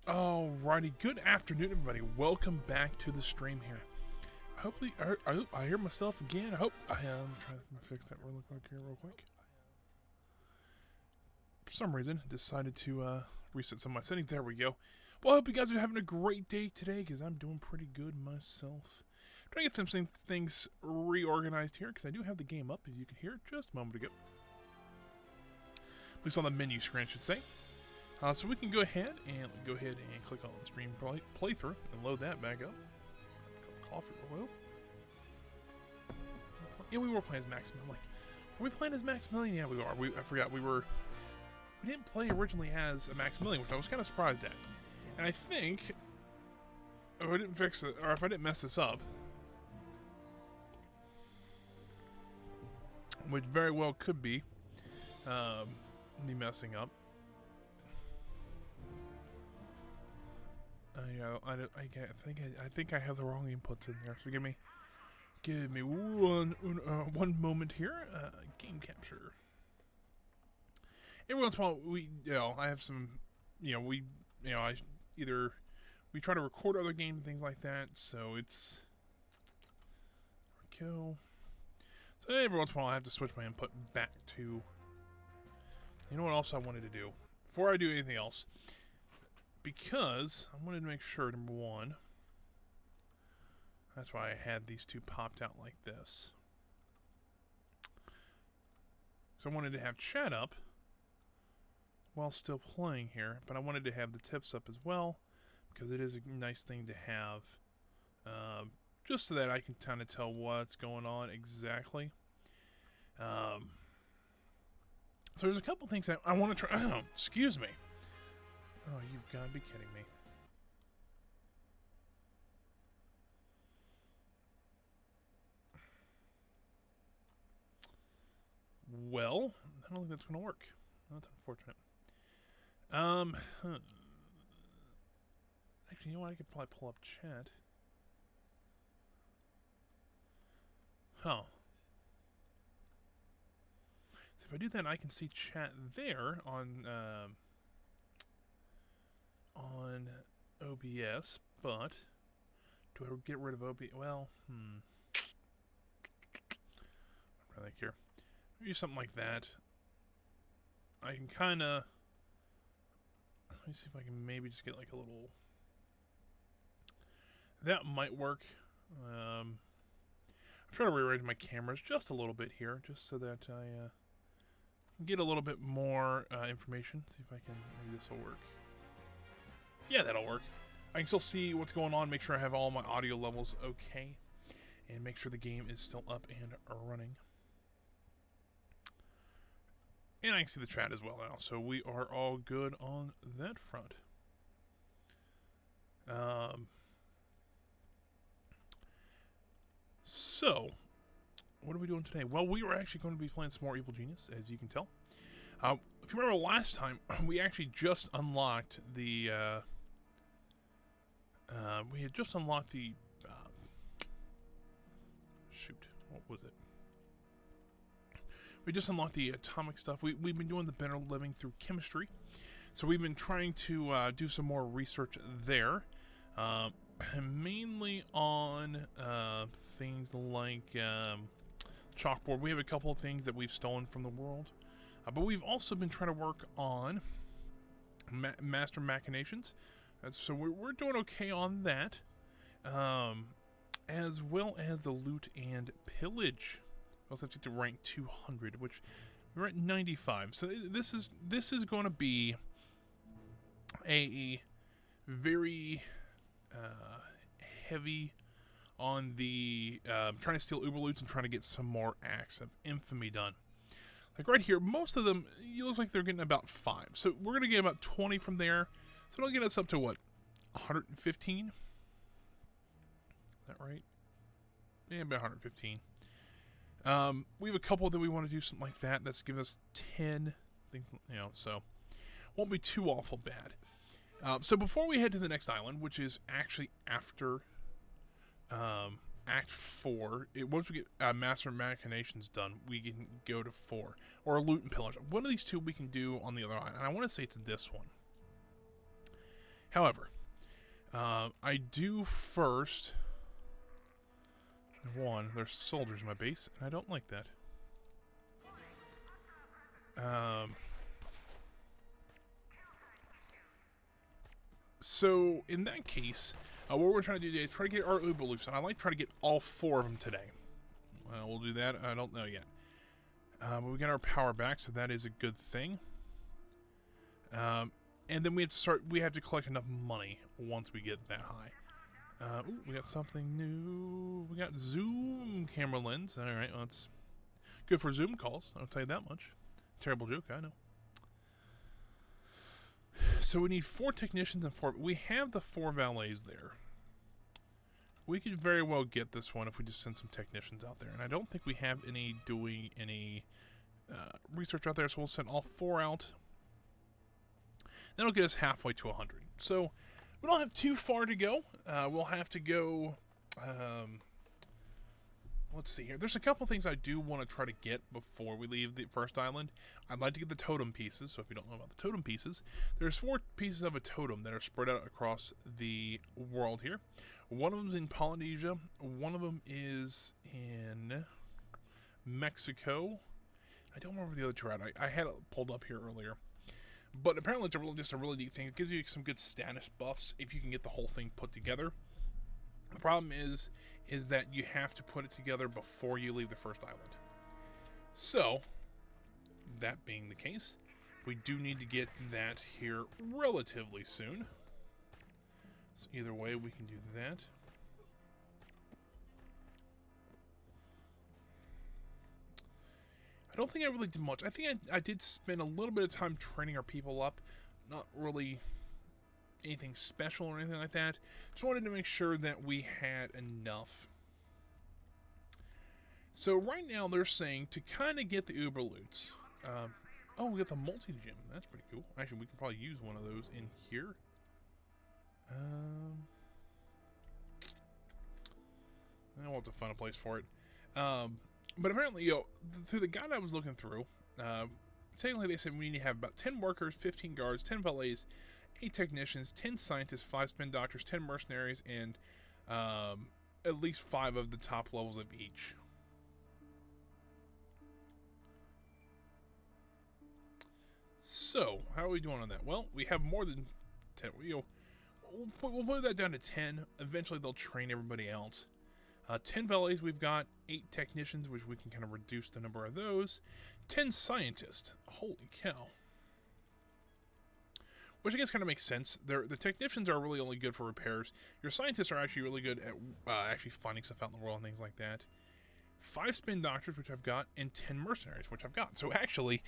Alrighty, good afternoon, everybody. Welcome back to the stream here. Hopefully, I hear myself again. I hope I am trying to fix that really quick here, real quick. For some reason, decided to reset some of my settings. There we go. Well, I hope you guys are having a great day today, because I'm doing pretty good myself. Trying to get some things reorganized here, because I do have the game up, as you can hear just a moment ago. At least on the menu screen, I should say. So we can go ahead and click on stream playthrough and load that back up. Coffee real well. Yeah, we were playing as Maximilian. Like, were we playing as Maximilian? Yeah, we are. I forgot we didn't play originally as a Maximilian, which I was kind of surprised at. And I think if I didn't fix it, or if I didn't mess this up, which very well could be me messing up. I think I have the wrong inputs in there. So give me one moment here. Game capture. Every once in a while, I have some, we try to record other games and things like that. So it's there we go. So every once in a while, I have to switch my input back to. You know what else I wanted to do before I do anything else. Because I wanted to make sure, number one, that's why I had these two popped out like this. So I wanted to have chat up while still playing here, but I wanted to have the tips up as well, because it is a nice thing to have, just so that I can kind of tell what's going on exactly. So there's a couple things that I want to try. Oh, excuse me. Oh, you've got to be kidding me. Well, I don't think that's going to work. That's unfortunate. Actually, you know what? I could probably pull up chat. Huh. So if I do that, I can see chat there on OBS, but do I get rid of OBS? Well, I think here. Maybe something like that. I can kind of. Let me see if I can maybe just get like a little. That might work. I'm trying to rearrange my cameras just a little bit here, just so that I get a little bit more information. See if I can. Maybe this will work. Yeah, that'll work. I can still see what's going on, make sure I have all my audio levels okay, and make sure the game is still up and running. And I can see the chat as well now, so we are all good on that front. So, what are we doing today? Well, we were actually going to be playing some more Evil Genius, as you can tell. If you remember last time, we actually just unlocked the... we had just unlocked the... shoot, what was it? We just unlocked the atomic stuff. We've been doing the better living through chemistry. So we've been trying to do some more research there. Mainly on things like chalkboard. We have a couple of things that we've stolen from the world. But we've also been trying to work on master machinations. So we're doing okay on that. As well as the loot and pillage. We also have to get to rank 200, which we're at 95. So this is going to be a very heavy on the trying to steal Uber loots and trying to get some more acts of infamy done. Like right here, most of them, it looks like they're getting about 5. So we're going to get about 20 from there. So it'll get us up to what? 115? Is that right? Yeah, about 115. We have a couple that we want to do something like that. That's give us 10 things, so won't be too awful bad. So before we head to the next island, which is actually after Act 4, once we get Master Machinations done, we can go to 4. Or Loot and Pillage. One of these two we can do on the other island. And I want to say it's this one. However, I do first. One, there's soldiers in my base, and I don't like that. So in that case, what we're trying to do today is try to get our Uberloops, and I like trying to get all 4 of them today. We'll do that. I don't know yet. But we got our power back, so that is a good thing. And then we have to collect enough money once we get that high. Ooh, we got something new. We got zoom camera lens. All right, well, that's good for Zoom calls. I'll tell you that much. Terrible joke, I know. So we need 4 technicians and 4. We have the 4 valets there. We could very well get this one if we just send some technicians out there. And I don't think we have any doing any research out there, so we'll send all 4 out. That'll get us halfway to 100. So we don't have too far to go. We'll have to go... let's see here. There's a couple things I do want to try to get before we leave the first island. I'd like to get the totem pieces. So if you don't know about the totem pieces, there's 4 pieces of a totem that are spread out across the world here. One of them is in Polynesia. One of them is in Mexico. I don't remember the other 2 are. I had it pulled up here earlier. But apparently it's just a really neat thing. It gives you some good status buffs if you can get the whole thing put together. The problem is that you have to put it together before you leave the first island. So, that being the case, we do need to get that here relatively soon. So either way, we can do that. I don't think I really did much. I think I did spend a little bit of time training our people up. Not really anything special or anything like that. Just wanted to make sure that we had enough. So right now they're saying to kind of get the Uberloots. Oh, we got the multi-gym. That's pretty cool. Actually, we can probably use one of those in here. I'll have to find a place for it. But apparently, through the guide I was looking through, technically they said we need to have about 10 workers, 15 guards, 10 valets, 8 technicians, 10 scientists, 5 spin doctors, 10 mercenaries, and at least 5 of the top levels of each. So, how are we doing on that? Well, we have more than 10. We'll put that down to 10. Eventually, they'll train everybody else. 10 valets we've got, 8 technicians, which we can kind of reduce the number of those. 10 scientists. Holy cow. Which I guess kind of makes sense. The technicians are really only good for repairs. Your scientists are actually really good at actually finding stuff out in the world and things like that. 5 spin doctors, which I've got, and 10 mercenaries, which I've got. So actually,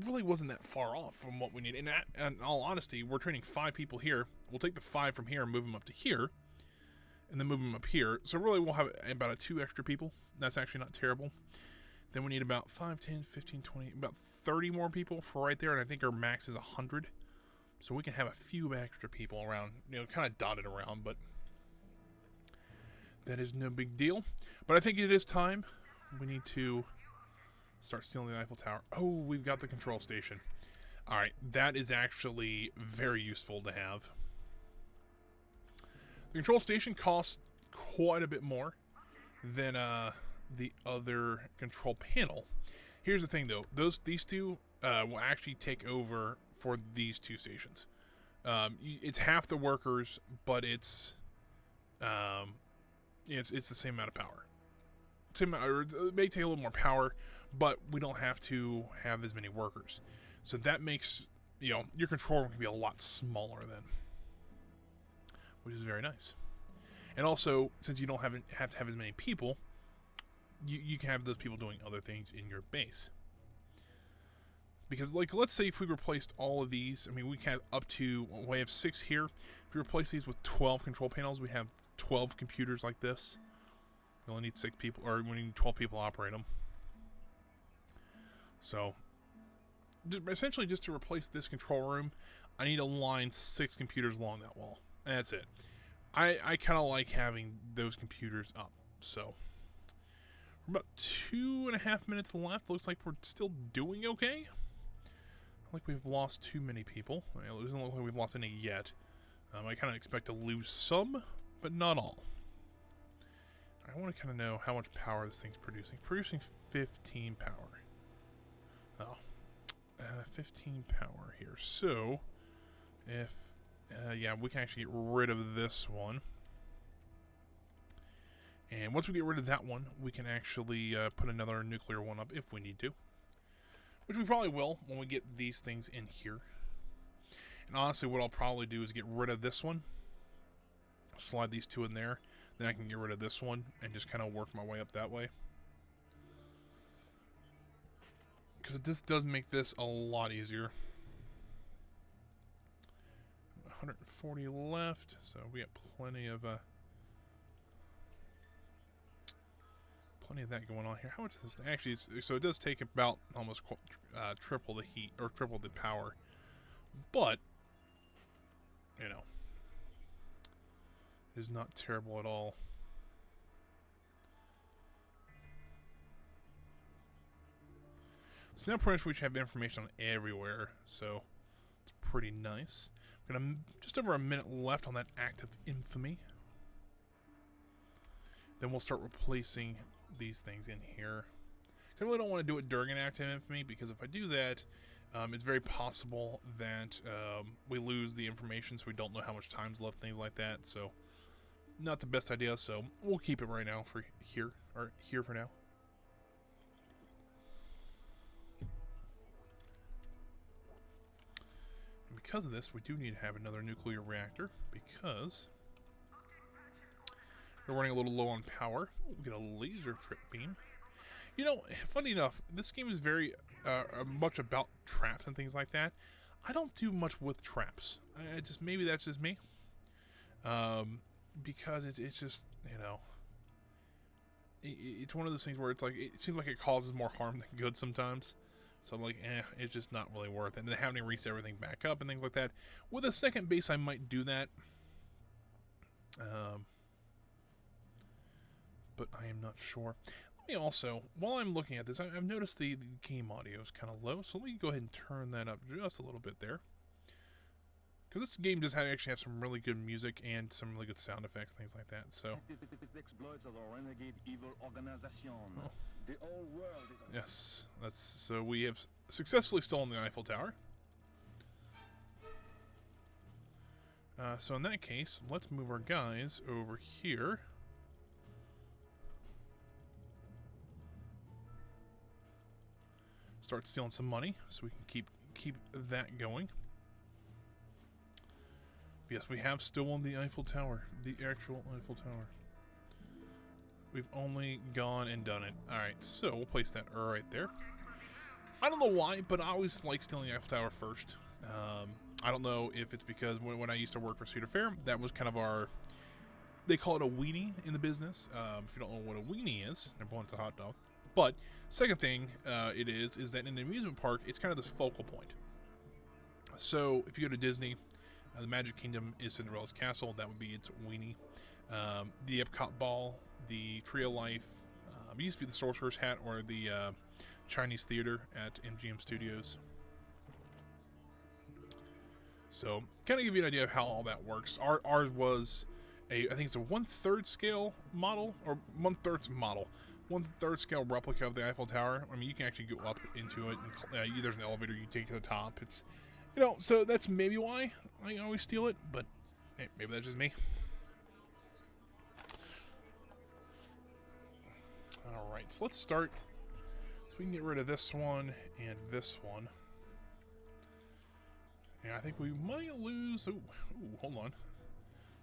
really wasn't that far off from what we need. And in all honesty, we're training 5 people here. We'll take the 5 from here and move them up to here. And then move them up here. So really we'll have about 2 extra people. That's actually not terrible. Then we need about 5, 10, 15, 20, about 30 more people for right there. And I think our max is 100. So we can have a few extra people around, kind of dotted around. But that is no big deal. But I think it is time. We need to start stealing the Eiffel Tower. Oh, we've got the control station. All right, that is actually very useful to have. The control station costs quite a bit more than the other control panel. Here's the thing, though. These 2 will actually take over for these 2 stations. It's half the workers, but it's the same amount of power. It may take a little more power, but we don't have to have as many workers. So that makes your control room can be a lot smaller then, which is very nice. And also, since you don't have to have as many people, you can have those people doing other things in your base. Because, let's say if we replaced all of these, I mean, we have up to, we have 6 here. If we replace these with 12 control panels, we have 12 computers like this. We only need 6 people, or we need 12 people to operate them. So, essentially just to replace this control room, I need to line 6 computers along that wall. And that's it. I kind of like having those computers up. So, we're about 2.5 minutes left. Looks like we're still doing okay. like we've lost too many people. It doesn't look like we've lost any yet. I kind of expect to lose some, but not all. I want to kind of know how much power this thing's producing. Producing 15 power. Oh. 15 power here. So, if... yeah, we can actually get rid of this one. And once we get rid of that one, we can actually put another nuclear one up if we need to. Which we probably will when we get these things in here. And honestly, what I'll probably do is get rid of this one. Slide these two in there. Then I can get rid of this one and just kind of work my way up that way. Because this does make this a lot easier. 140 left, so we got plenty of that going on here. How much is this? Actually, so it does take about almost triple the heat or triple the power, but you know, it is not terrible at all. So now pretty much we should have information on everywhere, so it's pretty nice. We're gonna just over a minute left on that act of infamy. Then we'll start replacing these things in here. So I really don't want to do it during an act of infamy, because if I do that, it's very possible that we lose the information, so we don't know how much time's left, things like that. So not the best idea, so we'll keep it right now for here, or here for now. And because of this, we do need to have another nuclear reactor, because we're running a little low on power. We get a laser trip beam. You know, funny enough, this game is very much about traps and things like that. I don't do much with traps. Maybe that's just me. Because it's just, you know, it's one of those things where it's like, it seems like it causes more harm than good sometimes. So I'm like, it's just not really worth it. And then having to reset everything back up and things like that. With a second base, I might do that. But I am not sure. Let me also, while I'm looking at this, I've noticed the game audio is kind of low, so let me go ahead and turn that up just a little bit there. Because this game does actually have some really good music and some really good sound effects, things like that, so. Oh. Yes, so we have successfully stolen the Eiffel Tower. So in that case, let's move our guys over here. Start stealing some money so we can keep that going. Yes, we have stolen the Eiffel Tower, the actual Eiffel Tower. We've only gone and done it. Alright, so we'll place that right there. I don't know why, but I always like stealing the Eiffel Tower first. I don't know if it's because when I used to work for Cedar Fair, that was kind of our... They call it a weenie in the business. If you don't know what a weenie is, number one, it's a hot dog. But second thing it is that in an amusement park, it's kind of this focal point. So if you go to Disney, the Magic Kingdom is Cinderella's castle. That would be its weenie. The Epcot Ball, the Tree of Life, it used to be the Sorcerer's Hat or the Chinese Theater at MGM Studios. So kind of give you an idea of how all that works. Ours was I think it's a 1/3 scale model, or 1/3 model. 1/3 scale replica of the Eiffel Tower. I mean, you can actually go up into it, and there's an elevator you take to the top. It's, you know, so that's maybe why I always steal it, but hey, maybe that's just me. Alright, so let's start. So we can get rid of this one and this one. And I think we might lose... Ooh, hold on.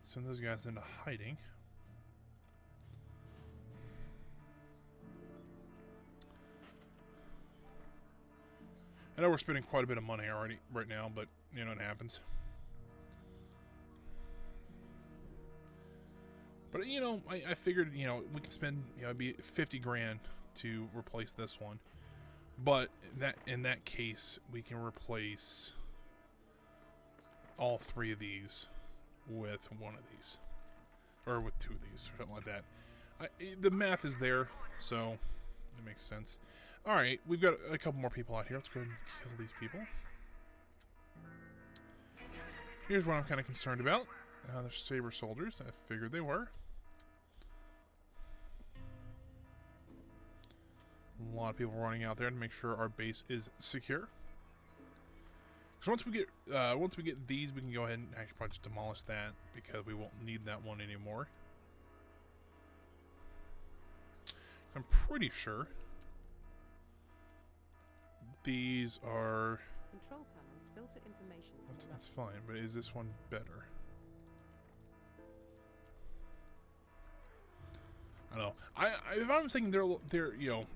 Send those guys into hiding. I know we're spending quite a bit of money already right now, but you know, it happens. But you know, I figured, you know, we could spend, you know, it'd be 50 grand to replace this one. But in that case, we can replace all three of these with one of these, or with two of these, or something like that. The math is there, so it makes sense. All right, we've got a couple more people out here. Let's go ahead and kill these people. Here's what I'm kind of concerned about. They're saber soldiers. I figured they were. A lot of people running out there to make sure our base is secure. Because once we get these, we can go ahead and actually probably just demolish that because we won't need that one anymore. So I'm pretty sure these are. Control panels filter information. That's fine, but is this one better? I don't know. If I'm thinking they're you know,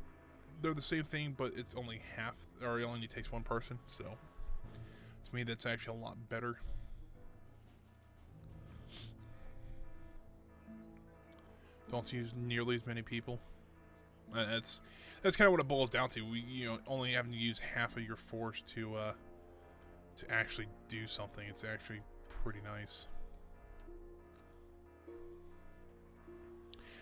they're the same thing, but it's only half, or it only takes one person. So to me, that's actually a lot better. Don't use nearly as many people. That's kind of what it boils down to. Only having to use half of your force to actually do something. It's actually pretty nice.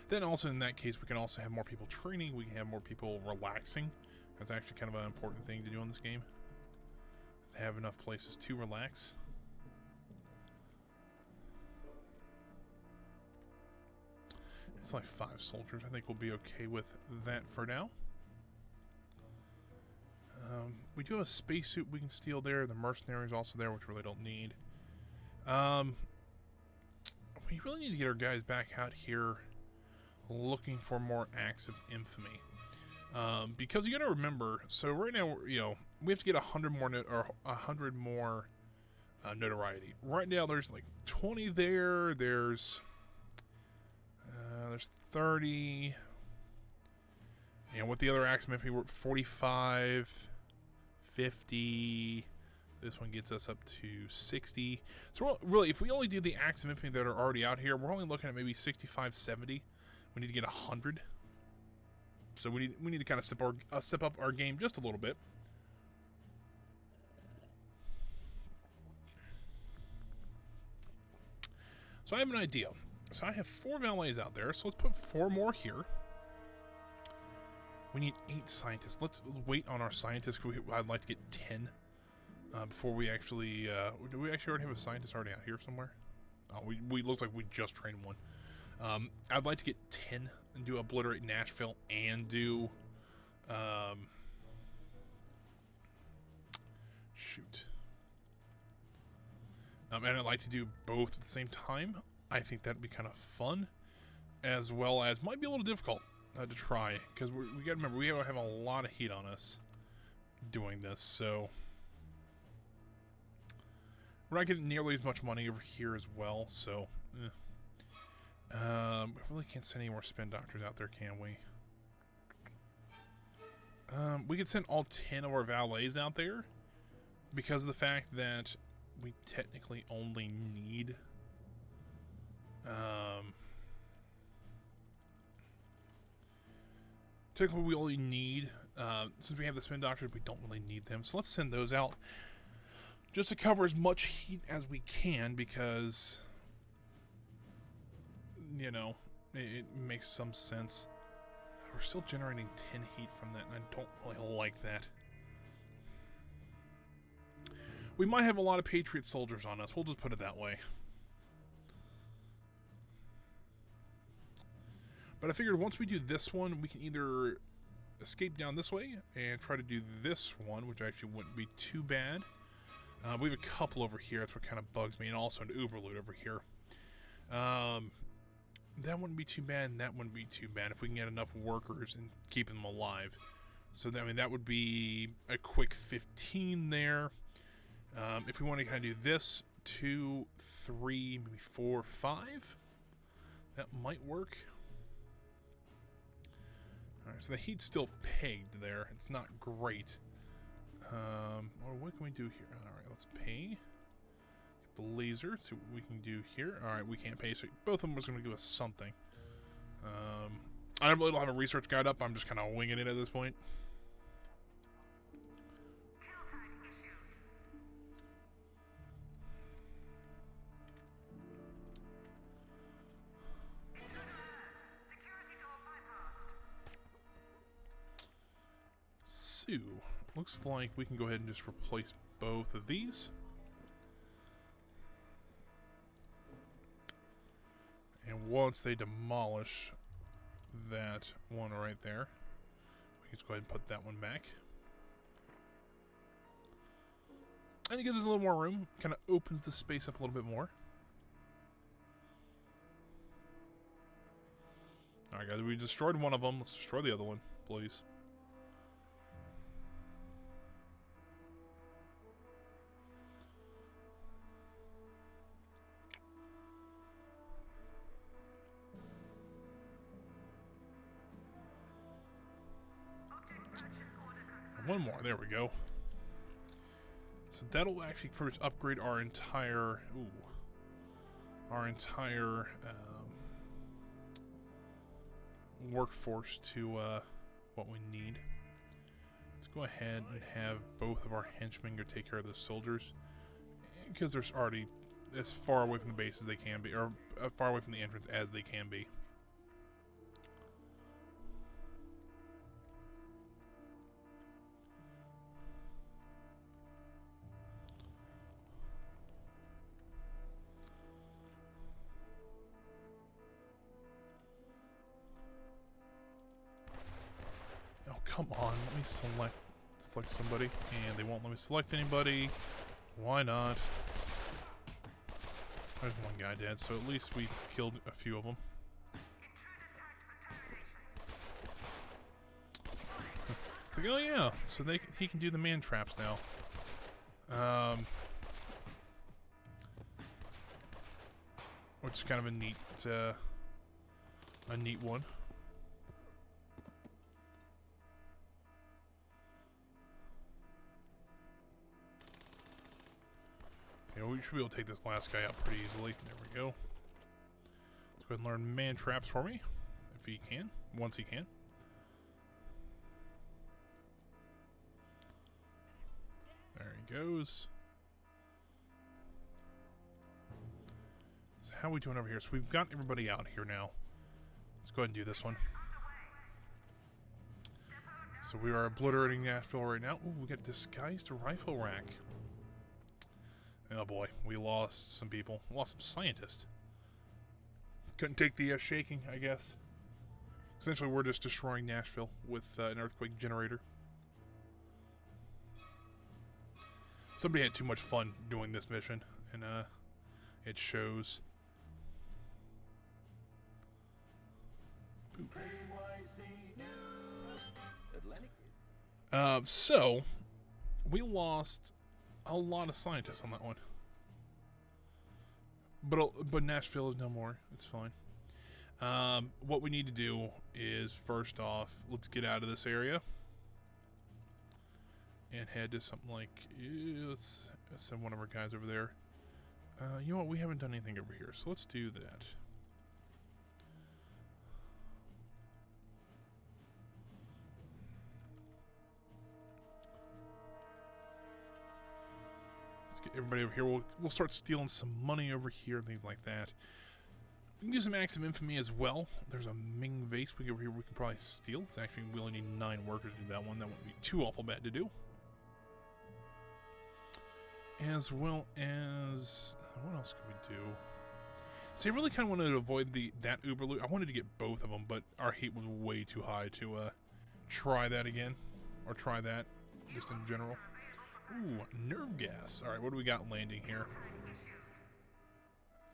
Then also in that case, we can also have more people training. We can have more people relaxing. That's actually kind of an important thing to do in this game. To have enough places to relax. It's like 5 soldiers. I think we'll be okay with that for now. We do have a spacesuit we can steal there. The mercenaries also there, which we really don't need. We really need to get our guys back out here looking for more acts of infamy. Because you got to remember, so right now, we have to get 100 more notoriety. Right now, there's like 20 there. There's 30. And with the other acts of infamy, we're at 45, 50. This one gets us up to 60. So really, if we only do the acts of infamy that are already out here, we're only looking at maybe 65, 70. We need to get 100. So we need to kind of step up our game just a little bit. So I have an idea. So I have 4 valets out there. So let's put 4 more here. We need 8 scientists. Let's wait on our scientists. I'd like to get 10 before we actually. Do we actually already have a scientist already out here somewhere? Oh, we looks like we just trained one. I'd like to get 10 and do Obliterate Nashville and do shoot. And I'd like to do both at the same time. I think that'd be kind of fun, as well as might be a little difficult to try, because we got to remember we have a lot of heat on us doing this, so we're not getting nearly as much money over here as well. So we really can't send any more spin doctors out there, can we? We could send all 10 of our valets out there because of the fact that we technically only need since we have the spin doctors, we don't really need them. So let's send those out just to cover as much heat as we can, because it makes some sense. We're still generating 10 heat from that, and I don't really like that. We might have a lot of Patriot soldiers on us. We'll just put it that way. But I figured once we do this one, we can either escape down this way and try to do this one, which actually wouldn't be too bad. We have a couple over here. That's what kind of bugs me. And also an Uberloot over here. That wouldn't be too bad, and that wouldn't be too bad if we can get enough workers and keep them alive. So, that would be a quick 15 there. If we want to kind of do this, 2, 3, maybe 4, 5, that might work. Alright, so the heat's still pegged there. It's not great. What can we do here? Alright, let's pay. Get the laser, see what we can do here. Alright, we can't pay, so both of them was going to give us something. I really don't have a research guide up. I'm just kind of winging it at this point. So, looks like we can go ahead and just replace both of these. once they demolish that one right there, we can just go ahead and put that one back. And it gives us a little more room, kind of opens the space up a little bit more. Alright guys, we destroyed one of them. Let's destroy the other one, please. One more, there we go. So that'll actually pretty much upgrade our entire, workforce to what we need. Let's go ahead and have both of our henchmen go take care of those soldiers, because they're already as far away from the base as they can be, or far away from the entrance as they can be. Oh, come on, let me select somebody, and they won't let me select anybody. Why not? There's one guy dead, so at least we killed a few of them. It's like, oh yeah, so he can do the man traps now. Which is kind of a neat one. Yeah, we should be able to take this last guy out pretty easily. There we go. Let's go ahead and learn man traps for me, if he can, once he can. There he goes. So how are we doing over here? So we've got everybody out here now. Let's go ahead and do this one. So we are obliterating Nashville right now. Ooh, we got disguised rifle rack. Oh boy, we lost some people. We lost some scientists. Couldn't take the shaking, I guess. Essentially, we're just destroying Nashville with an earthquake generator. Somebody had too much fun doing this mission, and it shows. So we lost a lot of scientists on that one, but Nashville is no more. It's fine. What we need to do is, first off, let's get out of this area and head to something like, let's send one of our guys over there. You know what? We haven't done anything over here, so let's do that. Let's get everybody over here. We'll start stealing some money over here and things like that. We can do some acts of infamy as well. There's a Ming vase over here we can probably steal. It's actually, we only need 9 workers to do that one. That wouldn't be too awful bad to do. As well as, what else could we do? See, I really kind of wanted to avoid that Uber loot. I wanted to get both of them, but our heat was way too high to try that again. Or try that, just in general. Ooh, nerve gas. Alright, what do we got landing here?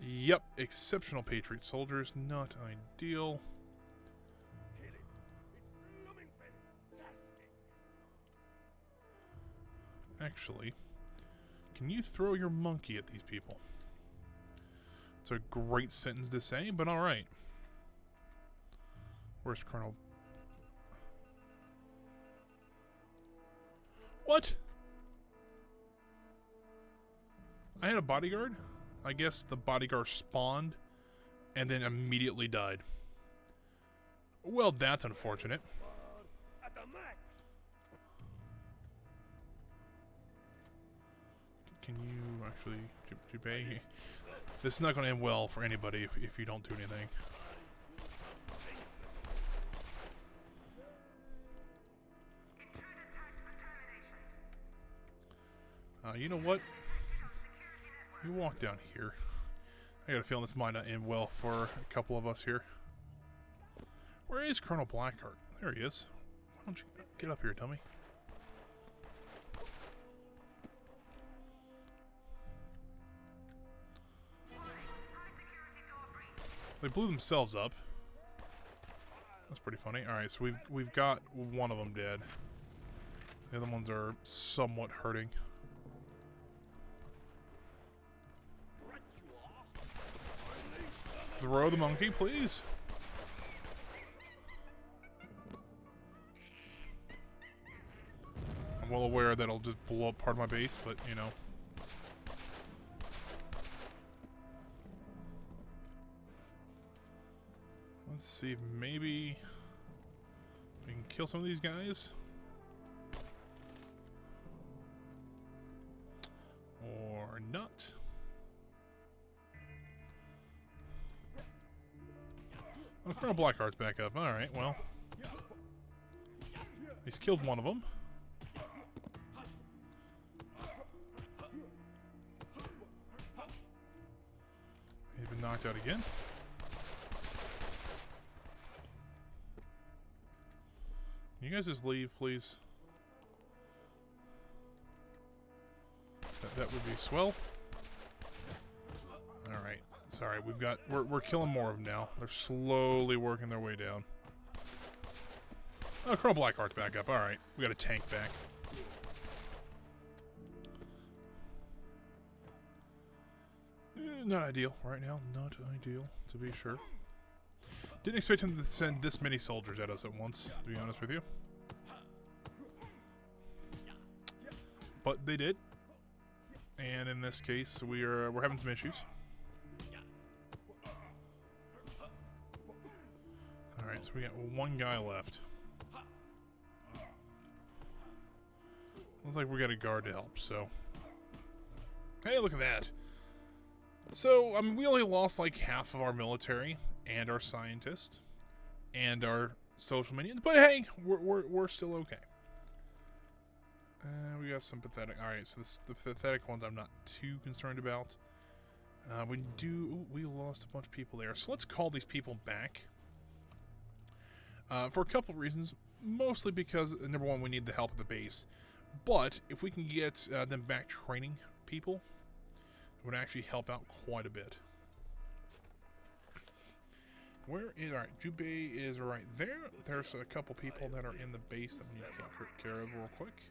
Yep, exceptional Patriot soldiers. Not ideal. Actually, can you throw your monkey at these people? It's a great sentence to say, but alright. Where's Colonel? What? I had a bodyguard? I guess the bodyguard spawned and then immediately died. Well, that's unfortunate. Can you actually, Jubei? This is not going to end well for anybody if you don't do anything. You know what? You walk down here. I got a feeling this might not end well for a couple of us here. Where is Colonel Blackheart? There he is. Why don't you get up here, dummy? They blew themselves up. That's pretty funny. Alright, so we've got one of them dead. The other ones are somewhat hurting. Throw the monkey, please. I'm well aware that it'll just blow up part of my base, but, you know. Let's see if maybe we can kill some of these guys. Or not. Oh, Colonel Blackheart's back up. Alright, well. He's killed one of them. He's been knocked out again. Can you guys just leave, please? That would be swell. Alright. Sorry, we're killing more of them now. They're slowly working their way down. Oh, Colonel Blackheart's back up. Alright. We got a tank back. Not ideal right now. Not ideal, to be sure. Didn't expect him to send this many soldiers at us at once, to be honest with you. But they did. And in this case, we're having some issues. Alright, so we got one guy left. Looks like we got a guard to help, so. Hey, look at that. So, I mean, we only lost like half of our military and our scientists and our social minions, but hey, we're still okay. We got some pathetic. All right, so the pathetic ones I'm not too concerned about. We lost a bunch of people there, so let's call these people back. For a couple of reasons, mostly because number one, we need the help of the base, but if we can get them back training people, it would actually help out quite a bit. Where is, alright, Jubei is right there. There's a couple people that are in the base that we need to take care of real quick.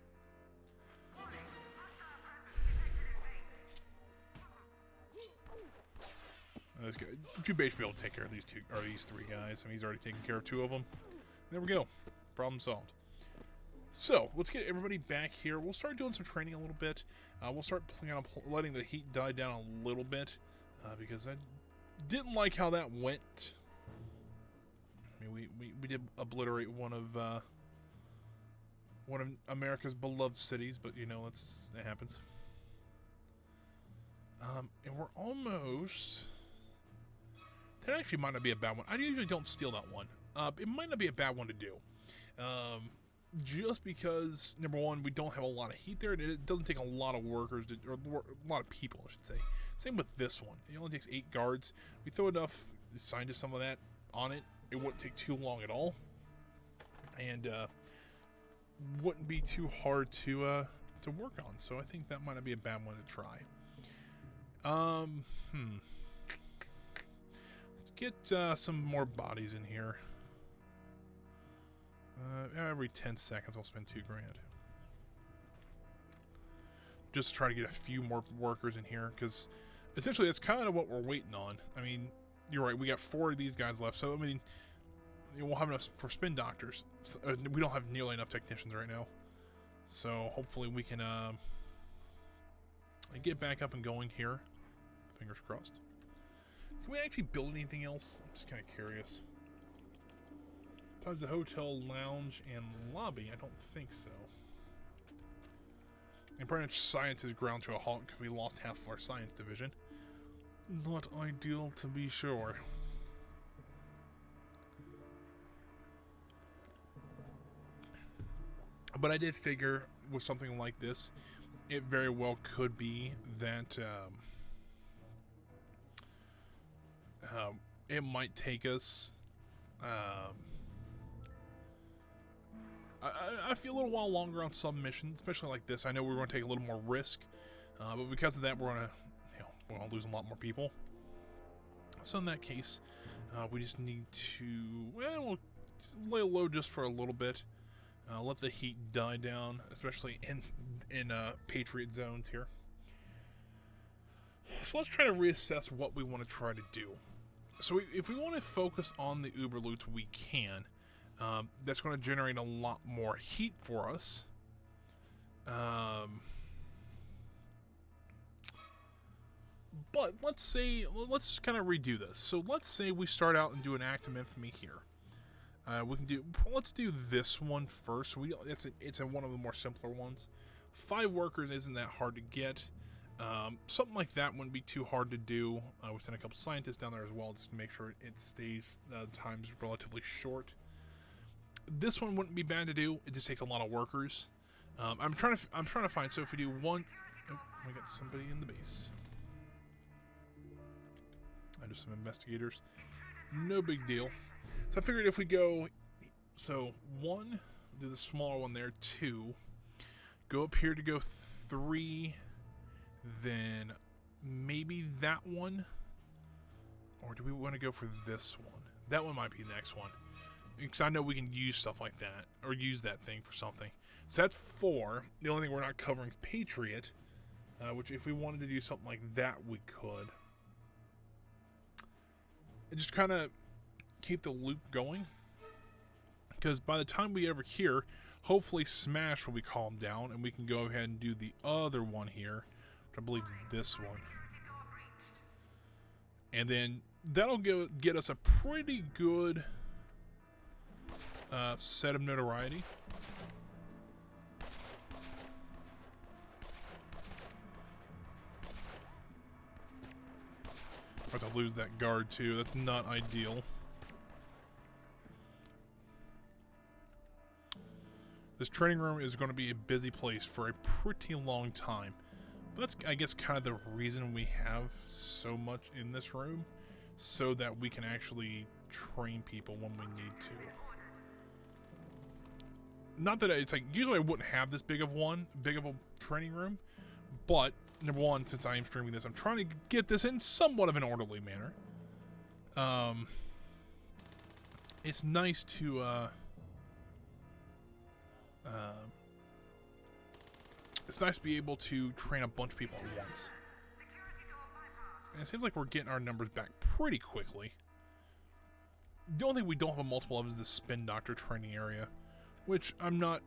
Jubei should be able to take care of these three guys. I mean, he's already taken care of two of them. There we go. Problem solved. So, let's get everybody back here. We'll start doing some training a little bit. We'll start letting the heat die down a little bit. Because I didn't like how that went. I mean, we did obliterate one of America's beloved cities, but you know, it happens. And we're almost. That actually might not be a bad one. I usually don't steal that one. It might not be a bad one to do. Just because, number one, we don't have a lot of heat there. It doesn't take a lot of workers, or a lot of people, I should say. Same with this one. It only takes 8 guards. We throw enough scientists, some of that on it. It wouldn't take too long at all. And wouldn't be too hard to work on. So I think that might not be a bad one to try. Let's get some more bodies in here. Every 10 seconds I'll spend $2 grand. Just to try to get a few more workers in here, because essentially that's kind of what we're waiting on. I mean, you're right, we got 4 of these guys left, so I mean, we'll have enough for spin doctors. We don't have nearly enough technicians right now. So hopefully we can get back up and going here. Fingers crossed. Can we actually build anything else? I'm just kind of curious. Besides the hotel, lounge, and lobby, I don't think so. And pretty much science is ground to a halt because we lost half of our science division. Not ideal, to be sure. But I did figure with something like this, it very well could be that It might take us. I feel a little while longer on some missions, especially like this. I know we're going to take a little more risk, but because of that, we're going to, we're going to lose a lot more people. So in that case, we just need to, we'll lay low just for a little bit. Let the heat die down, especially in Patriot zones here. So let's try to reassess what we want to try to do. So if we want to focus on the Uber loots, we can. That's going to generate a lot more heat for us. But let's kind of redo this. So let's say we start out and do an act of infamy here. Let's do this one first. It's one of the more simpler ones. 5 workers isn't that hard to get. Something like that wouldn't be too hard to do. We sent a couple scientists down there as well just to make sure it stays times relatively short. This one wouldn't be bad to do. It just takes a lot of workers. I'm trying to find. So if we do one, we got somebody in the base. Just some investigators. No big deal. So I figured if we go, so 1, do the smaller one there. 2, go up here to go 3. Then maybe that one, or do we want to go for this one? That one might be the next one, because I know we can use stuff like that, or use that thing for something. So that's 4. The only thing we're not covering is Patriot, which if we wanted to do something like that, we could. And just kind of keep the loop going, because by the time we ever here, hopefully Smash will be calmed down, and we can go ahead and do the other one here. I believe this one, and then that'll get us a pretty good set of notoriety. About to lose that guard too. That's not ideal. This training room is going to be a busy place for a pretty long time. That's, I guess, kind of the reason we have so much in this room, so that we can actually train people when we need to. Not that it's like, usually I wouldn't have this big of a training room, but number one, since I am streaming this, I'm trying to get this in somewhat of an orderly manner. It's nice to it's nice to be able to train a bunch of people at once. And it seems like we're getting our numbers back pretty quickly. The only thing we don't have a multiple of is the spin doctor training area, which I'm not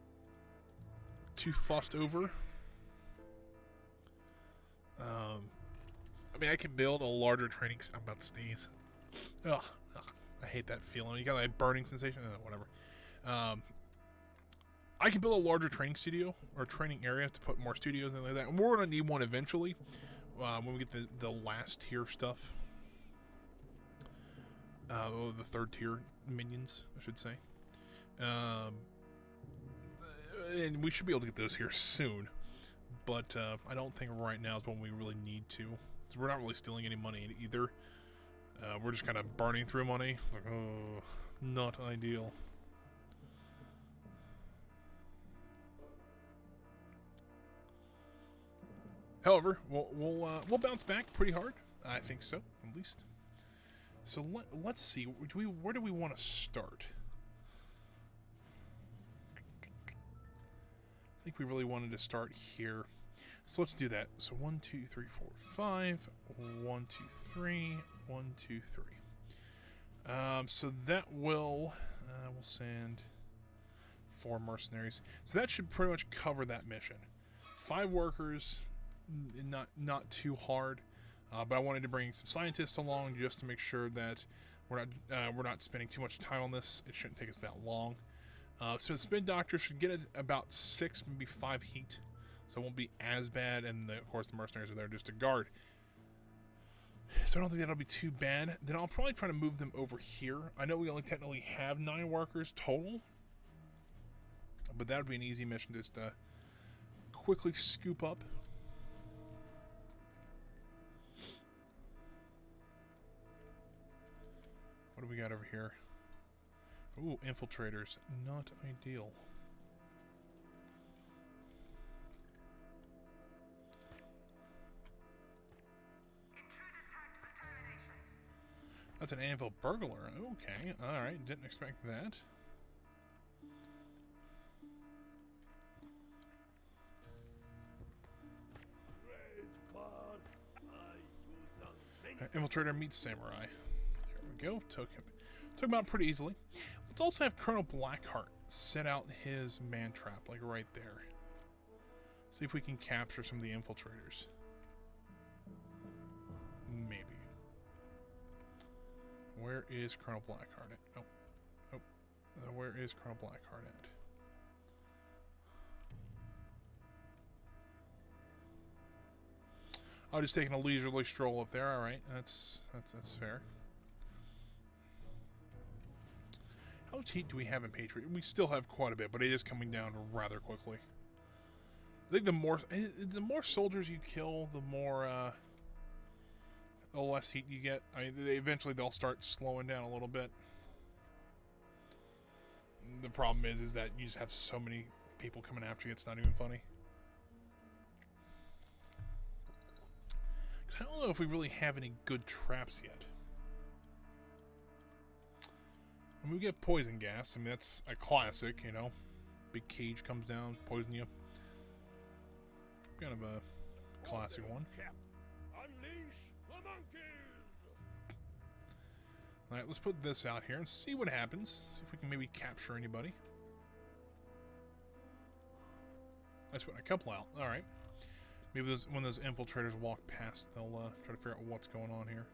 too fussed over. I mean, I can build a larger training. I'm about to sneeze. Ugh, I hate that feeling. You got that burning sensation? Whatever. I can build a larger training studio or training area to put more studios and like that. And we're going to need one eventually when we get the last tier stuff. The 3rd tier minions, I should say. And we should be able to get those here soon. But I don't think right now is when we really need to. Because we're not really stealing any money either. We're just kind of burning through money. Like, oh, not ideal. However, we'll bounce back pretty hard. I think so, at least. So let's see. Where do we want to start? I think we really wanted to start here. So let's do that. So 1, 2, 3, 4, 5. 1, 2, 3. 1, 2, 3. So that will we'll send 4 mercenaries. So that should pretty much cover that mission. 5 workers. Not too hard, but I wanted to bring some scientists along just to make sure that we're not spending too much time on this. It shouldn't take us that long. So the spin doctor should get about 6, maybe 5 heat, so it won't be as bad. And of course, the mercenaries are there just to guard. So I don't think that'll be too bad. Then I'll probably try to move them over here. I know we only technically have 9 workers total, but that would be an easy mission just to quickly scoop up. we got over here? Ooh, infiltrators. Not ideal. That's an anvil burglar. Okay, alright. Didn't expect that. Infiltrator meets samurai. There we go. Took him out pretty easily. Let's also have Colonel Blackheart set out his man trap, like right there. See if we can capture some of the infiltrators. Maybe. Where is Colonel Blackheart at? Oh. Where is Colonel Blackheart at? I'm just taking a leisurely stroll up there. All right, that's fair. How much heat do we have in Patriot? We still have quite a bit, but it is coming down rather quickly. I think the more soldiers you kill, the less heat you get. I mean, eventually they'll start slowing down a little bit. The problem is that you just have so many people coming after you. It's not even funny. I don't know if we really have any good traps yet. I mean, we get poison gas. I mean, that's a classic, you know. Big cage comes down, poison you. Kind of a classic one. Unleash the monkeys! Alright, let's put this out here and see what happens. See if we can maybe capture anybody. Let's put a couple out. Alright. Maybe when those infiltrators walk past, they'll try to figure out what's going on here.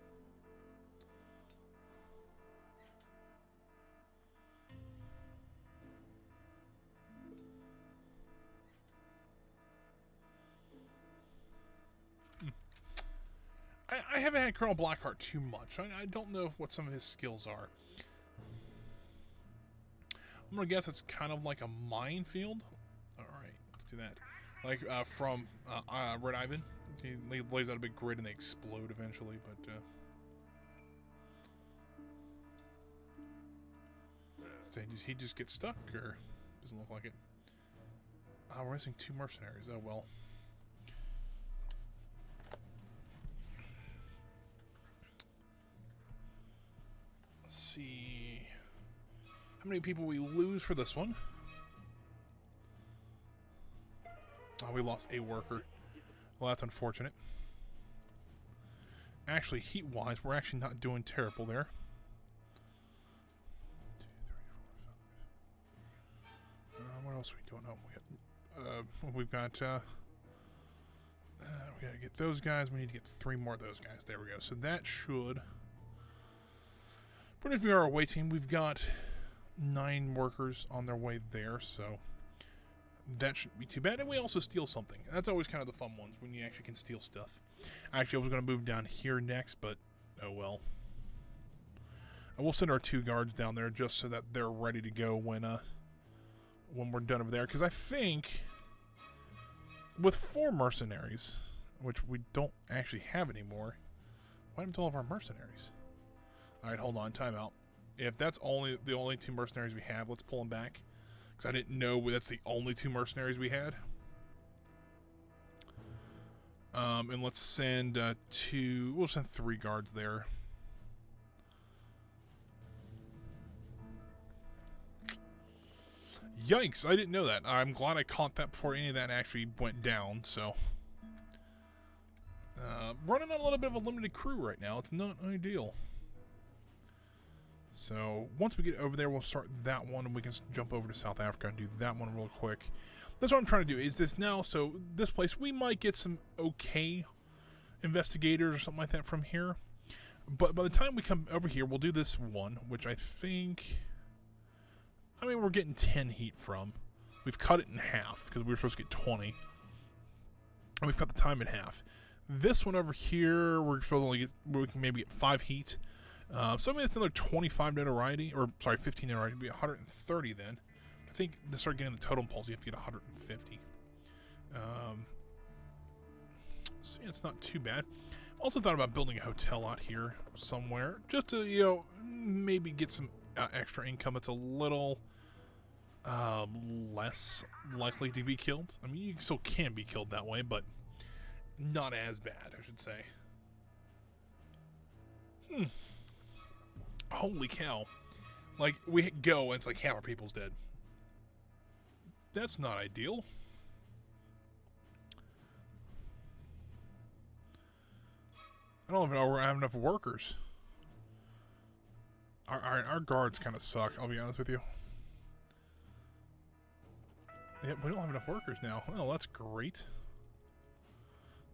I haven't had Colonel Blackheart too much. I don't know what some of his skills are. I'm going to guess it's kind of like a minefield. Alright, let's do that. Like from Red Ivan. He lays out a big grid and they explode eventually, but so he just gets stuck, or doesn't look like it. We're missing 2 mercenaries. Oh well. Let's see how many people we lose for this one. Oh, we lost a worker. Well, that's unfortunate. Actually, heat-wise, we're actually not doing terrible there. 2, 3, 4, 5. What else are we doing? Oh, we've got we gotta get those guys. We need to get 3 more of those guys. There we go. So that should pretty much be our away team. We've got 9 workers on their way there, so that shouldn't be too bad. And we also steal something. That's always kind of the fun ones, when you actually can steal stuff. Actually, I was going to move down here next, but oh well. And we'll send our 2 guards down there just so that they're ready to go when we're done over there. Because I think with 4 mercenaries, which we don't actually have anymore, why haven't all of our mercenaries? Alright, hold on, time out. If that's the only 2 mercenaries we have, let's pull them back. Because I didn't know that's the only 2 mercenaries we had. And let's send we'll send 3 guards there. Yikes, I didn't know that. I'm glad I caught that before any of that actually went down, so. Running on a little bit of a limited crew right now. It's not ideal. So once we get over there, we'll start that one, and we can jump over to South Africa and do that one real quick. That's what I'm trying to do. Is this now? So this place, we might get some okay investigators or something like that from here. But by the time we come over here, we'll do this one, which I think, I mean, we're getting 10 heat from. We've cut it in half because we were supposed to get 20. And we've cut the time in half. This one over here, we're supposed to only get, we can maybe get 5 heat. So I mean, it's another 25 notoriety, or sorry, 15 notoriety, it'd be 130 then. I think to start getting the totem poles, you have to get 150. So yeah, it's not too bad. Also thought about building a hotel out here somewhere, just to, you know, maybe get some extra income that's a little less likely to be killed. I mean, you still can be killed that way, but not as bad, I should say. Holy cow. Like, we go and it's like half our people's dead. That's not ideal. I don't even know where I have enough workers. Our guards kind of suck, I'll be honest with you. Yep, we don't have enough workers now. Well, that's great.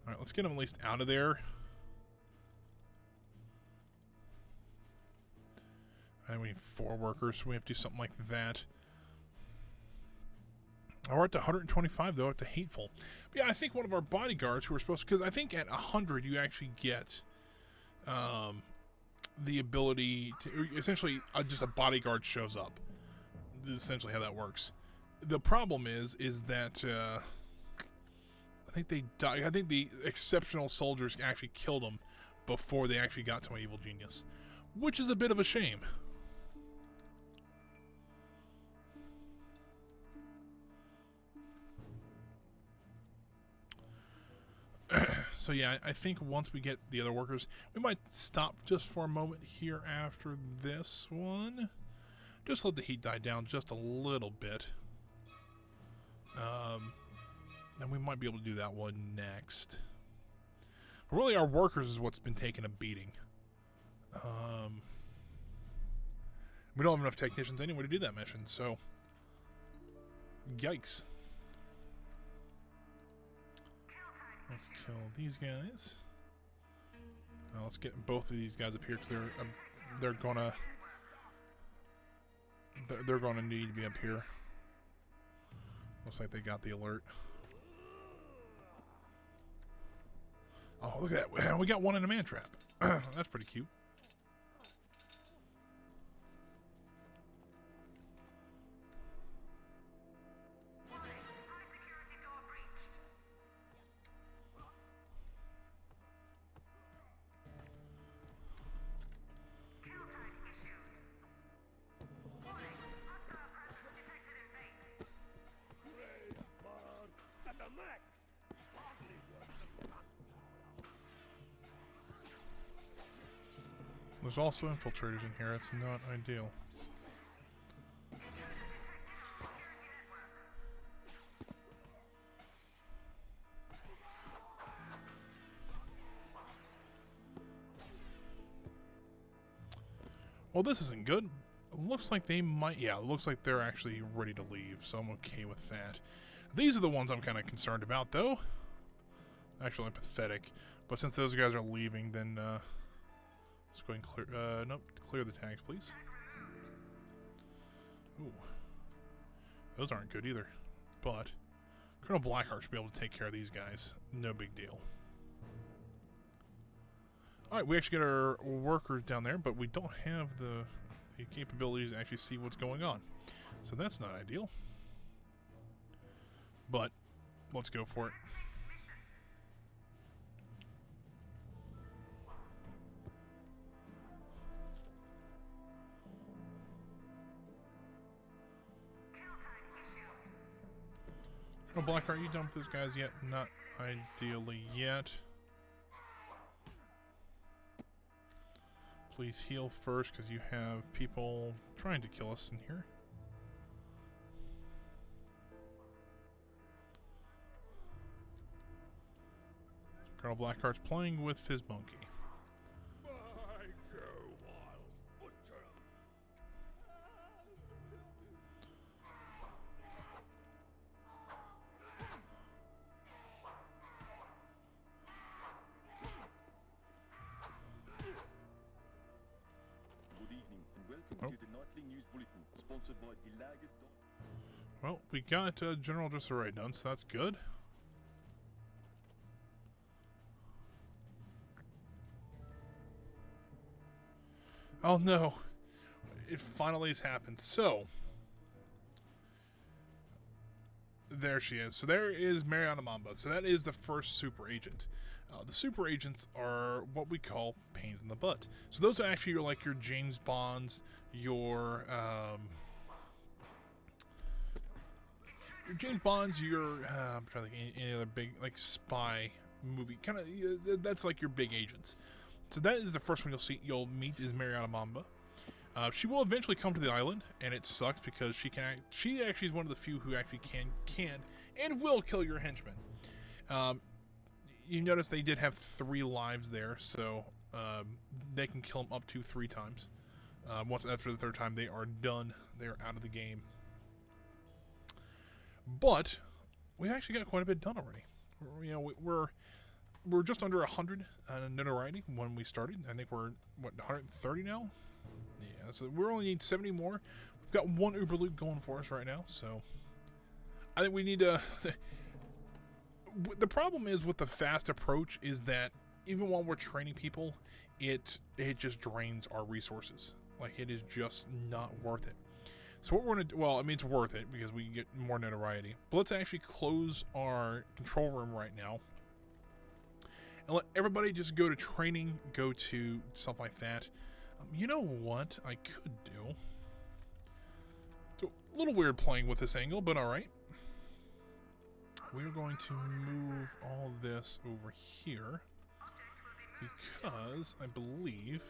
Alright, let's get them at least out of there. And we need 4 workers, so we have to do something like that. Oh, we're at 125, though, at the Hateful. But yeah, I think one of our bodyguards who are supposed to... Because I think at 100, you actually get the ability to... Essentially, just a bodyguard shows up. This is essentially how that works. The problem is that... I think they die. I think the exceptional soldiers actually killed them before they actually got to my evil genius. Which is a bit of a shame. So yeah, I think once we get the other workers, we might stop just for a moment here after this one. Just let the heat die down just a little bit. And we might be able to do that one next. But really, our workers is what's been taking a beating. We don't have enough technicians anyway to do that mission, so... Yikes. Let's kill these guys. Let's get both of these guys up here because they're gonna need to be up here. Looks like they got the alert. Oh, look at that! We got one in a man trap. That's pretty cute. At the max! Hardly worth the gunpowder. There's also infiltrators in here. It's not ideal. Well, this isn't good. It looks like they might... Yeah, it looks like they're actually ready to leave, so I'm okay with that. These are the ones I'm kind of concerned about, though. Actually, I'm pathetic. But since those guys are leaving, then... let's go ahead and clear... nope, clear the tags, please. Ooh. Those aren't good either. But Colonel Blackheart should be able to take care of these guys. No big deal. Alright, we actually get our workers down there, but we don't have the capabilities to actually see what's going on. So that's not ideal. But let's go for it. Colonel Blackheart, are you done with those guys yet? Not ideally yet. Please heal first, because you have people trying to kill us in here. Colonel Blackheart's playing with his monkey. By Joe, I'll butcher 'em. Good evening and welcome Oh. to the nightly news bulletin sponsored by the largest. Well, we got general disarray done, so that's good. Oh no, it finally has happened. So, There she is. So there is Mariana Mamba. So that is the first super agent. The super agents are what we call pains in the butt. So those are actually like your James Bonds, your James Bonds, I'm trying to think any other big like spy movie. Kind of that's like your big agents. So that is the first one you'll meet is Mariana Mamba. She will eventually come to the island, and it sucks because she actually is one of the few who actually can and will kill your henchmen. You notice they did have 3 lives there, so they can kill them up to 3 times. Once after the 3rd time, they are done. They're out of the game. But we actually got quite a bit done already. We're just under 100 notoriety when we started. I think we're 130 now. Yeah, so we only need 70 more. We've got 1 Uber loot going for us right now, so I think we need to. The problem is with the fast approach is that even while we're training people, it just drains our resources. Like, it is just not worth it. So what we're gonna do, well, I mean, it's worth it because we get more notoriety. But let's actually close our control room right now and let everybody just go to training, go to something like that. You know what I could do? It's a little weird playing with this angle, but all right. We're going to move all this over here because I believe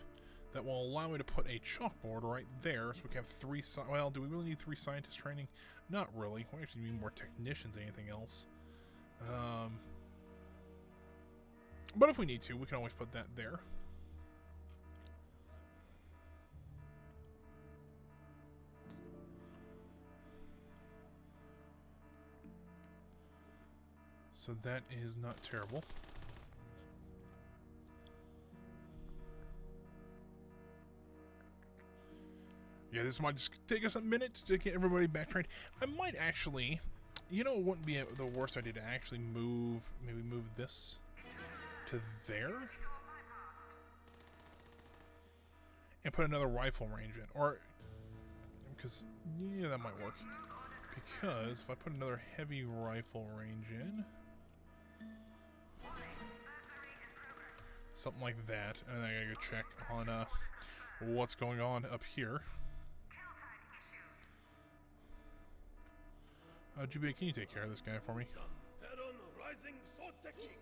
that will allow me to put a chalkboard right there, so we can have 3. Well, do we really need 3 scientist training? Not really. We actually need more technicians than anything else. But if we need to, we can always put that there. So that is not terrible. Yeah, this might just take us a minute to get everybody back trained. I might actually, it wouldn't be the worst idea to actually maybe move this to there and put another rifle range in, or because yeah, that might work. Because if I put another heavy rifle range in, something like that, and then I gotta go check on what's going on up here. GBA, can you take care of this guy for me? Heron rising sword technique.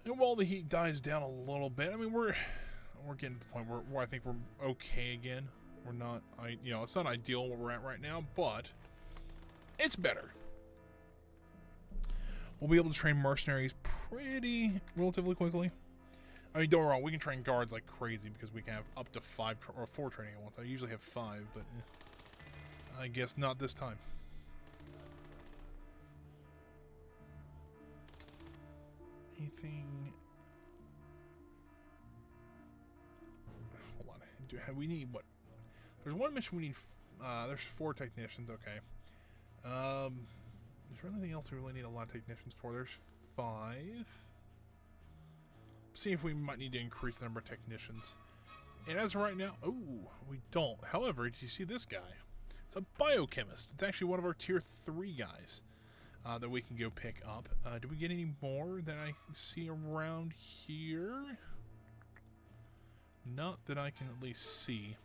And while the heat dies down a little bit, I mean, we're getting to the point where I think we're okay again. We're not, it's not ideal where we're at right now, but it's better. We'll be able to train mercenaries relatively quickly. I mean, don't get me wrong, we can train guards like crazy because we can have up to 5 or 4 training at once. I usually have 5, but I guess not this time. Anything? Hold on. We need what? There's one mission we need. There's 4 technicians. Okay. Is there anything else we really need a lot of technicians for? There's 5. See if we might need to increase the number of technicians. And as of right now, oh, we don't. However, did you see this guy? It's a biochemist. It's actually one of our tier 3 guys that we can go pick up. Do we get any more that I see around here? Not that I can at least see.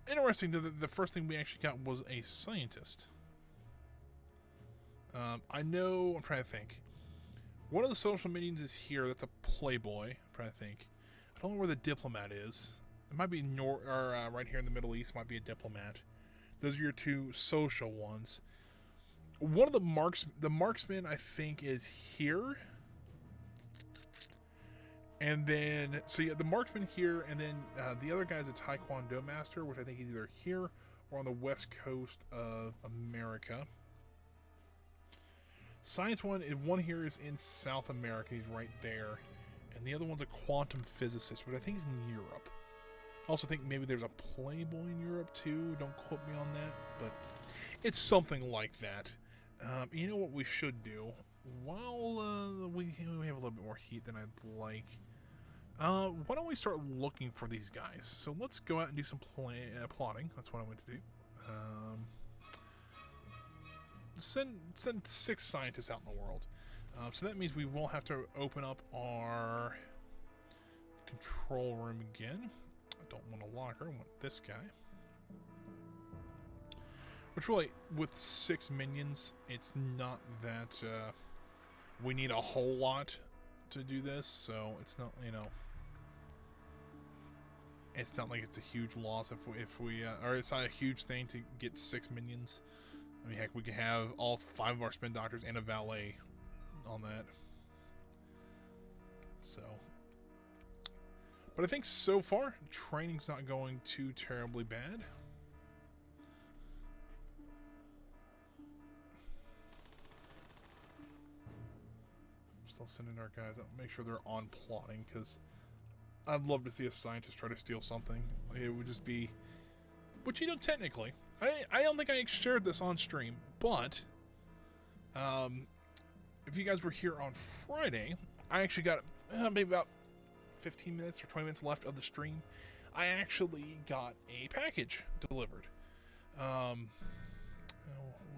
Interesting, the first thing we actually got was a scientist. I know, I'm trying to think. One of the social minions is here. That's a playboy. I'm trying to think. I don't know where the diplomat is. It might be right here in the Middle East. Might be a diplomat. Those are your 2 social ones. One of the marksman, I think, is here. And then, so yeah, the marksman here, and then the other guy is a taekwondo master, which I think is either here or on the west coast of America. Science one here is in South America. He's right there. And the other one's a quantum physicist, which I think is in Europe. I also think maybe there's a playboy in Europe too. Don't quote me on that, but it's something like that. You know what we should do? While we have a little bit more heat than I'd like, Why don't we start looking for these guys? So let's go out and do some plotting. That's what I'm going to do. Send 6 scientists out in the world. So that means we will have to open up our control room again. I don't want a locker. I want this guy. Which really, with 6 minions, it's not that we need a whole lot to do this. So it's not, you know, it's not like it's a huge loss if we or it's not a huge thing to get 6 minions. I mean, heck, we can have all 5 of our spin doctors and a valet on that. So, but I think so far training's not going too terribly bad. Still sending our guys out. Make sure they're on plotting, because I'd love to see a scientist try to steal something. It would just be, which, you know, technically, I don't think I shared this on stream, but if you guys were here on Friday, I actually got maybe about 15 minutes or 20 minutes left of the stream. I actually got a package delivered.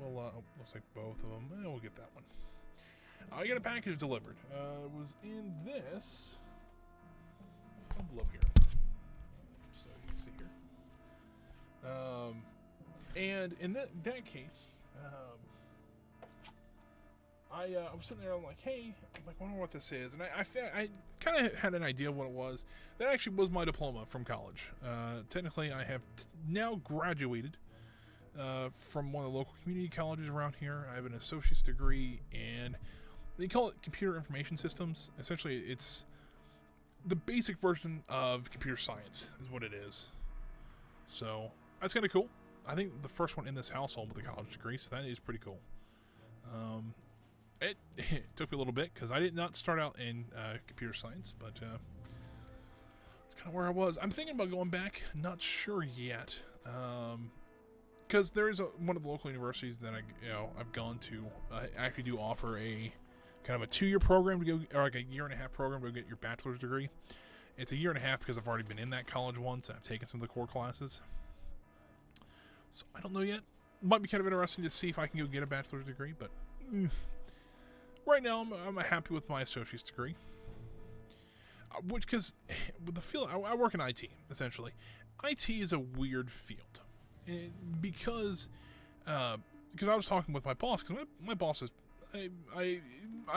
Looks like both of them. We'll get that one. I got a package delivered. It was in this envelope here, so you can see here. And in that case, I was sitting there. I'm like, hey, I wonder what this is, and I kind of had an idea of what it was. That actually was my diploma from college. Technically, I have now graduated from one of the local community colleges around here. I have an associate's degree in, they call it computer information systems. Essentially, it's the basic version of computer science is what it is. So that's kind of cool. I think the first one in this household with a college degree, so that is pretty cool. It took me a little bit because I did not start out in computer science, but it's kind of where I was. I'm thinking about going back, not sure yet, because there is one of the local universities that I've gone to. Actually do offer a kind of a 2-year program to go, or like a 1.5-year program to go get your bachelor's degree. It's a 1.5 years because I've already been in that college once and I've taken some of the core classes. So I don't know yet. Might be kind of interesting to see if I can go get a bachelor's degree, but right now I'm happy with my associate's degree. Which, because with the field, I work in IT essentially. IT is a weird field, because I was talking with my boss, because my boss is, I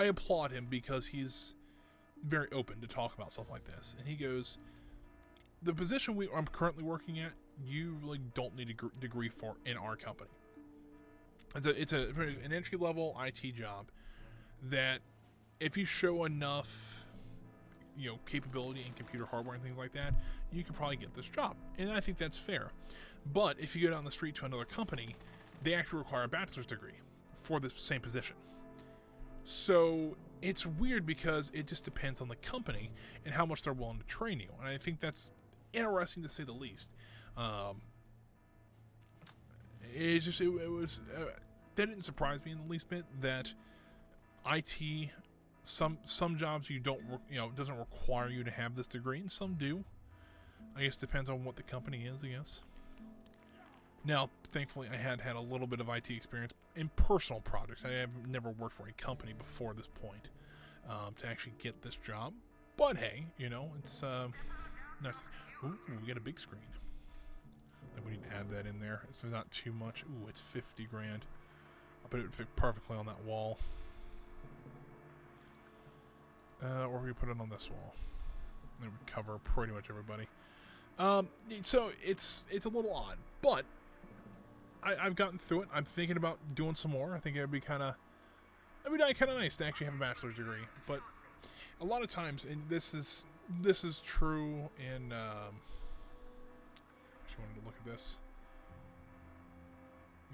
applaud him because he's very open to talk about stuff like this, and he goes, the position I'm currently working at, you really don't need a degree for in our company. It's an entry-level IT job that if you show enough, capability in computer hardware and things like that, you could probably get this job. And I think that's fair. But if you go down the street to another company, they actually require a bachelor's degree for this same position. So it's weird because it just depends on the company and how much they're willing to train you. And I think that's interesting to say the least. It was that didn't surprise me in the least bit that IT, some jobs you don't doesn't require you to have this degree, and some do. I guess it depends on what the company is, I guess. Now, thankfully, I had a little bit of IT experience in personal projects. I have never worked for a company before this point to actually get this job. But hey, it's nice. Ooh, we got a big screen. Then we need to add that in there. It's not too much. Ooh, it's 50 grand. I'll bet it would fit perfectly on that wall. Or we put it on this wall. It would cover pretty much everybody. So it's a little odd, but I've gotten through it. I'm thinking about doing some more. I think it'd be kind of nice to actually have a bachelor's degree. But a lot of times, and this is true in. Actually, wanted to look at this.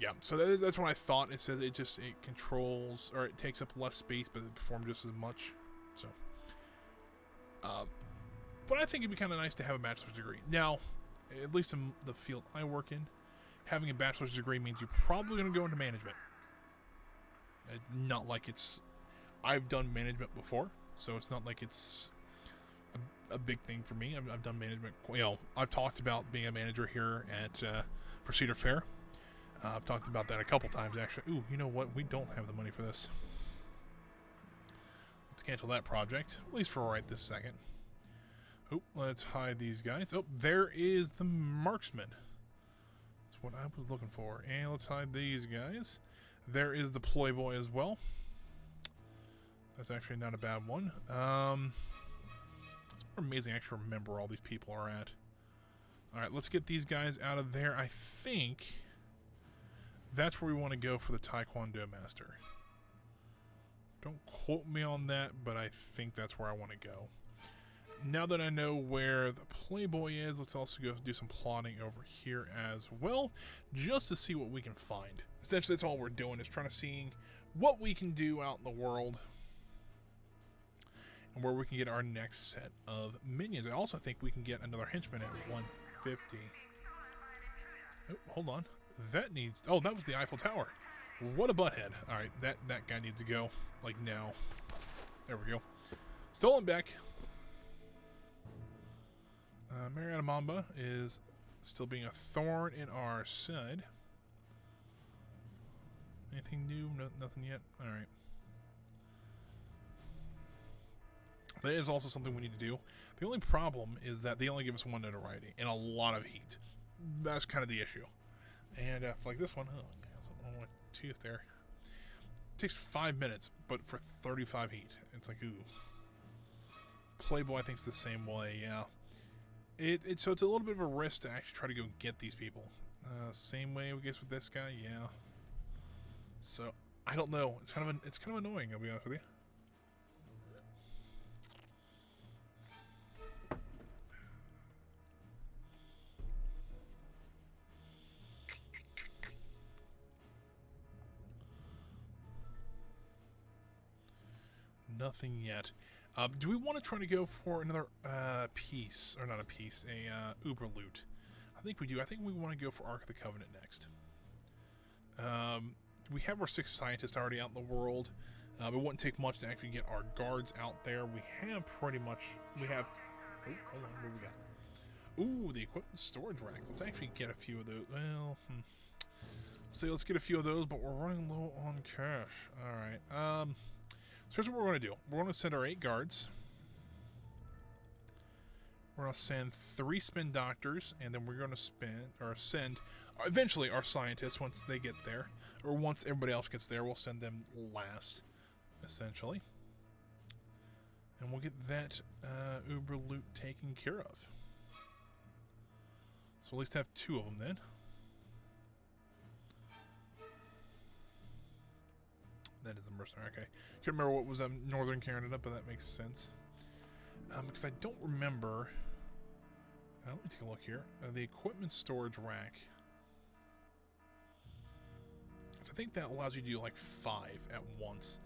Yeah, so that's what I thought. It says it controls, or it takes up less space, but it performs just as much. So, but I think it'd be kind of nice to have a bachelor's degree. Now, at least in the field I work in, having a bachelor's degree means you're probably going to go into management. Not like I've done management before, so it's not like it's a big thing for me. I've done management. You know, I've talked about being a manager here at for Cedar Fair. I've talked about that a couple times actually. Ooh, you know what? We don't have the money for this. Let's cancel that project, at least for right this second. Oh, let's hide these guys. Oh, there is the marksman. That's what I was looking for. And let's hide these guys. There is the playboy as well. That's actually not a bad one. It's amazing I actually remember where all these people are at. Alright, let's get these guys out of there. I think that's where we want to go for the Taekwondo Master. Don't quote me on that, but I think that's where I want to go. Now that I know where the Playboy is, let's also go do some plotting over here as well, just to see what we can find. Essentially, that's all we're doing, is trying to see what we can do out in the world and where we can get our next set of minions. I also think we can get another henchman at 150. Oh, hold on. That needs... Oh, that was the Eiffel Tower. What a butthead. Alright, that guy needs to go. Like, now. There we go. Stolen back. Mariana Mamba is still being a thorn in our side. Anything new? No, nothing yet? Alright. That is also something we need to do. The only problem is that they only give us one notoriety and a lot of heat. That's kind of the issue. And like this one, oh, something on my tooth there. It takes 5 minutes, but for 35 heat. It's like, ooh. Playboy, I think, is the same way, yeah. So it's a little bit of a risk to actually try to go get these people. Same way, I guess, with this guy, yeah. So I don't know. It's kind of annoying. I'll be honest with you. Nothing yet. Do we want to try to go for another piece, or not a piece, a Uber loot? I think we do. I think we want to go for Ark of the Covenant next. We have our 6 scientists already out in the world. It wouldn't take much to actually get our guards out there. We have pretty much... We have... Oh, hold on. What do we got? Ooh, the equipment storage rack. Let's actually get a few of those. Well, so let's get a few of those, but we're running low on cash. Alright. So here's what we're going to do. We're going to send our 8 guards. We're going to send 3 spin doctors, and then we're going to send eventually our scientists once they get there, or once everybody else gets there. We'll send them last, essentially, and we'll get that Uber loot taken care of. So we'll at least have 2 of them then. That is the mercenary. Okay, couldn't remember what was Northern Canada, but that makes sense. Because I don't remember. Let me take a look here. The equipment storage rack. So I think that allows you to do like 5 at once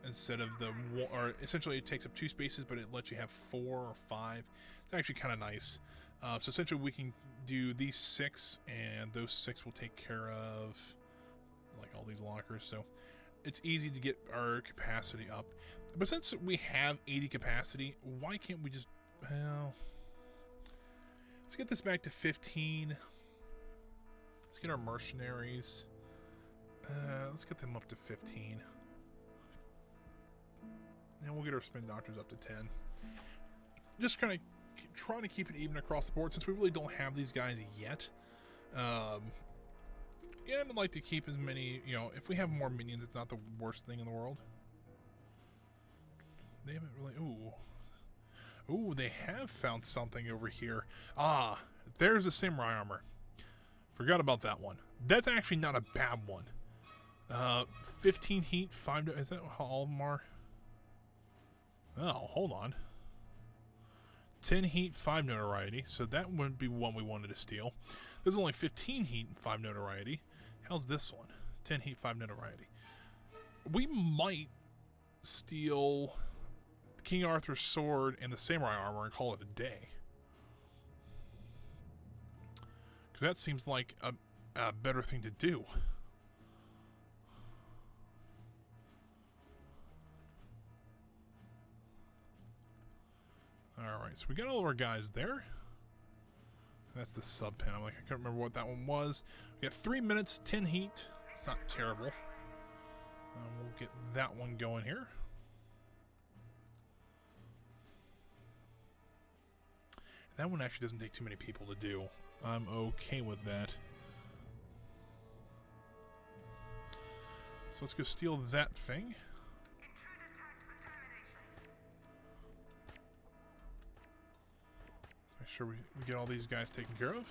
instead of the one. Or essentially, it takes up 2 spaces, but it lets you have 4 or 5. It's actually kind of nice. So essentially, we can do these 6, and those 6 will take care of like all these lockers. So it's easy to get our capacity up. But since we have 80 capacity, why can't we just, well, let's get this back to 15. Let's get our mercenaries. Let's get them up to 15. And we'll get our spin doctors up to 10. Just kind of trying to keep it even across the board since we really don't have these guys yet. Yeah, I'd like to keep as many, you know, if we have more minions, it's not the worst thing in the world. They haven't really, ooh, they have found something over here. Ah, there's a samurai armor. Forgot about that one. That's actually not a bad one. 15 heat, 5, is that how all of them are? Oh, hold on. 10 heat, 5 notoriety, so that wouldn't be one we wanted to steal. There's only 15 heat and 5 notoriety. How's this one? 10 heat, 5 notoriety. We might steal King Arthur's sword and the samurai armor and call it a day. Because that seems like a better thing to do. Alright. Alright, so we got all of our guys there. That's the sub pen. I can't remember what that one was. We got 3 minutes, 10 heat. It's not terrible. We'll get that one going here. That one actually doesn't take too many people to do. I'm okay with that. So let's go steal that thing. Make sure we get all these guys taken care of.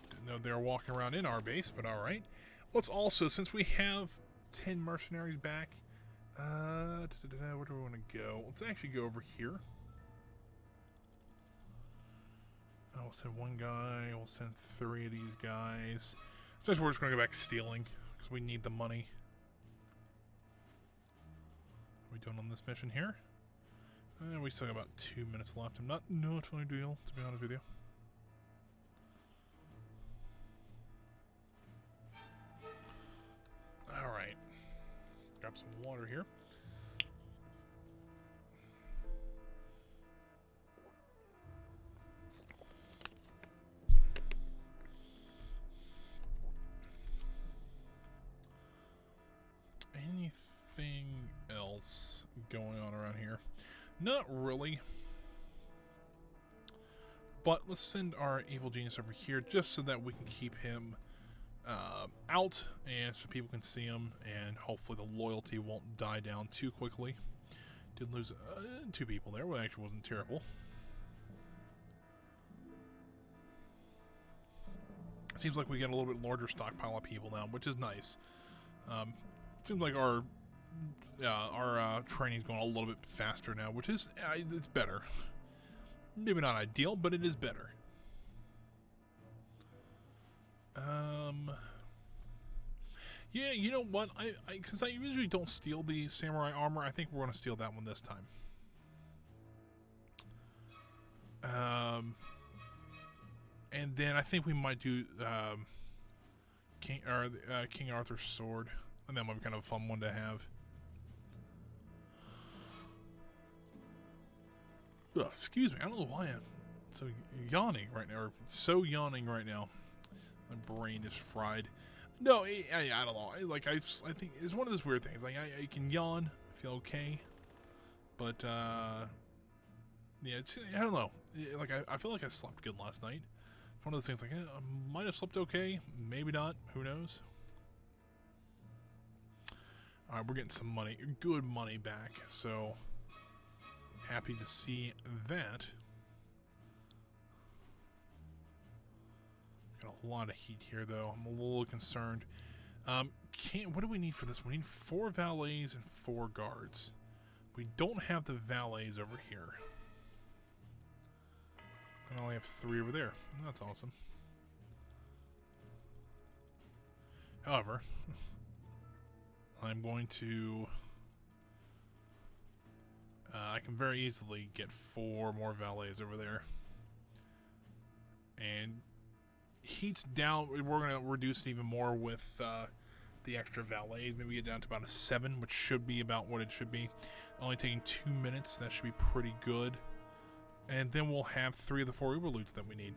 Didn't know they were walking around in our base, but alright. Let's also, since we have 10 mercenaries back, where do we want to go? Let's actually go over here. We'll send one guy, we'll send 3 of these guys. So we're just going to go back to stealing, because we need the money. What are we doing on this mission here? We still got about 2 minutes left. I'm not really deal, to be honest with you. Alright. Grab some water here. Anything else going on around here? Not really. But let's send our evil genius over here just so that we can keep him out and so people can see him, and hopefully the loyalty won't die down too quickly. Did lose 2 people there, which actually wasn't terrible. Seems like we get a little bit larger stockpile of people now, which is nice. Seems like our training's going a little bit faster now, which is it's better. Maybe not ideal, but it is better. Yeah, you know what? Since I usually don't steal the samurai armor, I think we're going to steal that one this time. And then I think we might do King Arthur's sword, and that might be kind of a fun one to have. Ugh, excuse me, I don't know why I'm so yawning right now, or so yawning right now. My brain is fried. No, I don't know. I think it's one of those weird things. Like I can yawn, I feel okay, but yeah, I don't know. Like I feel like I slept good last night. It's one of those things. Like I might have slept okay, maybe not. Who knows? All right, we're getting some money, good money back. So happy to see that. Got a lot of heat here, though. I'm a little concerned. What do we need for this? We need 4 valets and 4 guards. We don't have the valets over here. I only have 3 over there. That's awesome. However, I'm going to... I can very easily get 4 more valets over there. And heat's down. We're going to reduce it even more with the extra valets. Maybe get down to about a 7, which should be about what it should be. Only taking 2 minutes. That should be pretty good. And then we'll have 3 of the 4 Uberlutes that we need.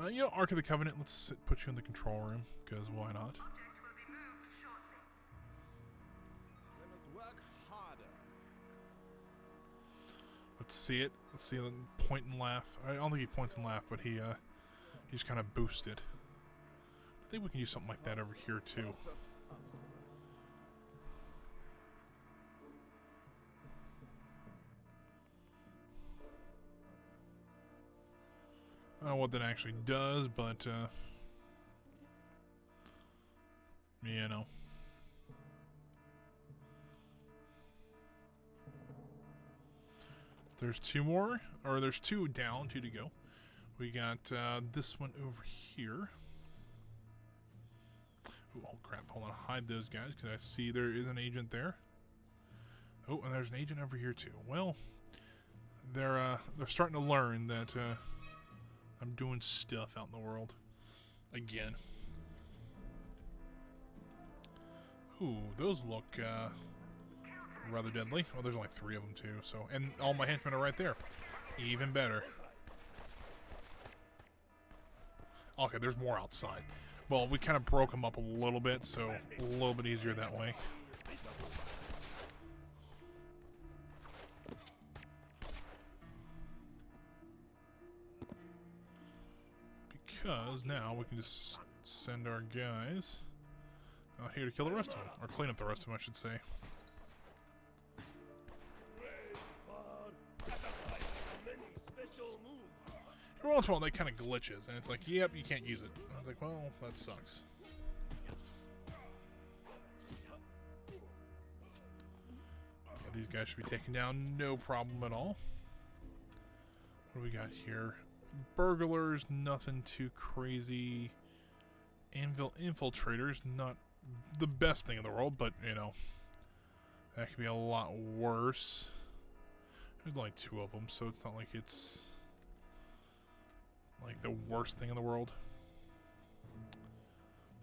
You know, Ark of the Covenant, let's put you in the control room, because why not? Let's see it. Let's see him point and laugh. I don't think he points and laugh, but he just kind of boosts it. I think we can use something like that over here too. I don't know what that actually does, but you know. There's 2 more, or there's 2 down, 2 to go. We got this one over here. Ooh, oh crap, hold on, hide those guys, because I see there is an agent there. Oh, and there's an agent over here too. Well, they're starting to learn that I'm doing stuff out in the world. Again. Ooh, those look rather deadly. Well, there's only 3 of them too, so, and all my henchmen are right there. Even better. Okay, there's more outside. Well, we kind of broke them up a little bit, so a little bit easier that way. Because now we can just send our guys out here to kill the rest of them. Or clean up the rest of them, I should say. Every once in a while, that kind of glitches, and it's like, yep, you can't use it. I was like, well, that sucks. Yeah, these guys should be taken down, no problem at all. What do we got here? Burglars, nothing too crazy. Anvil infiltrators, not the best thing in the world, but, you know, that could be a lot worse. There's like 2 of them, so it's not like it's like the worst thing in the world.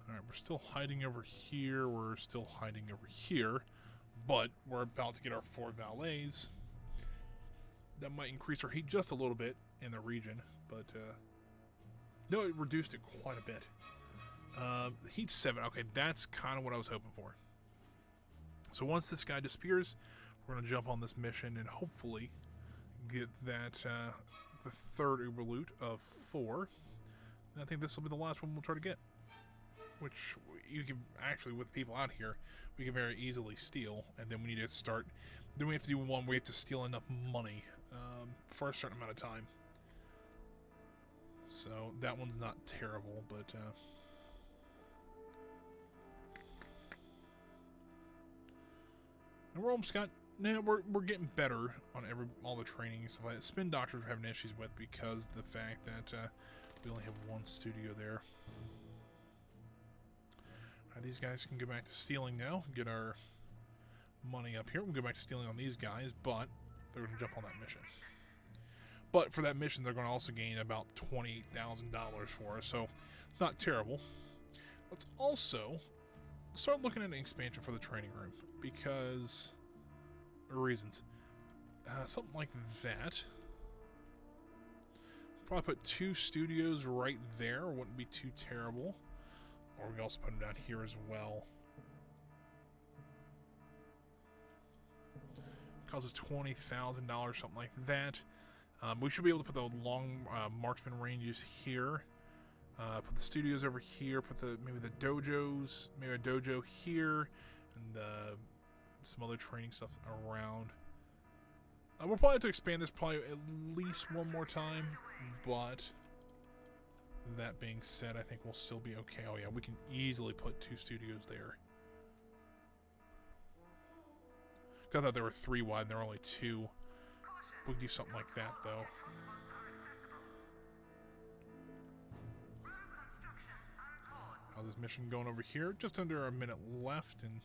Alright, we're still hiding over here. We're still hiding over here. But we're about to get our 4 valets. That might increase our heat just a little bit in the region. But, no, it reduced it quite a bit. Heat's 7. Okay, that's kind of what I was hoping for. So once this guy disappears, we're going to jump on this mission and hopefully get that, the 3rd Uber loot of 4. And I think this will be the last one we'll try to get. Which you can actually, with people out here, we can very easily steal. And then we need to start. Then we have to do one where we have to steal enough money for a certain amount of time. So that one's not terrible, but and we're almost got. Nah, we're getting better on all the training and stuff like that. Spin doctors we're having issues with because of the fact that we only have 1 studio there. These guys can go back to stealing now. Get our money up here. We'll go back to stealing on these guys, but they're going to jump on that mission. But for that mission, they're going to also gain about $28,000 for us, so not terrible. Let's also start looking at an expansion for the training room because reasons. Something like that. Probably put 2 studios right there. Wouldn't be too terrible. Or we can also put them down here as well. Costs us $20,000, something like that. We should be able to put the long marksman ranges here. Put the studios over here. Put maybe the dojos. Maybe a dojo here. And some other training stuff around. We'll probably have to expand this probably at least 1 more time. But that being said, I think we'll still be okay. Oh yeah, we can easily put 2 studios there. I thought there were 3 wide and there are only 2. We can do something like that though. How's this mission going over here? Just under a minute left and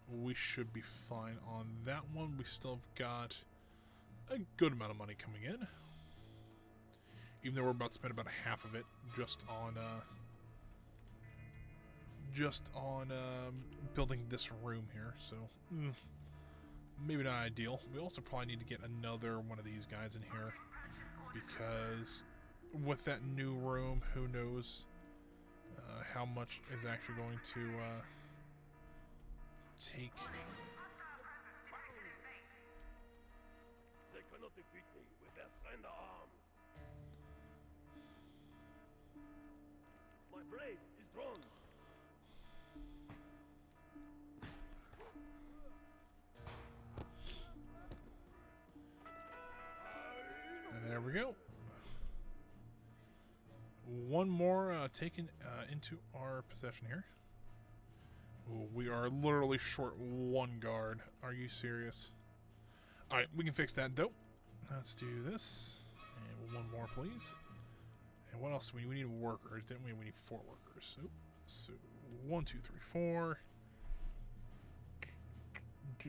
we should be fine on that one. We still have got a good amount of money coming in. Even though we're about to spend about half of it just on building this room here, so maybe not ideal. We also probably need to get another one of these guys in here because with that new room, who knows how much is actually going to take. They cannot defeat me with their slender arms. My blade is drawn. There we go. 1 more taken into our possession here. Ooh, we are literally short 1 guard. Are you serious? Alright, we can fix that though. Let's do this. And 1 more, please. And what else do we need? Workers, didn't we? We need 4 workers. So 1, 2, 3, 4.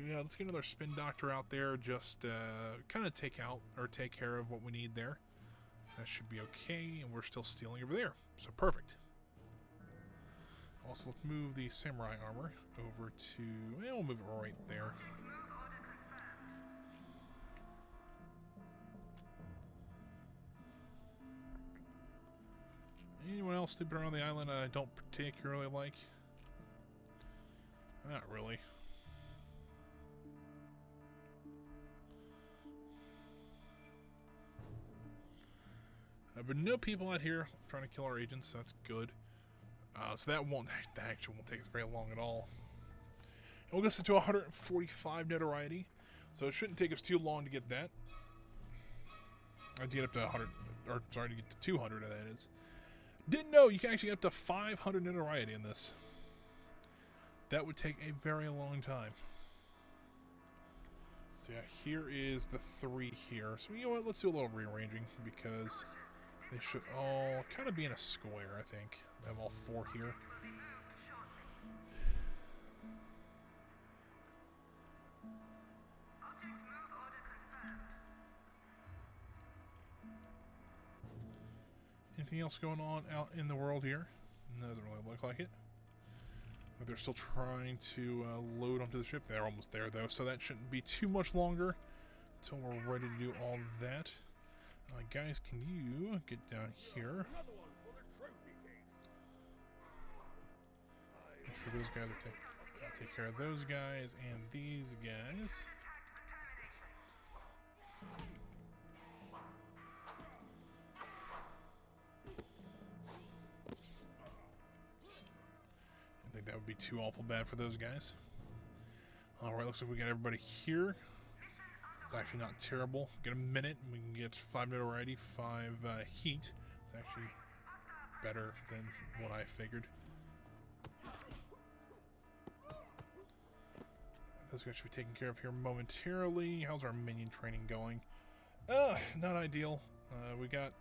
Yeah, let's get another spin doctor out there. Just kind of take care of what we need there. That should be okay. And we're still stealing over there. So perfect. Also, let's move the samurai armor over to. And we'll move it right there. anyone else sleeping around the island I don't particularly like? Not really. But no people out here trying to kill our agents. That's good. So that actually won't take us very long at all. And we'll get to 145 notoriety. So it shouldn't take us too long to get that. To get up to 100, or sorry, to get to 200, that is. Didn't know you can actually get up to 500 notoriety in this. That would take a very long time. So yeah, here is the 3 here. So you know what, let's do a little rearranging because they should all kind of be in a square, I think. I have all 4 here. Anything else going on out in the world here? Doesn't really look like it. But they're still trying to load onto the ship. They're almost there, though, so that shouldn't be too much longer until we're ready to do all that. Guys, can you get down here? Another one for the trophy case. Make sure those guys are take care of those guys and these guys. I think that would be too awful bad for those guys. Alright, looks like we got everybody here. It's actually not terrible. Get a minute and we can get 5 notoriety, 5 heat. It's actually better than what I figured. Those guys should be taken care of here momentarily. How's our minion training going? Not ideal. We got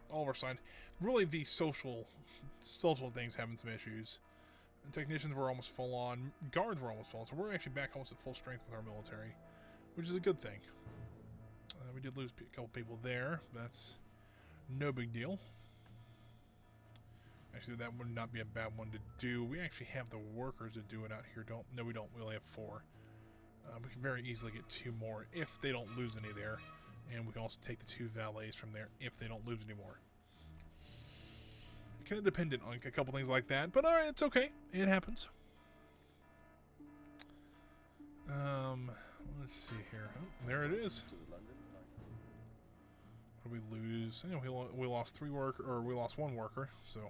all of our side. Really, the social things having some issues. And technicians were almost full on. Guards were almost full on. So we're actually back almost at full strength with our military, which is a good thing. We did lose a couple people there. That's no big deal. Actually, that would not be a bad one to do. We actually have the workers to do it out here. No, we don't. We only have 4. We can very easily get 2 more if they don't lose any there. And we can also take the 2 valets from there if they don't lose any more. Kind of dependent on a couple things like that. But alright, it's okay. It happens. Let's see here. Oh, there it is. What did we lose? You know, we lost 3 worker, or we lost 1 worker. So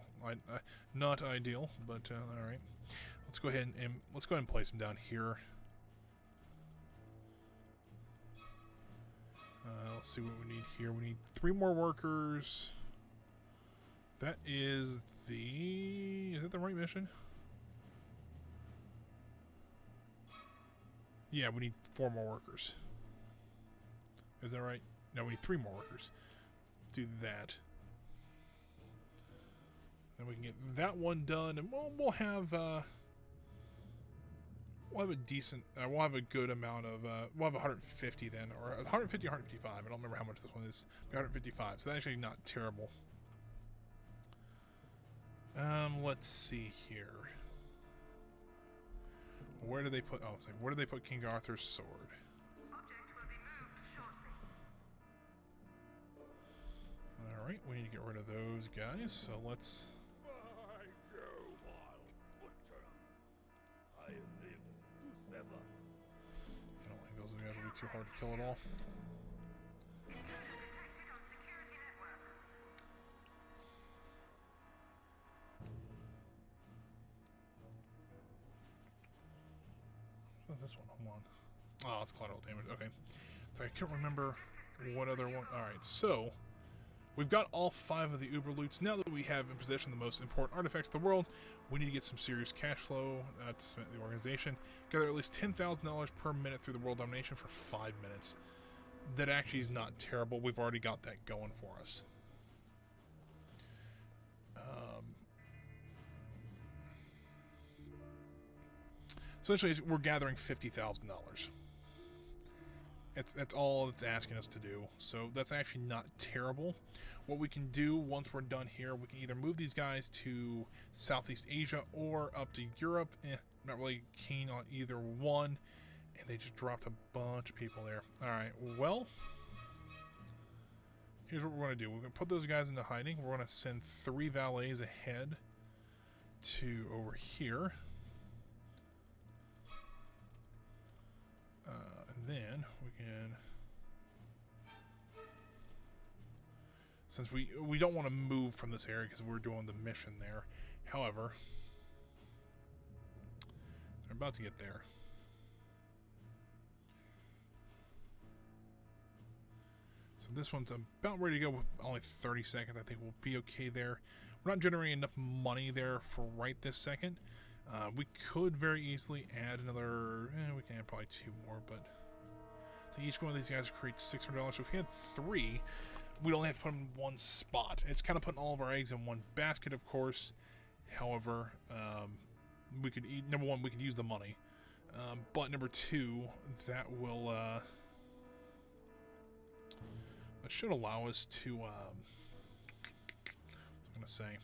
not ideal, but all right. Let's go ahead and place them down here. Let's see what we need here. We need 3 more workers. That is that the right mission? Yeah, we need 4 more workers. Is that right? No, we need 3 more workers. Do that. Then we can get that one done, and we'll have a decent, we'll have a good amount of, we'll have 150 then, or 150, 155. I don't remember how much this one is. 155, so that's actually not terrible. Let's see here. Where do they put? Oh, where do they put King Arthur's sword? All right, we need to get rid of those guys. So let's. By Joe, I'll butcher 'em. I live to sever. I don't think those guys will be too hard to kill at all. What's this one? Hold on. Oh, it's collateral damage. Okay. So I can't remember what other one. Alright, so we've got all 5 of the Uber loots. Now that we have in possession the most important artifacts in the world, we need to get some serious cash flow to cement the organization. Gather at least $10,000 per minute through the world domination for 5 minutes. That actually is not terrible. We've already got that going for us. Essentially, we're gathering $50,000. That's all it's asking us to do. So that's actually not terrible. What we can do once we're done here, we can either move these guys to Southeast Asia or up to Europe. I'm not really keen on either one. And they just dropped a bunch of people there. Alright, well, here's what we're going to do. We're going to put those guys into hiding. We're going to send 3 valets ahead to over here. And then we can... Since we don't want to move from this area because we're doing the mission there. However, they're about to get there. So this one's about ready to go with only 30 seconds. I think we'll be okay there. We're not generating enough money there for right this second. We could very easily add another... we can add probably 2 more, but I think each one of these guys creates $600. So if we had 3... we'd only have to put them in one spot. It's kind of putting all of our eggs in one basket, of course. However, we could number one, we could use the money. But number 2, that will that should allow us to I was gonna say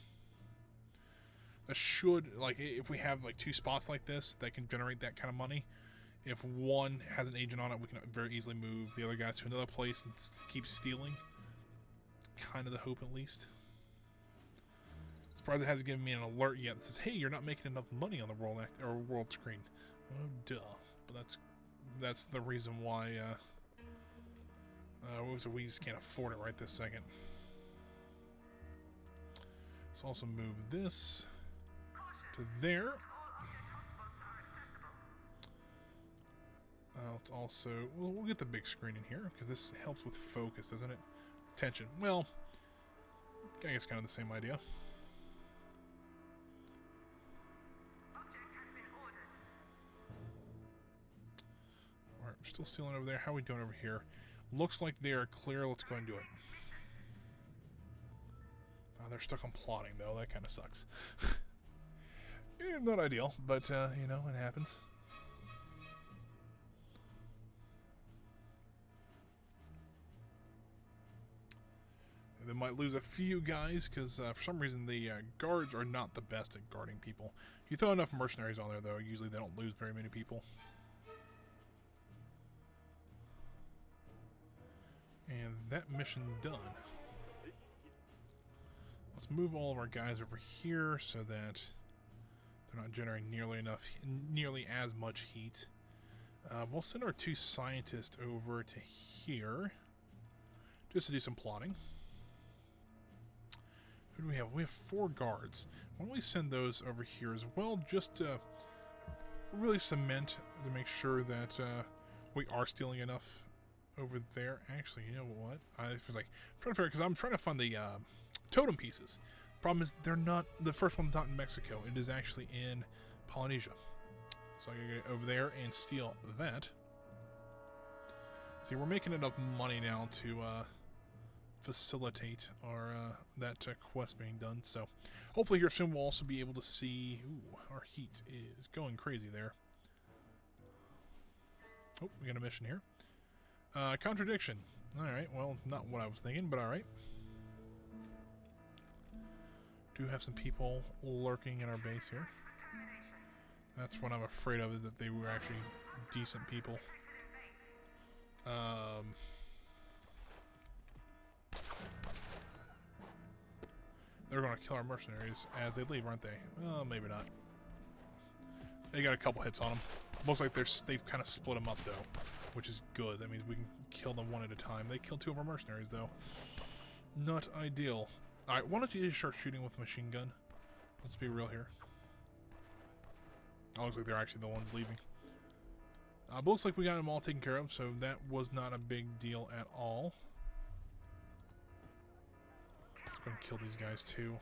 that should, like, if we have like 2 spots like this that can generate that kind of money. If one has an agent on it, we can very easily move the other guys to another place and keep stealing. Kind of the hope, at least. Surprised it hasn't given me an alert yet that says, "Hey, you're not making enough money on the world screen." Oh, duh. But that's the reason why we just can't afford it right this second. Let's also move this to there. Let's also we'll get the big screen in here because this helps with focus, doesn't it? Tension. Well, I guess kind of the same idea. Alright, we're still stealing over there. How are we doing over here? Looks like they are clear. Let's go and do it. Oh, they're stuck on plotting, though. That kind of sucks. Not ideal, but, you know, it happens. They might lose a few guys because for some reason the guards are not the best at guarding people. If you throw enough mercenaries on there, though, usually they don't lose very many people. And that mission done. Let's move all of our guys over here so that they're not generating nearly as much heat. We'll send our 2 scientists over to here just to do some plotting. Who do we have? We have 4 guards. Why don't we send those over here as well, just to really cement to make sure that we are stealing enough over there. Actually, you know what? I was like, I'm trying to figure, because I'm trying to find the totem pieces. Problem is, they're not. The first one's not in Mexico. It is actually in Polynesia. So I gotta get over there and steal that. See, we're making enough money now to facilitate our that quest being done. So hopefully here soon we'll also be able to see. Ooh, our heat is going crazy there. Oh, we got a mission here. Contradiction. All right. Well, not what I was thinking, but all right. Do have some people lurking in our base here. That's what I'm afraid of, is that they were actually decent people. They're going to kill our mercenaries as they leave, aren't they? Well, maybe not. They got a couple hits on them. Looks like they've kind of split them up, though, which is good. That means we can kill them one at a time. They killed 2 of our mercenaries, though. Not ideal. Alright, why don't you just start shooting with a machine gun? Let's be real here. Oh, looks like they're actually the ones leaving. But looks like we got them all taken care of, so that was not a big deal at all. Let's go and kill these guys, too.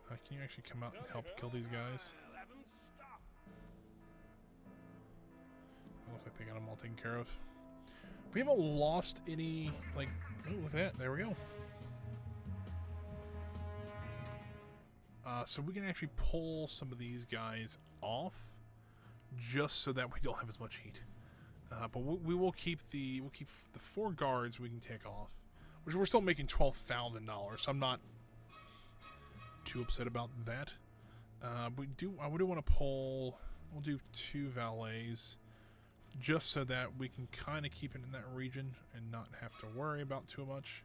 Can you actually come out and help kill these guys? Looks like they got them all taken care of. We haven't lost any, like... Oh, look at that. There we go. So we can actually pull some of these guys off, just so that we don't have as much heat. But we will keep the 4 guards we can take off, which we're still making $12,000. So I'm not too upset about that. I do want to pull. We'll do 2 valets just so that we can kind of keep it in that region and not have to worry about too much.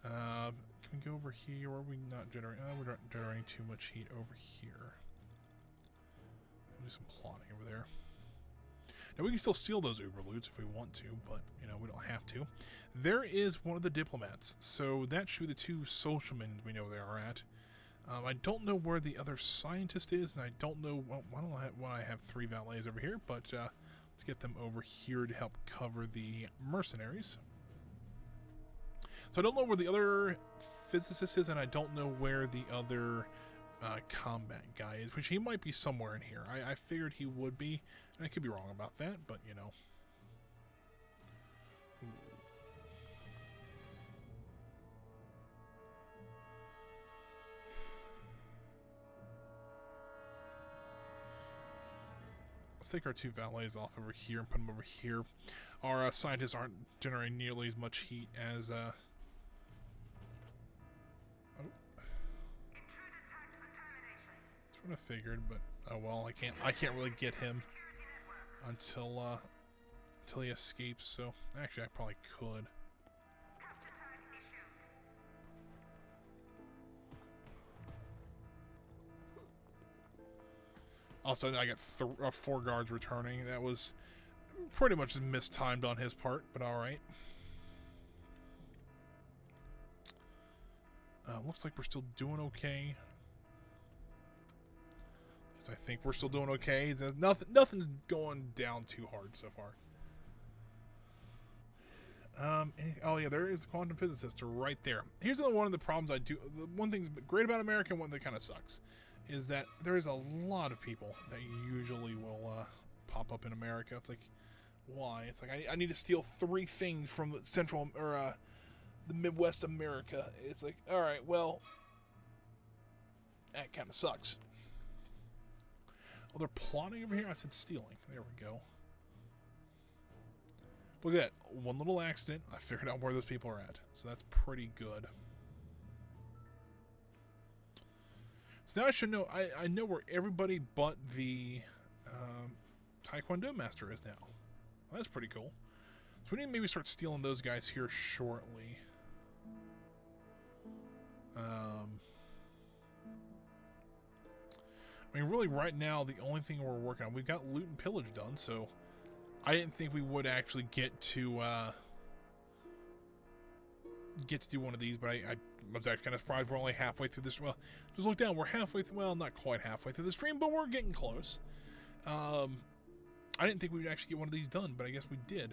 Can we go over here? Or are we not generating? We're not generating too much heat over here. Do some plotting over there. Now we can still steal those Uberlutes if we want to, but you know we don't have to. There is one of the diplomats, so that should be the two socialmen we know they are at. I don't know where the other scientist is, and I don't know. Well, I have 3 valets over here, but let's get them over here to help cover the mercenaries. So I don't know where the other physicist is, and I don't know where the other combat guy is, which he might be somewhere in here. I figured he would be, and I could be wrong about that, but you know. Let's take our 2 valets off over here and put them over here. Our scientists aren't generating nearly as much heat as That's what I figured, but oh well, I can't really get him until he escapes, so actually I probably could. Also, I got 4 guards returning. That was pretty much mistimed on his part, but alright. Looks like we're still doing okay. At least I think we're still doing okay. There's nothing's going down too hard so far. Oh yeah, there is the quantum physicist right there. Here's one of the problems I do. The one thing's great about America and one that kind of sucks is that there is a lot of people that usually will pop up in America. It's like, why? It's like I need to steal 3 things from the Central or the Midwest America. It's like, all right, well, that kind of sucks. Oh, they're plotting over here. I said stealing. There we go. Look at that. One little accident. I figured out where those people are at. So that's pretty good. So now I should know. I know where everybody but the Taekwondo master is now. Well, that's pretty cool. So we need to maybe start stealing those guys here shortly. I mean, really, right now, the only thing we're working on, we've got loot and pillage done, so I didn't think we would actually get to do one of these, but I was actually kind of surprised we're only halfway through this. Well, just look down, we're halfway through, well, not quite halfway through the stream, but we're getting close. I didn't think we would actually get one of these done, but I guess we did.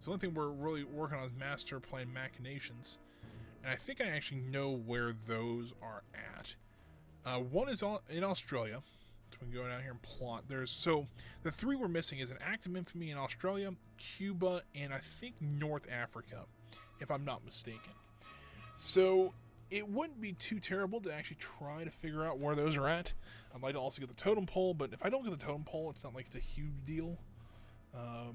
So the only thing we're really working on is master plan machinations, and I think I actually know where those are at. One is in Australia, so we can go down here and plot. So the 3 we're missing is an active infamy in Australia, Cuba, and I think North Africa, if I'm not mistaken. So it wouldn't be too terrible to actually try to figure out where those are at. I'd like to also get the totem pole, but if I don't get the totem pole, it's not like it's a huge deal. But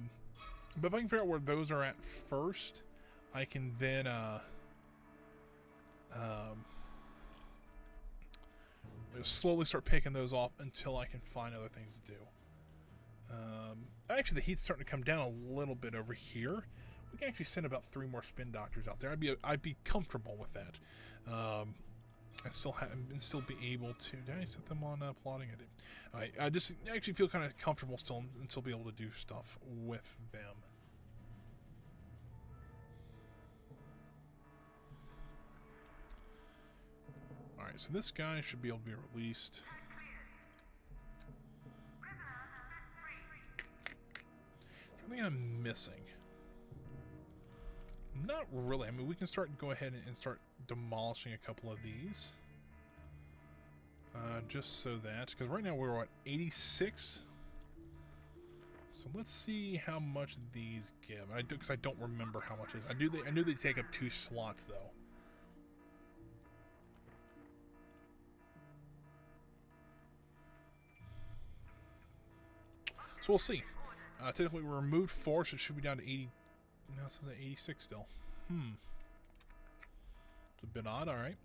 if I can figure out where those are at first, I can then slowly start picking those off until I can find other things to do. Actually, the heat's starting to come down a little bit over here. We can actually send about 3 more spin doctors out there. I'd be comfortable with that. And still be able to. Did I set them on plotting? I did. I just actually feel kind of comfortable still and still be able to do stuff with them. All right, so this guy should be able to be released. I think I'm missing. Not really. I mean, we can go ahead and start demolishing a couple of these. Just so that, because right now we're at 86. So let's see how much these give. Because I don't remember how much it is. I knew they take up 2 slots though. So we'll see. Technically, we removed 4, so it should be down to 80. No, this is at 86 still. It's a bit odd, alright.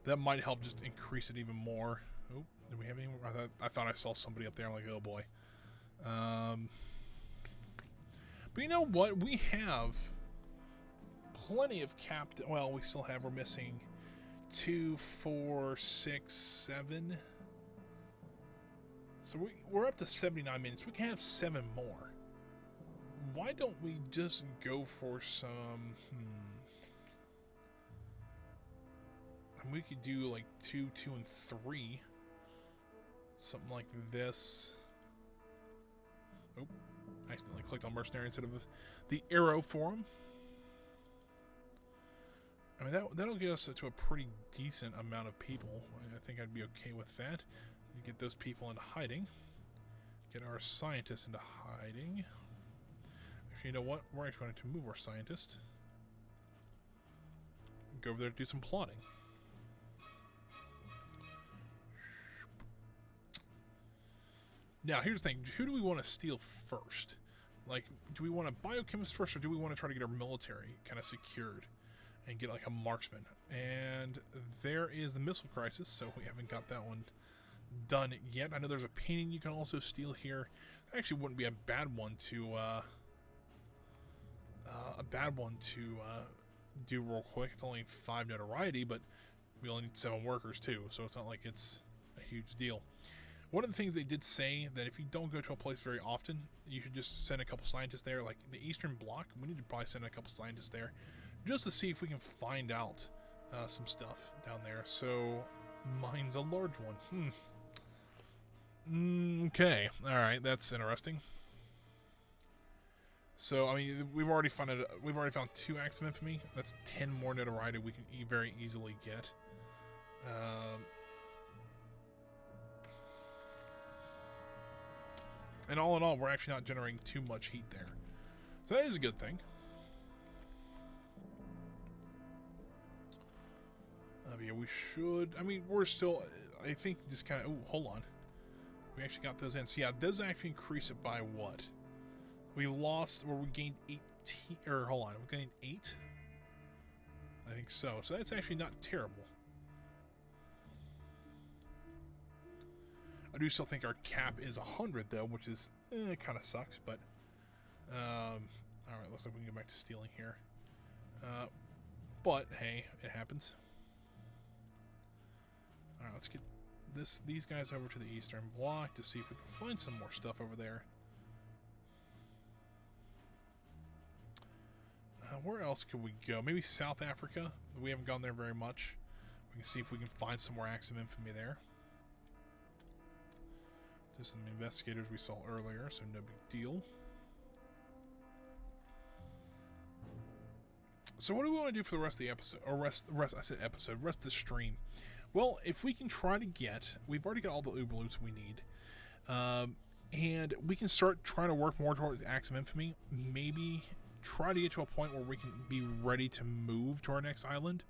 That might help just increase it even more. Oh, do we have any more? I thought I saw somebody up there. I'm like, oh boy. But you know what? We have plenty of captain. Well, we still have. We're missing 2, 4, 6, 7. So we're up to 79 minutes. We can have 7 more. Why don't we just go for some... And we could do like 2, 2, and 3. Something like this. Oh, I accidentally clicked on mercenary instead of the arrow for him. I mean, that'll get us to a pretty decent amount of people. I think I'd be okay with that. Get those people into hiding. Get our scientists into hiding. Actually, you know what? We're actually going to move our scientist. Go over there to do some plotting. Now, here's the thing. Who do we want to steal first? Like, do we want a biochemist first, or do we want to try to get our military kind of secured and get like a marksman? And there is the missile crisis, so we haven't got that one done yet. I know there's a painting you can also steal here. That actually wouldn't be a bad one to do real quick. It's only 5 notoriety, but we only need 7 workers too, so it's not like it's a huge deal. One of the things they did say that if you don't go to a place very often, you should just send a couple scientists there. Like the Eastern Bloc, we need to probably send a couple scientists there just to see if we can find out some stuff down there. So mine's a large one. Okay, all right, that's interesting. So I mean, we've already found 2 acts of infamy. That's 10 more notoriety we can very easily get. And all in all, we're actually not generating too much heat there. So that is a good thing. Yeah, we should... I mean, we're still... I think just kind of... Oh, hold on. We actually got those in. So yeah, those actually increase it by what? We lost... Or we gained 18... Or, hold on. We gained 8? I think so. So that's actually not terrible. I do still think our cap is 100 though, which is kind of sucks, but all right, looks like we can get back to stealing here. But hey, it happens. All right, let's get these guys over to the Eastern Bloc to see if we can find some more stuff over there. Where else could we go? Maybe South Africa. We haven't gone there very much. We can see if we can find some more acts of infamy there. Just some investigators we saw earlier, so no big deal. So what do we want to do for the rest of the episode? Or rest of the stream. Well, if we can try to get... We've already got all the Uberloots we need. And we can start trying to work more towards acts of infamy. Maybe try to get to a point where we can be ready to move to our next island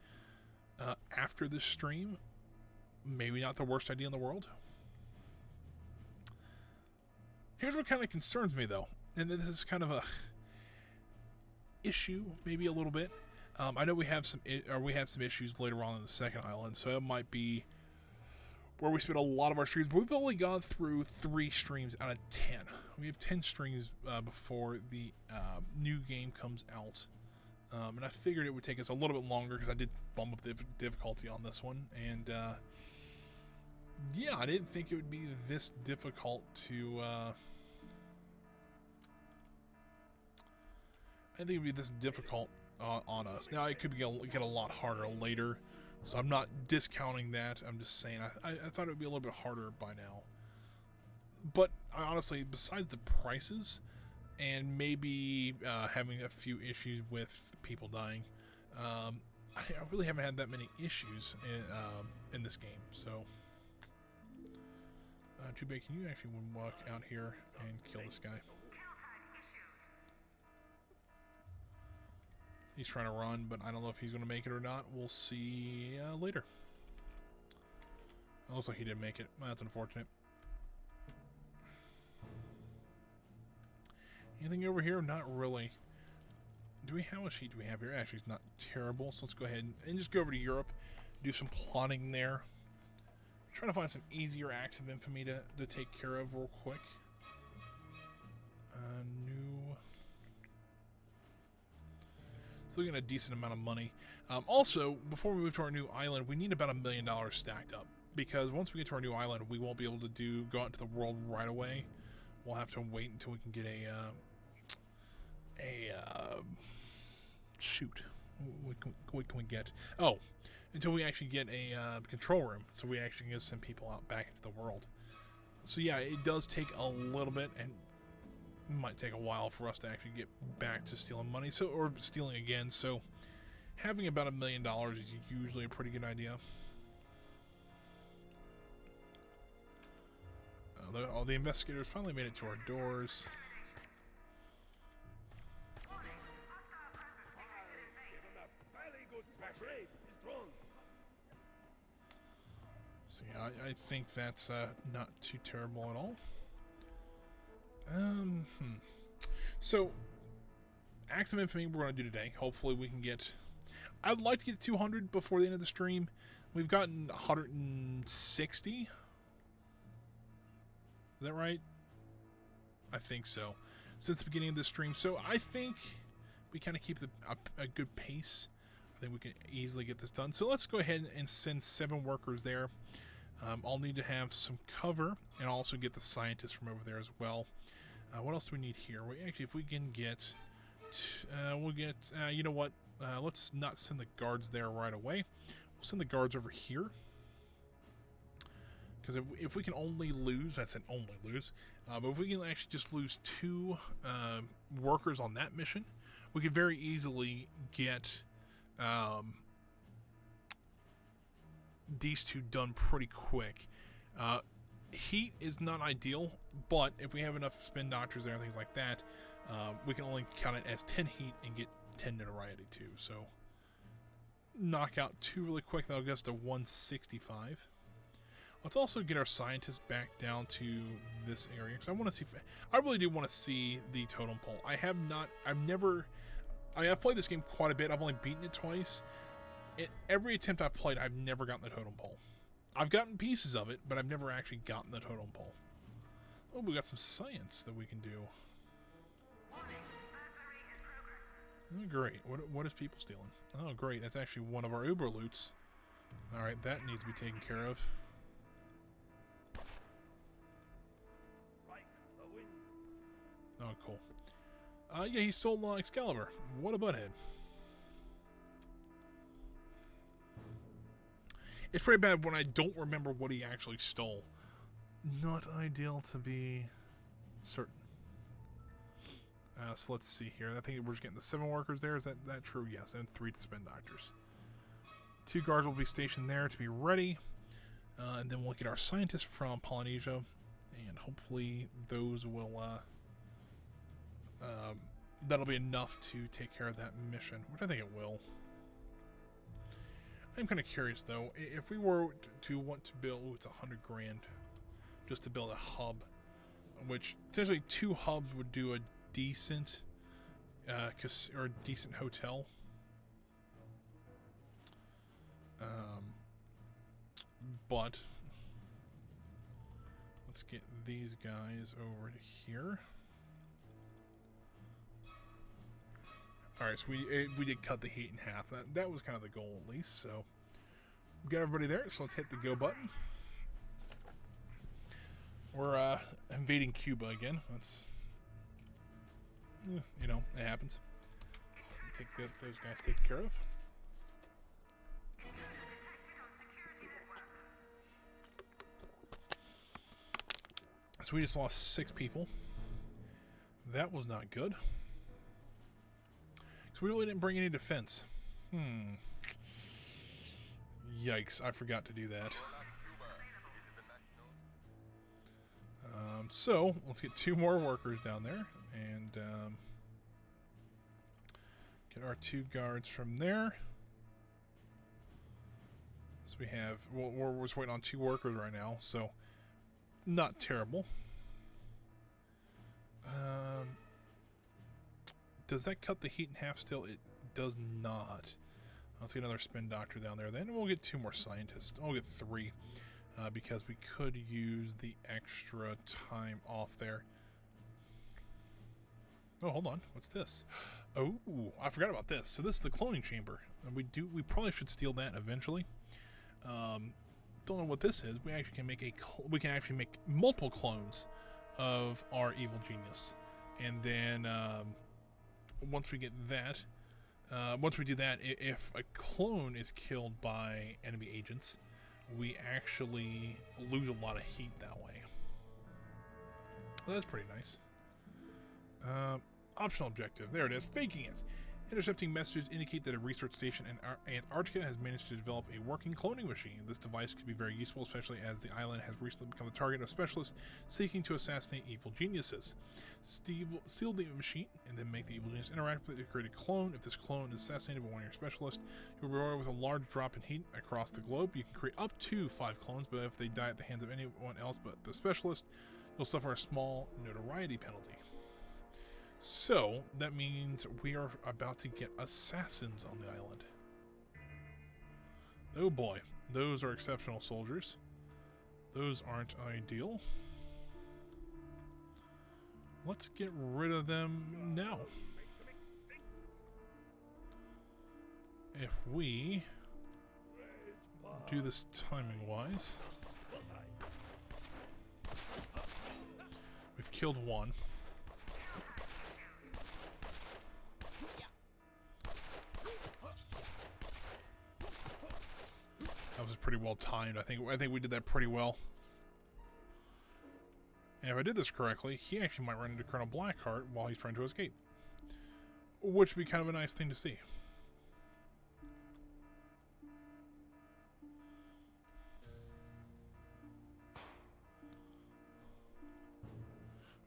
after this stream. Maybe not the worst idea in the world. Here's what kind of concerns me, though, and this is kind of a issue, maybe a little bit. I know we had some issues later on in the second island, so it might be where we spend a lot of our streams. But we've only gone through 3 streams out of 10. We have 10 streams before the new game comes out, and I figured it would take us a little bit longer because I did bump up the difficulty on this one, and yeah, I didn't think it would be this difficult to... I think it would be this difficult on us. Now, it could get a lot harder later, so I'm not discounting that. I'm just saying I thought it would be a little bit harder by now. But honestly, besides the prices and maybe having a few issues with people dying, I really haven't had that many issues in this game. So, Jubei, can you actually walk out here and kill this guy? He's trying to run, but I don't know if he's going to make it or not. We'll see later. It looks like he didn't make it. That's unfortunate. Anything over here? Not really. How much heat do we have here? Actually, it's not terrible. So let's go ahead and just go over to Europe. Do some plotting there. Trying to find some easier acts of infamy to take care of real quick. New. It's looking at a decent amount of money. Also, before we move to our new island, we need about $1 million stacked up. Because once we get to our new island, we won't be able to go out into the world right away. We'll have to wait until we can get shoot. What can we get? Oh, until we actually get a control room, so we actually can send people out back into the world. So yeah, it does take a little bit, and it might take a while for us to actually get back to stealing money, or stealing again. So having about $1 million is usually a pretty good idea. All the investigators finally made it to our doors. So yeah, I think that's not too terrible at all. So, Acts of Infamy we're going to do today. Hopefully we can get... I'd like to get 200 before the end of the stream. We've gotten 160. Is that right? I think so. Since the beginning of the stream. So I think we kind of keep a good pace. I think we can easily get this done. So let's go ahead and send 7 workers there. I'll need to have some cover and also get the scientists from over there as well. What else do we need here? Actually, if we can get... we'll get... you know what? Let's not send the guards there right away. We'll send the guards over here. Because if we can only lose... That's an only lose. But if we can actually just lose 2 workers on that mission, we could very easily get... these 2 done pretty quick. Heat is not ideal, but if we have enough spin doctors and things like that, we can only count it as 10 heat and get 10 notoriety too. So knock out 2 really quick. That'll get us to 165. Let's also get our scientists back down to this area because I want to see. I really do want to see the totem pole. I've played this game quite a bit. I've only beaten it twice. Every attempt I've played, I've never gotten the totem pole. I've gotten pieces of it, but I've never actually gotten the totem pole. Oh, we got some science that we can do. Oh, great. What is people stealing? Oh, great. That's actually one of our Uber loots. Alright, that needs to be taken care of. Oh, cool. Yeah, he stole Excalibur. What a butthead. It's pretty bad when I don't remember what he actually stole. Not ideal to be certain. So let's see here. I think we're just getting the 7 workers there. Is that true? Yes, and 3 spin doctors. 2 guards will be stationed there to be ready. And then we'll get our scientists from Polynesia. And hopefully those will... that'll be enough to take care of that mission, which I think it will. I'm kind of curious though, if we were to want to build, it's $100 grand just to build a hub, which essentially 2 hubs would do a decent, or a decent hotel. But let's get these guys over to here. Alright, so we did cut the heat in half. That was kind of the goal, at least. So we got everybody there, so let's hit the go button. We're invading Cuba again. That's, you know, it happens. Take those guys taken care of. So we just lost 6 people. That was not good. So we really didn't bring any defense. Yikes, I forgot to do that. So, let's get 2 more workers down there. And get our 2 guards from there. So we have... Well, we're just waiting on 2 workers right now. So, not terrible. Does that cut the heat in half still? It does not. Let's get another spin doctor down there. Then we'll get 2 more scientists. We'll get 3. Because we could use the extra time off there. Oh, hold on. What's this? Oh, I forgot about this. So this is the cloning chamber. We probably should steal that eventually. Don't know what this is. We actually can make multiple clones of our evil genius, and then once we get that, once we do that, if a clone is killed by enemy agents, we actually lose a lot of heat that way. Well, that's pretty nice. Optional objective. There it is. Faking it. Intercepting messages indicate that a research station in Antarctica has managed to develop a working cloning machine. This device could be very useful, especially as the island has recently become the target of specialists seeking to assassinate evil geniuses. Seal the machine and then make the evil genius interact with it to create a clone. If this clone is assassinated by one of your specialists, you'll be rewarded with a large drop in heat across the globe. You can create up to 5 clones, but if they die at the hands of anyone else but the specialist, you'll suffer a small notoriety penalty. So, that means we are about to get assassins on the island. Oh boy, those are exceptional soldiers. Those aren't ideal. Let's get rid of them now. If we do this timing-wise, we've killed one. That was pretty well timed. I think we did that pretty well. And if I did this correctly, he actually might run into Colonel Blackheart while he's trying to escape, which would be kind of a nice thing to see.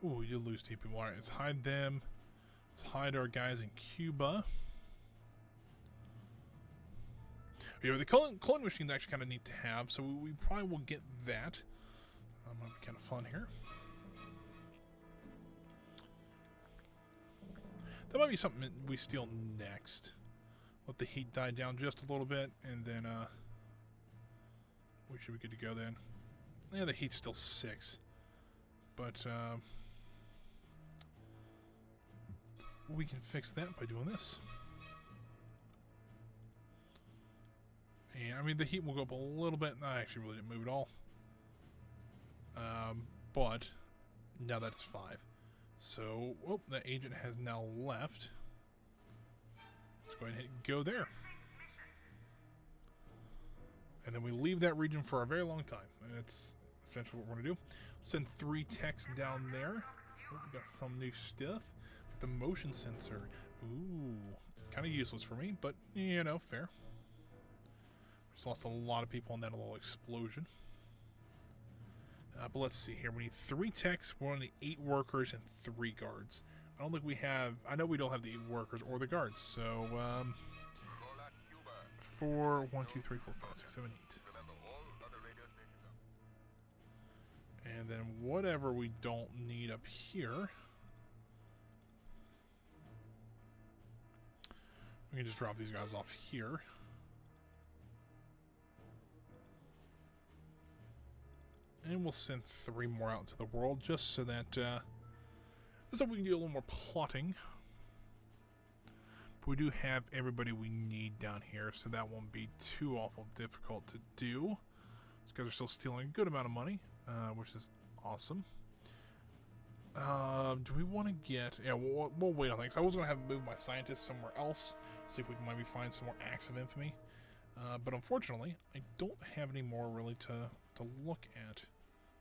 Ooh, we did lose 2 people. Alright, let's hide them. Let's hide our guys in Cuba. Yeah, the clone machine is actually kind of neat to have, so we probably will get that. Might be kind of fun here. That might be something that we steal next. Let the heat die down just a little bit, and then we should be good to go then. Yeah, the heat's still 6, but we can fix that by doing this. And, I mean, the heat will go up a little bit. I actually really didn't move at all. But now that's 5. So, oh, that agent has now left. Let's go ahead and go there. And then we leave that region for a very long time. And that's essentially what we're going to do. Send 3 techs down there. Oh, we got some new stuff. The motion sensor. Ooh, kind of useless for me, but, you know, fair. Just lost a lot of people in that little explosion. But let's see here. We need 3 techs, we're only 8 workers, and 3 guards. I don't think we have... I know we don't have the 8 workers or the guards, so... 4, 1, 2, 3, 4, 5, 6, 7, 8. And then whatever we don't need up here... we can just drop these guys off here. And we'll send 3 more out into the world just so that we can do a little more plotting. But we do have everybody we need down here, so that won't be too awful difficult to do. These guys are still stealing a good amount of money, which is awesome. Do we want to get... yeah, we'll wait on things. I was going to have move my scientists somewhere else, see if we can maybe find some more acts of infamy. But unfortunately, I don't have any more really to look at.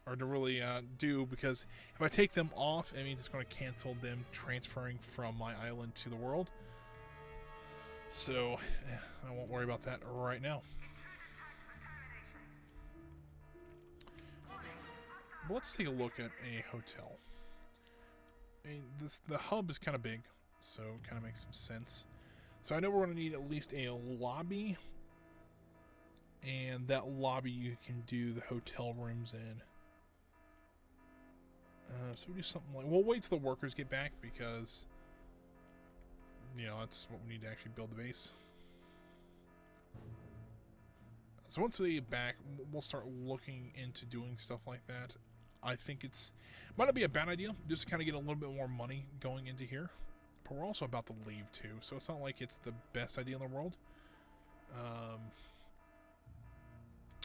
Or to really do, because if I take them off, it means it's going to cancel them transferring from my island to the world. So, I won't worry about that right now. But let's take a look at a hotel. I mean, the hub is kind of big, so it kind of makes some sense. So I know we're going to need at least a lobby. And that lobby you can do the hotel rooms in. So we do something like... we'll wait till the workers get back because... you know, that's what we need to actually build the base. So once they get back, we'll start looking into doing stuff like that. I think might not be a bad idea, just to kind of get a little bit more money going into here. But we're also about to leave too, so it's not like it's the best idea in the world.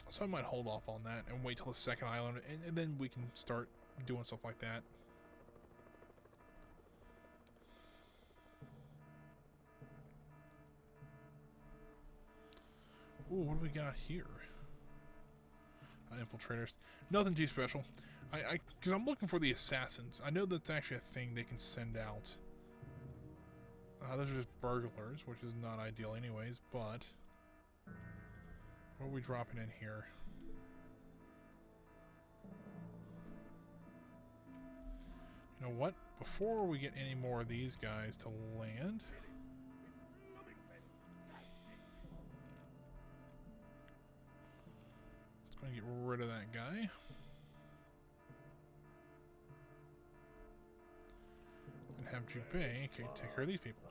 So I might hold off on that and wait till the second island, and then we can start doing stuff like that. Ooh, what do we got here? Infiltrators. Nothing too special. Because I'm looking for the assassins. I know that's actually a thing they can send out. Those are just burglars, which is not ideal anyways, but... What are we dropping in here? You know what? Before we get any more of these guys to land... Let's go and get rid of that guy. And have Jubei, okay, take care of these people.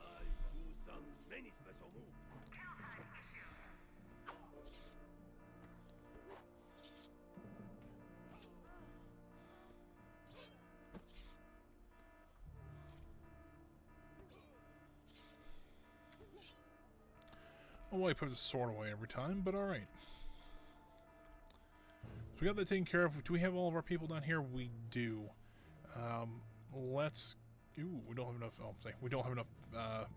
Well, he puts his sword away every time, but alright. So we got that taken care of. Do we have all of our people down here? We do. Let's... Ooh, we don't have enough... Oh, we don't have enough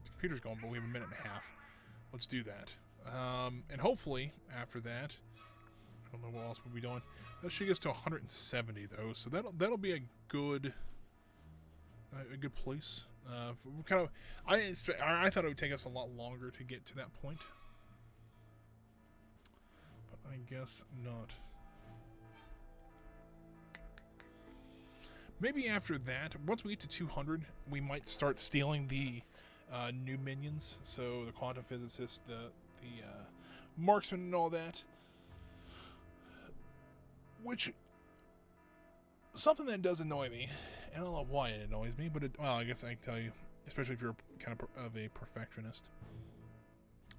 computers going, but we have a minute and a half. Let's do that. And hopefully, after that... I don't know what else we'll be doing. That should get us to 170, though, so that'll be a good place. I thought it would take us a lot longer to get to that point. But I guess not. Maybe after that, once we get to 200, we might start stealing the new minions. So the quantum physicist, the marksman and all that. Which, something that does annoy me. I don't know why it annoys me, but well, I guess I can tell you, especially if you're kind of a perfectionist.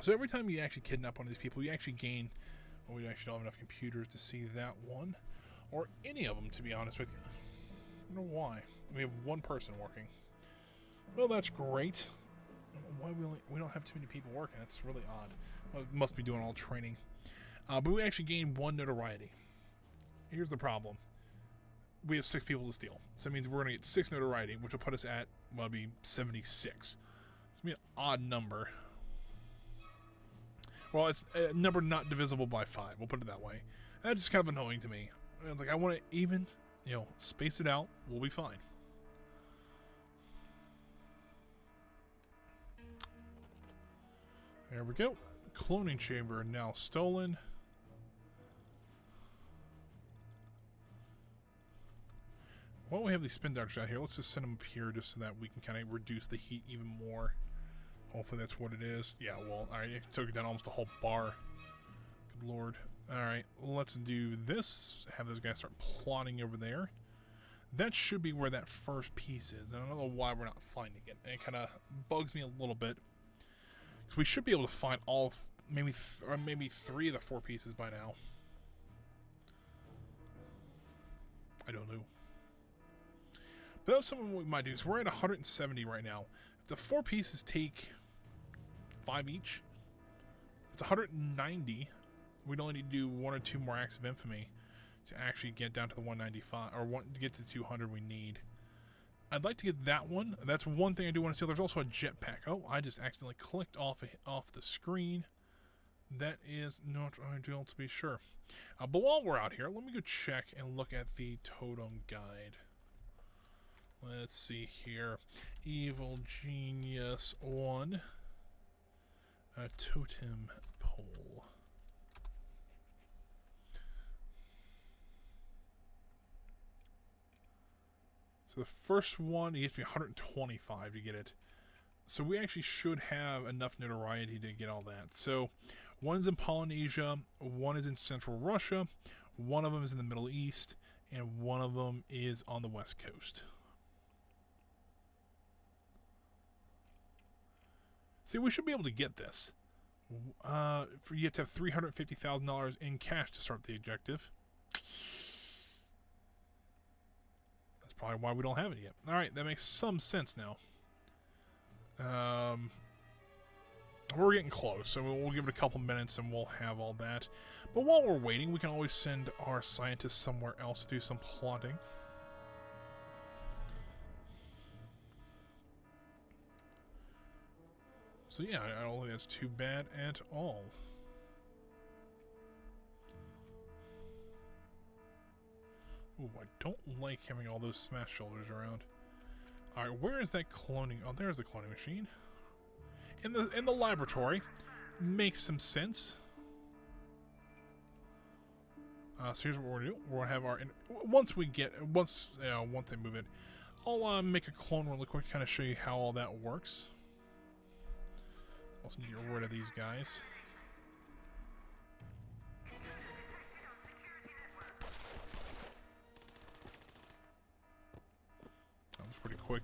So every time you actually kidnap one of these people, you actually gain, well, we actually don't have enough computers to see that one, or any of them, to be honest with you. I don't know why. We have one person working. Well, that's great. Why we don't have too many people working? That's really odd. Well, it must be doing all training. But we actually gain 1 notoriety. Here's the problem. We have 6 people to steal. So that means we're going to get 6 notoriety, which will put us at, well, it'll be 76. It's going to be an odd number. Well, it's a number not divisible by 5. We'll put it that way. That's just kind of annoying to me. It's like, I want to even, space it out. We'll be fine. There we go. Cloning chamber now stolen. While we have these spin doctors out here, let's just send them up here just so that we can kind of reduce the heat even more. Hopefully that's what it is. Yeah, well, alright, it took down almost a whole bar. Good lord. Alright, let's do this. Have those guys start plotting over there. That should be where that first piece is. And I don't know why we're not finding it. And it kind of bugs me a little bit. Because we should be able to find all, maybe 3 of the 4 pieces by now. I don't know. But that's something we might do. So we're at 170 right now. If the 4 pieces take 5 each, it's 190. We'd only need to do 1 or 2 more acts of infamy to actually get down to the 195, or to get to 200 we need. I'd like to get that one. That's one thing I do want to steal. There's also a jetpack. Oh, I just accidentally clicked off the screen. That is not ideal, to be sure. But while we're out here, let me go check and look at the totem guide. Let's see here. Evil Genius 1. A totem pole. So the first one, you have to be 125 to get it. So we actually should have enough notoriety to get all that. So one's in Polynesia, one is in Central Russia, one of them is in the Middle East, and one of them is on the West Coast. See, we should be able to get this. You have to have $350,000 in cash to start the objective. probably why we don't have it yet. Alright, that makes some sense now. We're getting close, so we'll give it a couple minutes and we'll have all that. But while we're waiting, we can always send our scientists somewhere else to do some plotting. So yeah, I don't think that's too bad at all. Ooh, I don't like having all those smash shoulders around. Alright, where is that cloning? Oh, there's the cloning machine. In the laboratory. Makes some sense. So here's what we're gonna do. We're gonna have our once they move in, I'll make a clone really quick, kind of show you how all that works. Also need to get rid of these guys. That was pretty quick.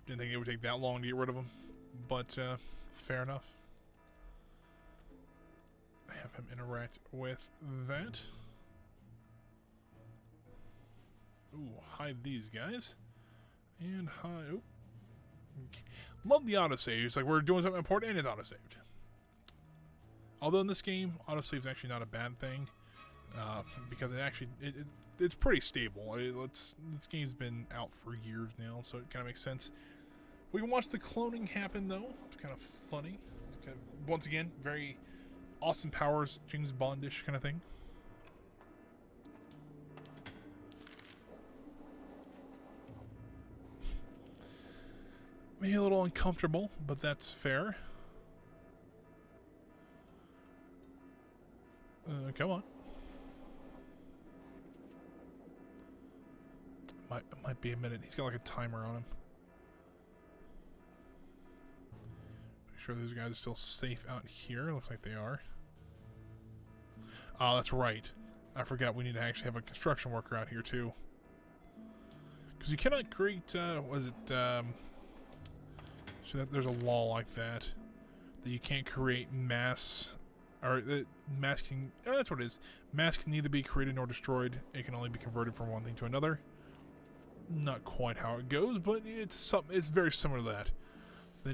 Didn't think it would take that long to get rid of them, but fair enough. Have him interact with that. Ooh, hide these guys. And hide. Oh. Okay. Love the autosaves. Like, we're doing something important and it's autosaved. Although in this game, autosave is actually not a bad thing. Because it's pretty stable. This game's been out for years now, so it kind of makes sense. We can watch the cloning happen, though. It's kind of funny. Once again, very Austin Powers, James Bondish kind of thing. Maybe a little uncomfortable, but that's fair. Come on. Might be a minute. He's got like a timer on him. Make sure those guys are still safe out here. Looks like they are. Oh, that's right. I forgot we need to actually have a construction worker out here too. Because you cannot create, so there's a law like that you can't create mass, or masking. That's what it is. Mass can neither be created nor destroyed. It can only be converted from one thing to another. Not quite how it goes, but it's very similar to that. So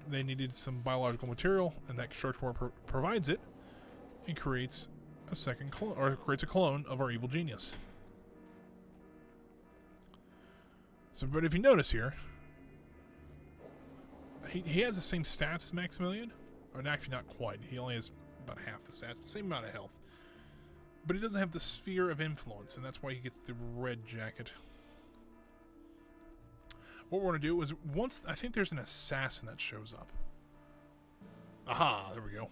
they needed some biological material, and that construction worker provides it, and creates a second clone, or creates a clone of our evil genius. So, but if you notice here, he has the same stats as Maximilian, or actually not quite. He only has about half the stats, same amount of health. But he doesn't have the sphere of influence, and that's why he gets the red jacket. What we're going to do is, I think there's an assassin that shows up. Aha, there we go.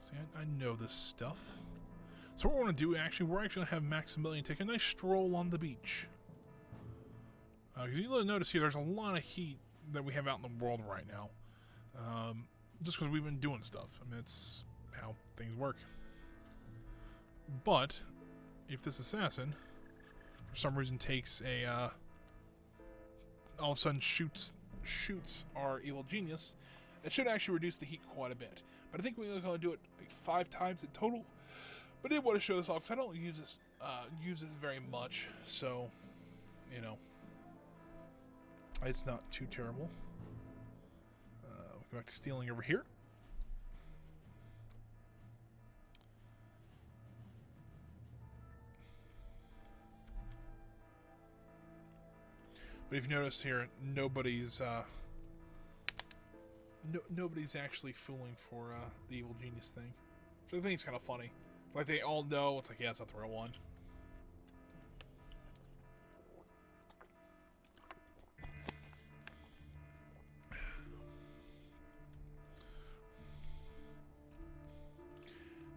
See, I know this stuff. So what we're going to do, we're actually going to have Maximilian take a nice stroll on the beach. Because you'll notice here, there's a lot of heat that we have out in the world right now. Just because we've been doing stuff. I mean, it's how things work. But, if this assassin, for some reason, takes a, all of a sudden shoots our evil genius, it should actually reduce the heat quite a bit. But I think we're going to do it like 5 times in total. But I did want to show this off because I don't use this very much. So, you know, it's not too terrible. We'll go back to stealing over here. But if you notice here, nobody's actually fooling for the evil genius thing. So I think it's kind of funny. Like, they all know. It's like, yeah, it's not the real one.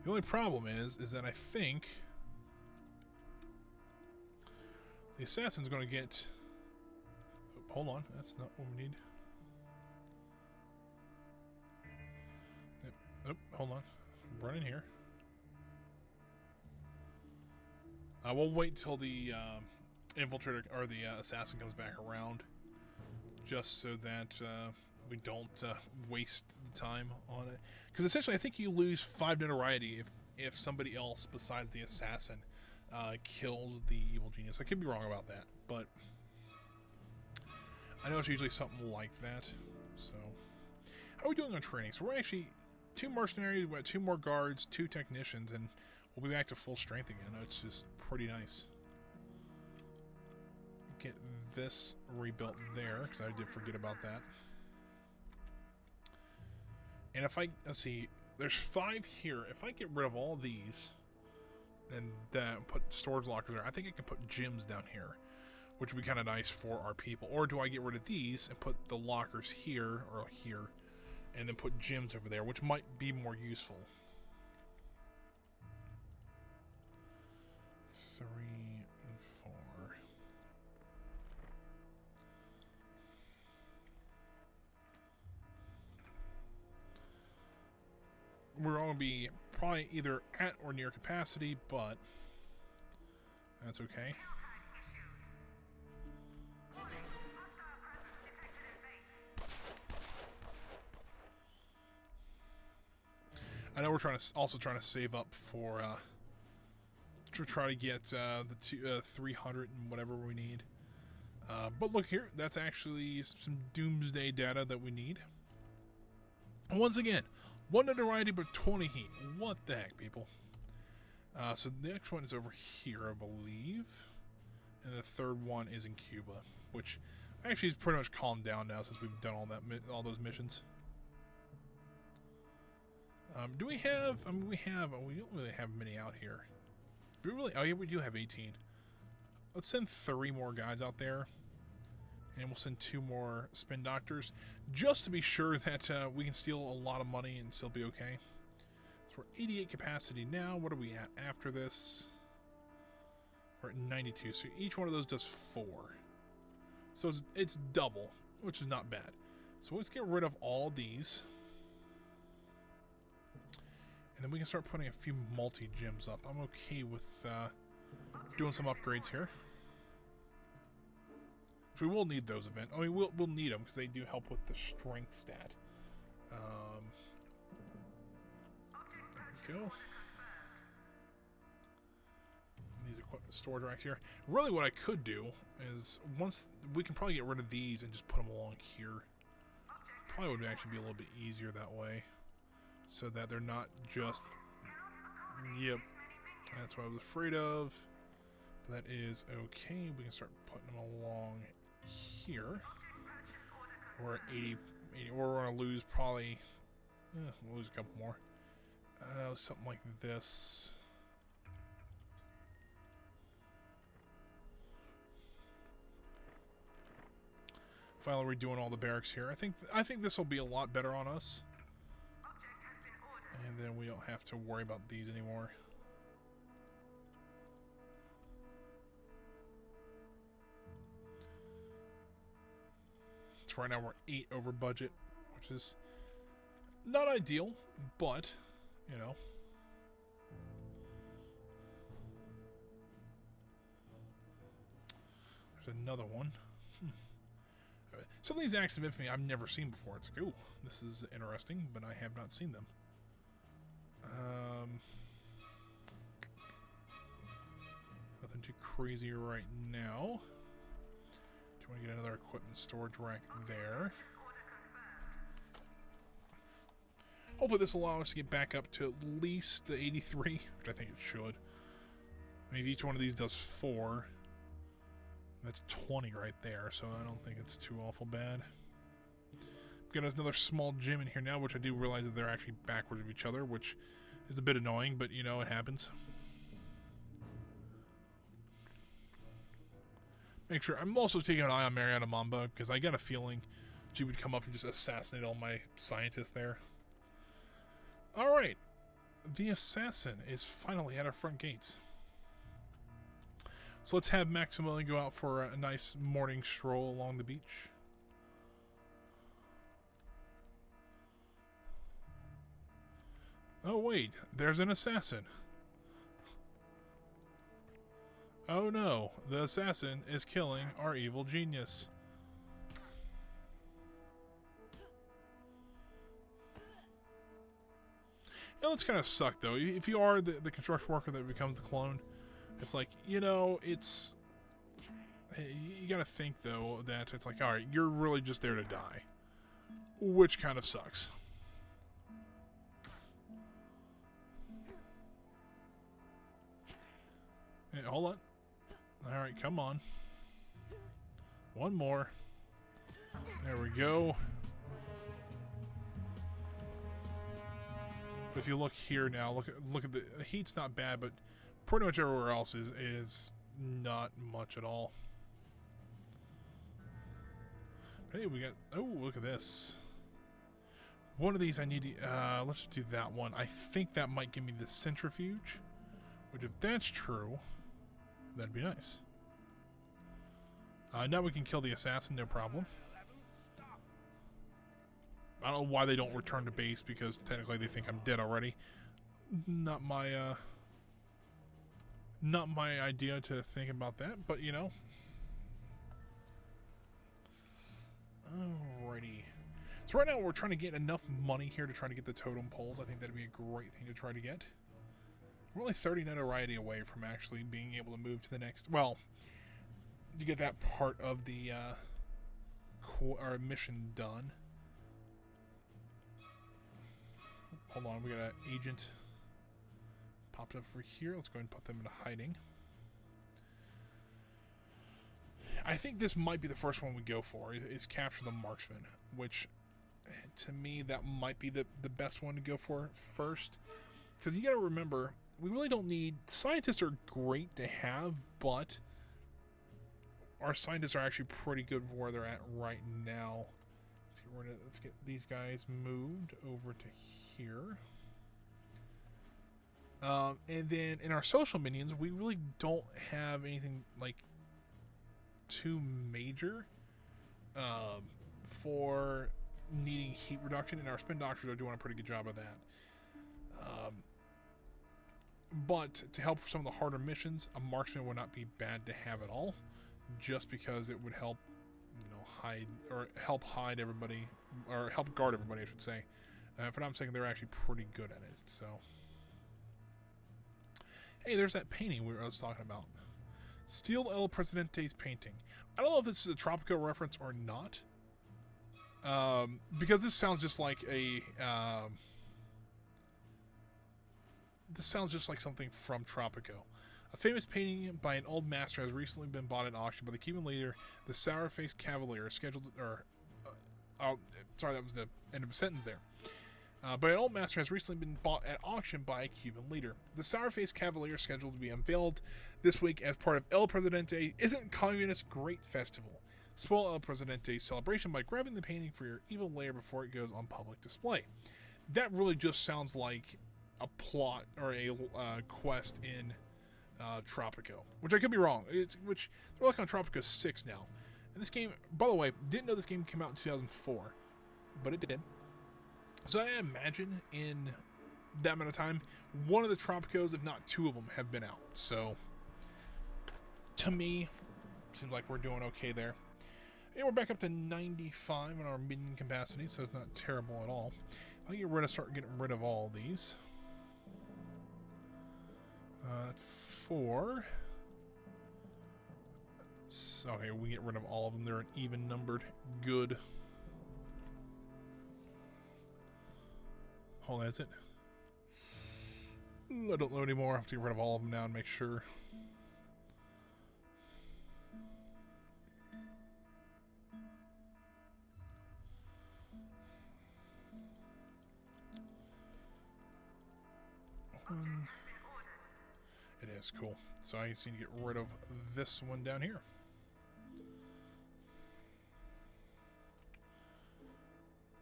The only problem is that I think the assassin's going to get... Oh, hold on, that's not what we need. Yep. Oh, hold on. Run in here. I will wait till the infiltrator or the assassin comes back around, just so that we don't waste the time on it. Because essentially, I think you lose 5 notoriety if somebody else besides the assassin kills the evil genius. I could be wrong about that, but I know it's usually something like that. So, how are we doing on training? So we're actually 2 mercenaries, we got 2 more guards, 2 technicians, and we'll be back to full strength again. It's just pretty nice. Get this rebuilt there, because I did forget about that. And if let's see, there's 5 here. If I get rid of all these and put storage lockers there, I think I can put gyms down here, which would be kind of nice for our people. Or do I get rid of these and put the lockers here or here, and then put gyms over there, which might be more useful. 3 and 4. We're going to be probably either at or near capacity, but that's okay. I know we're also trying to save up for to try to get the 300 and whatever we need. But look here, that's actually some doomsday data that we need. And once again, 1 notoriety but 20 heat. What the heck, people? So the next one is over here, I believe, and the third one is in Cuba, which actually is pretty much calmed down now since we've done all those missions. Do we have? I mean, we don't really have many out here. Do we really? Oh yeah, we do have 18. Let's send 3 more guys out there, and we'll send 2 more spin doctors, just to be sure that we can steal a lot of money and still be okay. So we're 88 capacity now. What are we at after this? We're at 92. So each one of those does 4. So it's double, which is not bad. So let's get rid of all these. And then we can start putting a few multi-gyms up. I'm okay with doing some upgrades here. So we will need those eventually. I mean, we'll need them because they do help with the strength stat. There we go. These equipment storage racks here. Really what I could do is, once we can probably get rid of these and just put them along here. Probably would actually be a little bit easier that way. So that they're not just... Yep. That's what I was afraid of. But that is okay. We can start putting them along here. We're at 80. Or we're going to lose probably... we'll lose a couple more. Something like this. Finally redoing all the barracks here. I think this will be a lot better on us. And then we don't have to worry about these anymore. So right now we're 8 over budget, which is not ideal, but, you know. There's another one. Some of these acts of infamy I've never seen before. It's like, ooh, this is interesting, but I have not seen them. Nothing too crazy right now. Do you want to get another equipment storage rack there? Hopefully this will allow us to get back up to at least the 83, which I think it should. I mean, each one of these does 4. That's 20 right there, so I don't think it's too awful bad. Got another small gym in here now, which I do realize that they're actually backwards of each other, which is a bit annoying, but you know, it happens. Make sure, I'm also taking an eye on Mariana Mamba, because I got a feeling she would come up and just assassinate all my scientists there. Alright, the assassin is finally at our front gates. So let's have Maximilian go out for a nice morning stroll along the beach. Oh wait, there's an assassin. Oh no, the assassin is killing our evil genius. You know, that's kind of suck though. If you are the construction worker that becomes the clone, It's like, it's... You gotta think, though, that it's like, alright, you're really just there to die. Which kind of sucks. Hey, hold on. Alright, come on. One more. There we go. If you look here now, look at the heat's not bad, but pretty much everywhere else is not much at all. Hey, we got... Oh, look at this. One of these I need to... let's do that one. I think that might give me the centrifuge. Which, if that's true, that'd be nice. Now we can kill the assassin, no problem. I don't know why they don't return to base, because technically they think I'm dead already. Not my idea to think about that, but you know. Alrighty. So right now we're trying to get enough money here to try to get the totem poles. I think that'd be a great thing to try to get. We're only 30 notoriety away from actually being able to move to the next... Well, you get that part of the our mission done. Hold on, we got an agent popped up over here. Let's go ahead and put them into hiding. I think this might be the first one we go for, is capture the marksman, which to me that might be the best one to go for first. Because you got to remember, we really don't need... Scientists are great to have, but our scientists are actually pretty good for where they're at right now. Let's get these guys moved over to here. And then in our social minions, we really don't have anything like too major for needing heat reduction, and our spin doctors are doing a pretty good job of that. But to help some of the harder missions, a marksman would not be bad to have at all, just because it would help, hide, or help hide everybody, or help guard everybody, I should say. If I'm not mistaken, they're actually pretty good at it. So, hey, there's that painting I was talking about. Steal El Presidente's painting. I don't know if this is a Tropico reference or not, because this sounds just like a. This sounds just like something from Tropico. A famous painting by an old master has recently been bought at auction by the Cuban leader, the sour-faced Cavalier, scheduled... sorry, that was the end of a sentence there. But an old master has recently been bought at auction by a Cuban leader. The sour-faced Cavalier is scheduled to be unveiled this week as part of El Presidente Isn't Communist Great Festival. Spoil El Presidente's celebration by grabbing the painting for your evil lair before it goes on public display. That really just sounds like a plot or a quest in Tropico, which I could be wrong. Which they're working on Tropico 6 now. And this game, by the way, didn't know this game came out in 2004, but it did. So I imagine in that amount of time, one of the Tropicos, if not two of them, have been out. So to me, seems like we're doing okay there. And we're back up to 95 on our minion capacity, so it's not terrible at all. I'll start getting rid of all these. 4. Okay, we get rid of all of them. They're an even numbered. Good. Hold on, is it? I don't know anymore. I have to get rid of all of them now and make sure. It is cool. So I just need to get rid of this one down here.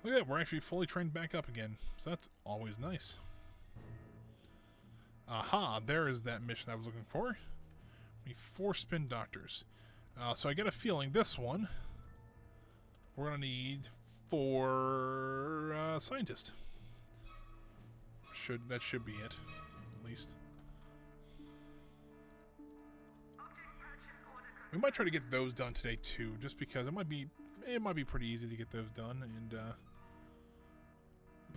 Look at that, we're actually fully trained back up again. So that's always nice. Aha, there is that mission I was looking for. We need 4 spin doctors. So I get a feeling this one, we're going to need 4 scientists. That should be it, at least. We might try to get those done today too, just because it might be pretty easy to get those done. And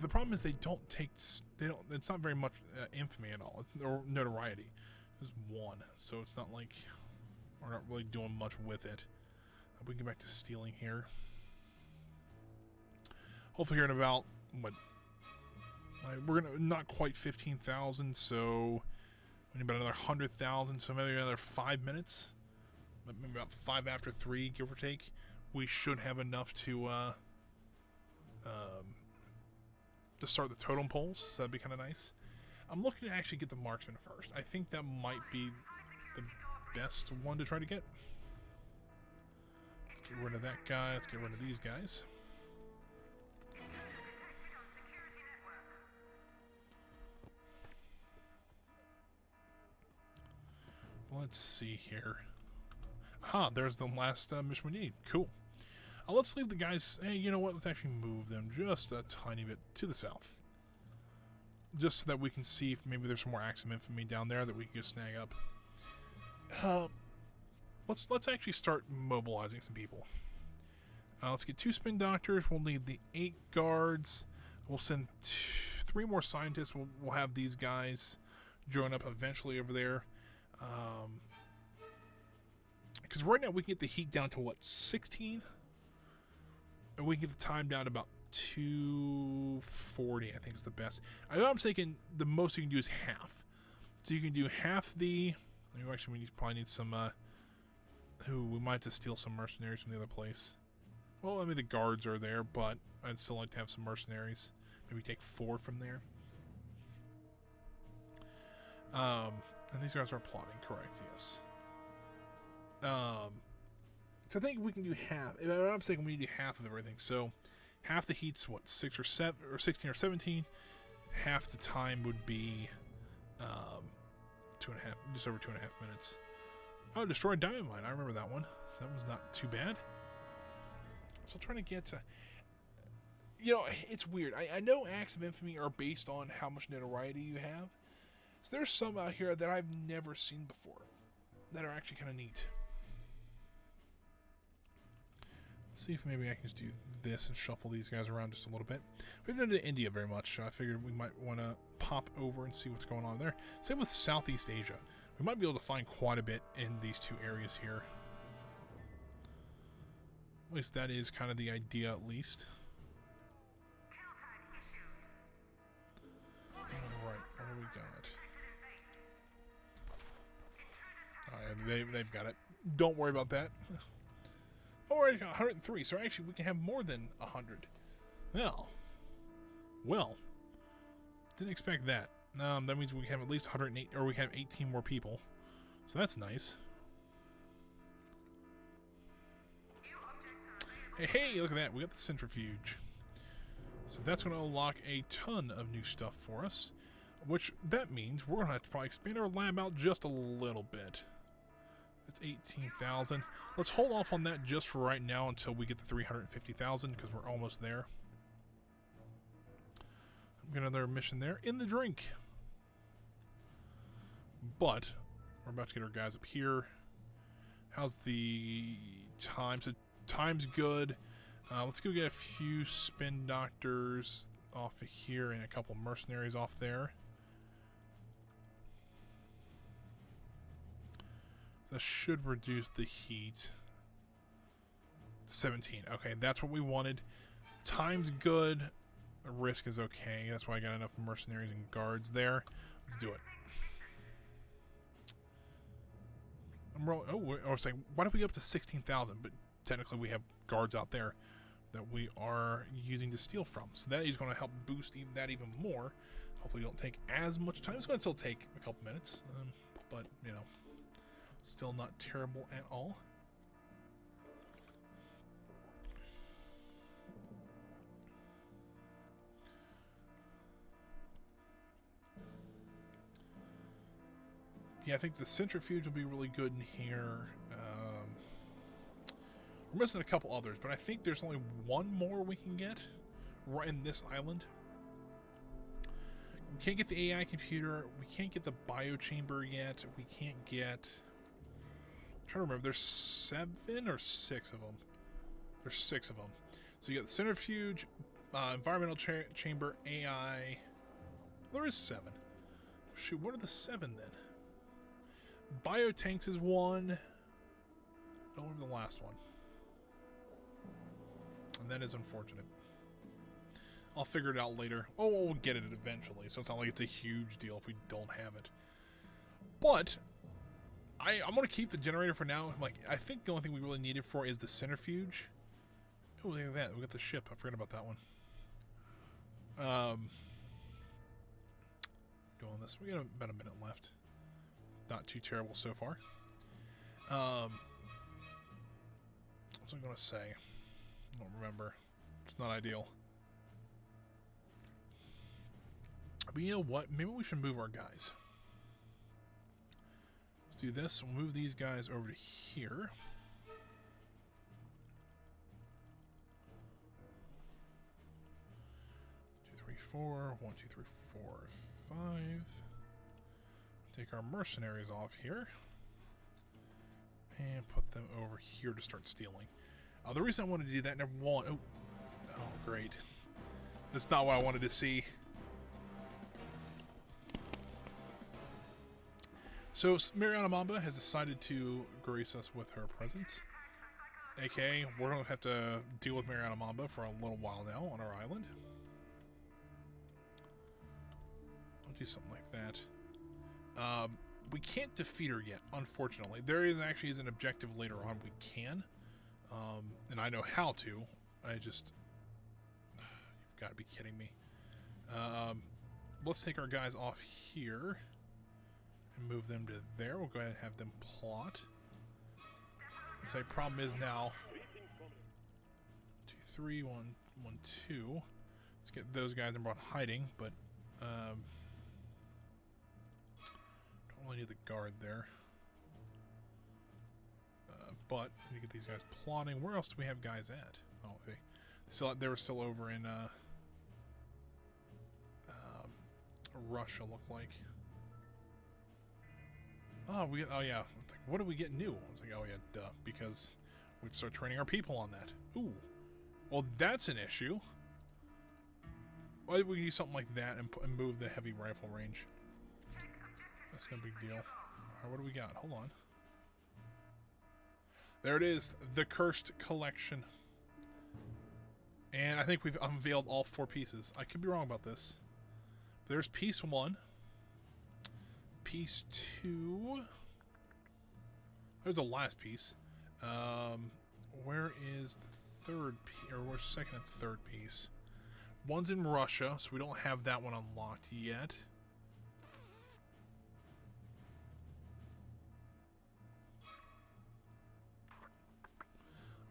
the problem is it's not very much infamy at all, or notoriety. There's one, so it's not like we're not really doing much with it. We can get back to stealing here. Hopefully here in about, what, we're gonna not quite 15,000, so we need about another 100,000, so maybe another 5 minutes, maybe about 5 after 3, give or take. We should have enough to start the totem poles, so that'd be kind of nice. I'm looking to actually get the marksman first. I think that might be the best one to try to get. Let's get rid of that guy. Let's get rid of these guys. Let's see here. There's the last mission we need. Cool. Let's leave the guys... Hey, you know what? Let's actually move them just a tiny bit to the south. Just so that we can see if maybe there's some more acts of infamy down there that we can just snag up. Let's actually start mobilizing some people. Let's get 2 spin doctors. We'll need the 8 guards. We'll send 3 more scientists. We'll have these guys join up eventually over there. Because right now we can get the heat down to what, 16? And we can get the time down to about 240, I think is the best. I know I'm thinking the most you can do is half. So you can do half the... Actually, we probably need some... we might have to steal some mercenaries from the other place. Well, I mean, the guards are there, but I'd still like to have some mercenaries. Maybe take 4 from there. And these guys are plotting, correct, yes. So I think we can do half. I'm thinking we need to do half of everything. So half the heat's what, 6 or 7 or 16 or 17. Half the time would be 2.5, just over 2.5 minutes. Oh, destroy a diamond mine. I remember that one. So that one's not too bad. So trying to get to, it's weird. I know acts of infamy are based on how much notoriety you have. So there's some out here that I've never seen before that are actually kind of neat. Let's see if maybe I can just do this and shuffle these guys around just a little bit. We haven't been to India very much, so I figured we might want to pop over and see what's going on there. Same with Southeast Asia. We might be able to find quite a bit in these 2 areas here. At least that is kind of the idea, at least. Alright, what do we got? Oh, yeah, they've got it. Don't worry about that. Alright, 103, so actually we can have more than 100. Well, didn't expect that. That means we can have at least 108, or we have 18 more people. So that's nice. Hey, look at that. We got the centrifuge. So that's going to unlock a ton of new stuff for us. Which, that means we're going to have to probably expand our lab out just a little bit. That's 18,000. Let's hold off on that just for right now until we get to 350,000, because we're almost there. I've got another mission there in the drink. But we're about to get our guys up here. How's the time? So time's good. Let's go get a few spin doctors off of here and a couple mercenaries off there. That should reduce the heat. 17. Okay, that's what we wanted. Time's good. The risk is okay. That's why I got enough mercenaries and guards there. Let's do it. I'm rolling. Oh, I was saying, why don't we go up to 16,000? But technically, we have guards out there that we are using to steal from. So that is going to help boost that even more. Hopefully, it don't take as much time. It's going to still take a couple minutes, but still not terrible at all. Yeah, I think the centrifuge will be really good in here. We're missing a couple others, but I think there's only one more we can get right in this island. We can't get the AI computer. We can't get the biochamber yet. We can't get... I'm trying to remember. There's 7 or 6 of them. There's 6 of them. So you got the centrifuge, environmental chamber, AI. There is 7. Shoot, what are the 7 then? Biotanks is one. Don't remember the last one. And that is unfortunate. I'll figure it out later. Oh, we'll get it eventually, so it's not like it's a huge deal if we don't have it. But I'm gonna keep the generator for now. Like, I think the only thing we really need it for is the centrifuge. Oh, look at that. We got the ship. I forgot about that one. Doing this. We got about a minute left. Not too terrible so far. What was I gonna say? I don't remember. It's not ideal. But you know what? Maybe we should move our guys. Let's do this. We'll move these guys over to here. 2, 3, 4. 1, 2, 3, 4, 5. Take our mercenaries off here. And put them over here to start stealing. The reason I wanted to do that, number one... Oh, great. That's not what I wanted to see. So, Mariana Mamba has decided to grace us with her presence. AKA, we're going to have to deal with Mariana Mamba for a little while now on our island. I'll do something like that. We can't defeat her yet, unfortunately. There is actually an objective later on we can. And I know how to. I just... You've got to be kidding me. Let's take our guys off here. And move them to there. We'll go ahead and have them plot. The problem is now 2, 3, 1, 1, 2. Let's get those guys in hiding, but don't really need the guard there. But we need to get these guys plotting. Where else do we have guys at? Oh, they were still over in Russia, look like. Oh, oh yeah. It's like, what do we get new? It's like, oh yeah, duh, because we'd start training our people on that. Ooh, well that's an issue. Why don't we do something like that and move the heavy rifle range? That's no big deal. All right, what do we got? Hold on. There it is, the Cursed Collection. And I think we've unveiled all 4 pieces. I could be wrong about this. There's piece 1. Piece 2. There's the last piece. Where is the third piece? Or where's second and third piece? One's in Russia, so we don't have that one unlocked yet.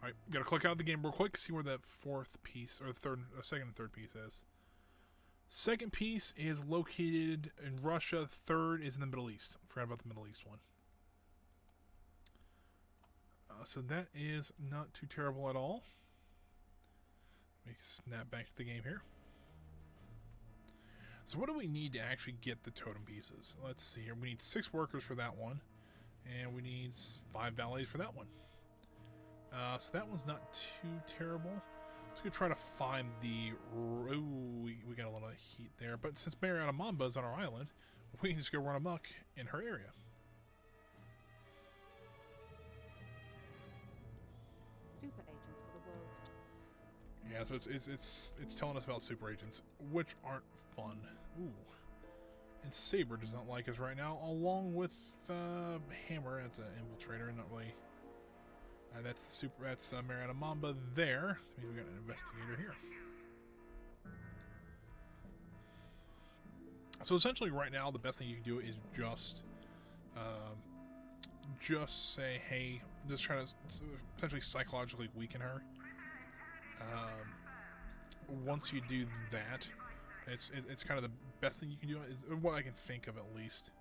Alright, gotta click out of the game real quick, see where that 4th piece, or second and third piece is. Second piece is located in Russia. Third is in the Middle East. Forgot about the Middle East one. So that is not too terrible at all. Let me snap back to the game here. So what do we need to actually get the totem pieces? Let's see here. We need 6 workers for that one. And we need 5 valets for that one. So that one's not too terrible. Let's go try to find the... Ooh, we got a lot of heat there. But since Mariana Mamba's on our island, we can just go run amok in her area. Super agents are the world's... Yeah, so it's telling us about super agents, which aren't fun. Ooh. And Saber does not like us right now, along with Hammer. That's an infiltrator, not really... that's Mariana Mamba there. So maybe we got an investigator here. So essentially, right now, the best thing you can do is just say, "Hey," just try to essentially psychologically weaken her. Once you do that, it's kind of the best thing you can do. Is what I can think of at least.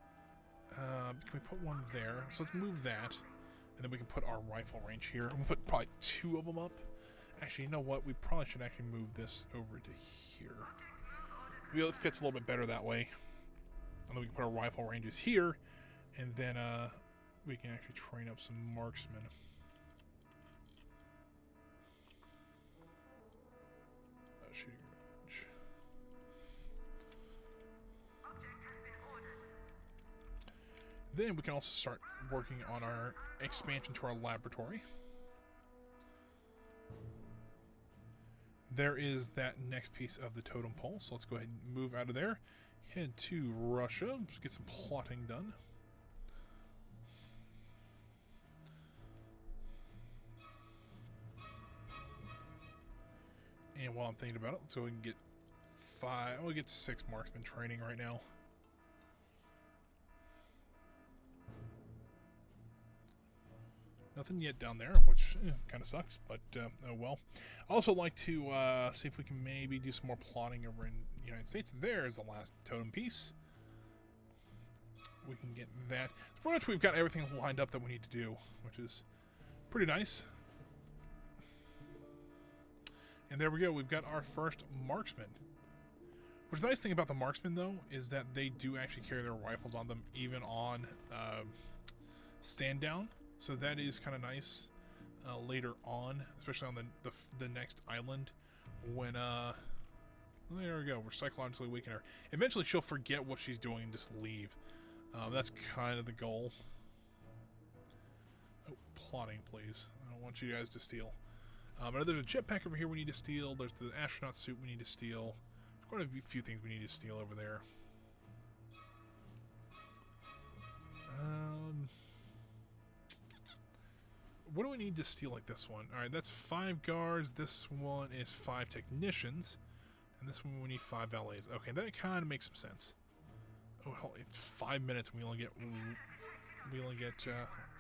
Can we put one there? So let's move that. And then we can put our rifle range here. We'll put probably 2 of them up. Actually, you know what? We probably should actually move this over to here. Maybe it fits a little bit better that way. And then we can put our rifle ranges here. And then we can actually train up some marksmen. Shooting range. Then we can also start working on our expansion to our laboratory. There is that next piece of the totem pole, so let's go ahead and move out of there. Head to Russia, get some plotting done. And while I'm thinking about it, let's go ahead and get 5. We'll get 6 marksman training right now. Nothing yet down there, which kind of sucks, but oh well. I also like to see if we can maybe do some more plotting over in the United States. There's the last totem piece. We can get that. So pretty much we've got everything lined up that we need to do, which is pretty nice. And there we go. We've got our first marksman. Which the nice thing about the marksman, though, is that they do actually carry their rifles on them, even on stand down. So that is kind of nice later on, especially on the next island when there we go, we're psychologically weakening her. Eventually she'll forget what she's doing and just leave. That's kind of the goal. Oh, plotting, please. I don't want you guys to steal. But there's a jetpack over here we need to steal. There's the astronaut suit we need to steal. There's quite a few things we need to steal over there. What do we need to steal like this one? Alright, that's 5 guards. This one is 5 technicians. And this one we need 5 valets. Okay, that kind of makes some sense. Oh, hell, it's 5 minutes and we only get...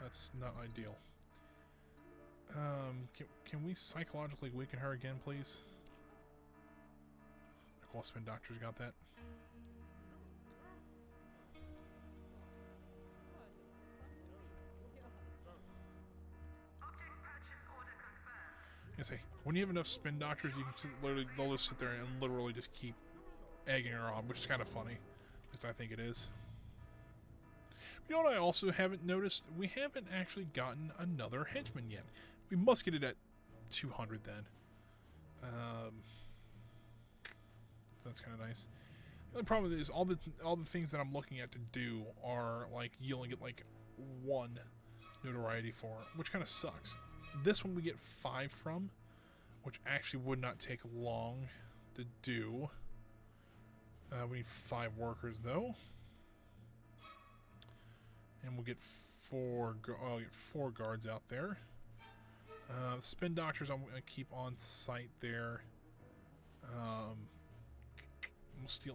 that's not ideal. Can we psychologically weaken her again, please? The Qual Spin Doctor's got that. I say, when you have enough spin doctors, you can literally, they'll just sit there and literally just keep egging her on, which is kind of funny. At least I think it is. You know what I also haven't noticed? We haven't actually gotten another henchman yet. We must get it at 200 then. That's kind of nice. The only problem is all the things that I'm looking at to do are like you only get like 1 notoriety for, which kind of sucks. This one we get 5 from, which actually would not take long to do. We need 5 workers though, and we'll get 4. I'll get 4 guards out there. Spin doctors I'm gonna keep on site there.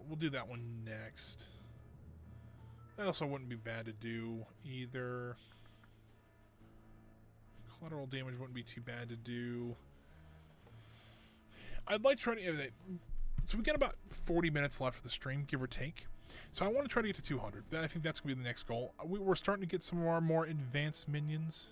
We'll do that one next. That also wouldn't be bad to do either. Collateral damage wouldn't be too bad to do. I'd like to try to... So we got about 40 minutes left for the stream, give or take. So I want to try to get to 200. I think that's going to be the next goal. We're starting to get some of our more advanced minions.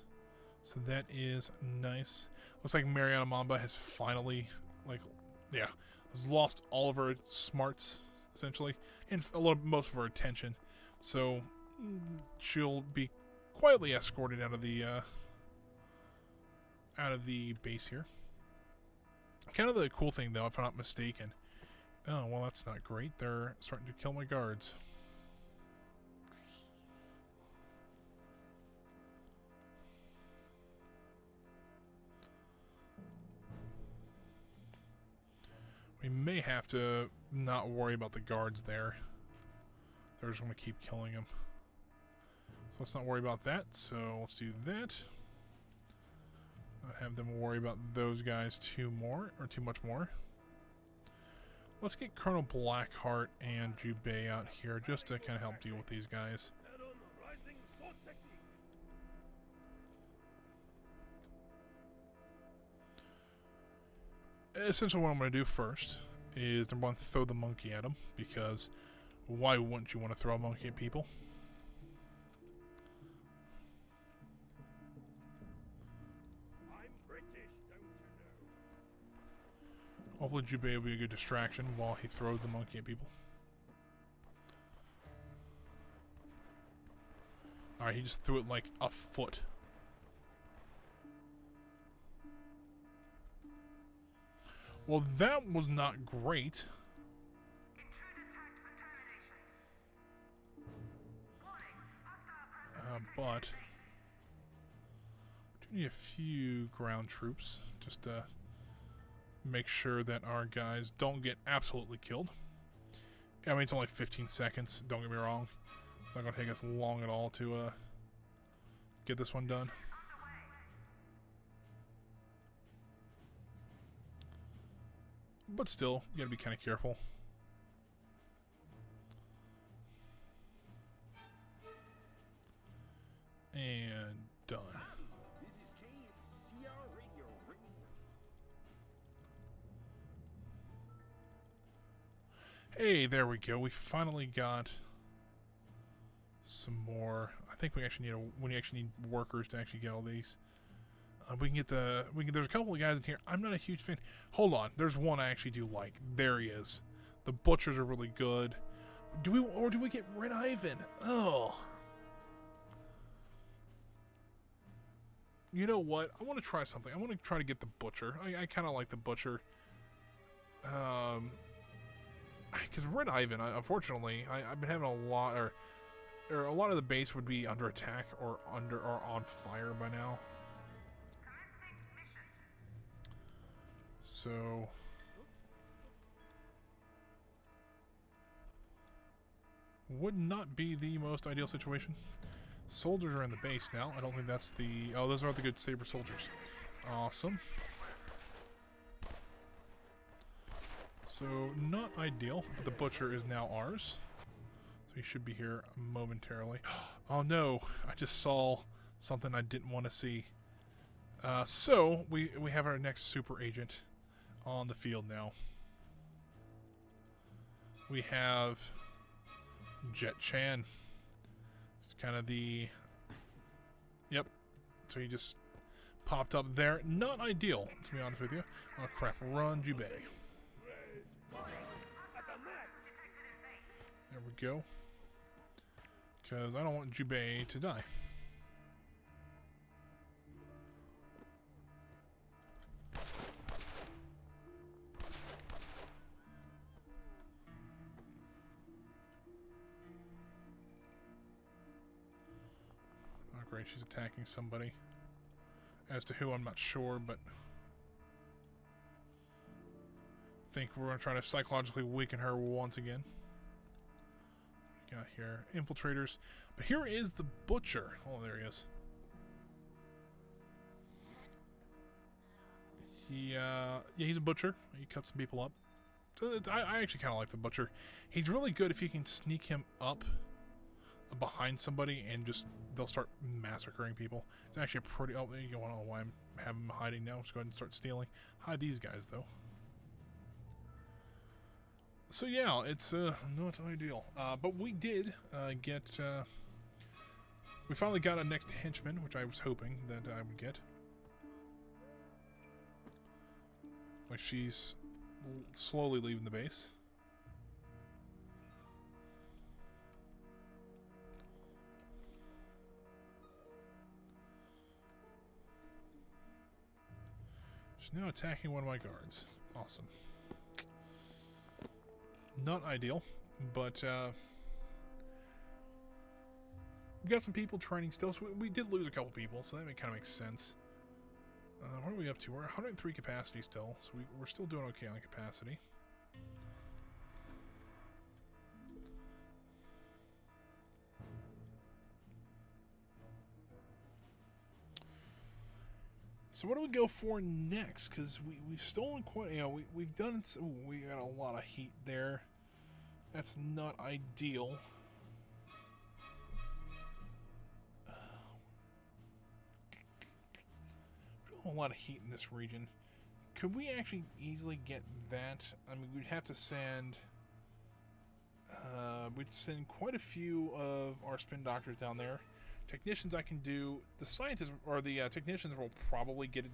So that is nice. Looks like Mariana Mamba has finally, has lost all of her smarts, essentially. And most of her attention. So she'll be quietly escorted out of the base here. Kind of the cool thing, though, if I'm not mistaken. Oh, well, that's not great. They're starting to kill my guards. We may have to not worry about the guards there. They're just going to keep killing them. So let's not worry about that. So let's do that. Not have them worry about those guys too much more. Let's get Colonel Blackheart and Jubei out here just to kind of help deal with these guys. Essentially what I'm going to do first is I'm going to throw the monkey at him, because why wouldn't you want to throw a monkey at people? Hopefully Jubei will be a good distraction while he throws the monkey at people. Alright, he just threw it like a foot. Well, that was not great. But do need a few ground troops just to make sure that our guys don't get absolutely killed. I mean, it's only 15 seconds, don't get me wrong. It's not going to take us long at all to get this one done. But still, you gotta be kind of careful. And done. This is KCR Radio. Hey, there we go. We finally got some more. I think we actually need workers to actually get all these. We can get there's a couple of guys in here. I'm not a huge fan. Hold on. There's one I actually do like. There he is. The butchers are really good. Do we get Red Ivan? Oh. You know what? I want to try something. I want to try to get the butcher. I kind of like the butcher. Because Red Ivan, unfortunately, I've been having a lot, or a lot of the base would be under attack or on fire by now. So would not be the most ideal situation. Soldiers are in the base now. I don't think that's the... Oh, those are the good saber soldiers. Awesome. So, not ideal, but the butcher is now ours. So he should be here momentarily. Oh no, I just saw something I didn't want to see. So, we have our next super agent on the field now. We have Jet Chan. It's kind of the... Yep. So he just popped up there. Not ideal, to be honest with you. Oh crap, run Jubei. There we go. Because I don't want Jubei to die. Oh great, she's attacking somebody. As to who, I'm not sure, but I think we're going to try to psychologically weaken her once again. Got here infiltrators, but here is the butcher. Oh, there he is. Yeah, he's a butcher. He cuts some people up. So I actually kind of like the butcher. He's really good if you can sneak him up behind somebody and just they'll start massacring people. It's actually a pretty... Oh, you don't know why I'm having him hiding now. Just go ahead and start stealing. Hide these guys though. So yeah, it's not ideal. But we did get... we finally got a next henchman, which I was hoping that I would get. Like she's slowly leaving the base. She's now attacking one of my guards. Awesome. Not ideal, but we got some people training still, so we did lose a couple people, so that kind of makes sense. What are we up to? We're 103 capacity still, so we're still doing okay on capacity. So what do we go for next? Because we've stolen quite, we've done it. Ooh, we got a lot of heat there. That's not ideal. A lot of heat in this region. Could we actually easily get that? I mean, we'd have to send... we'd send quite a few of our spin doctors down there. Technicians I can do. The scientists or the technicians will probably get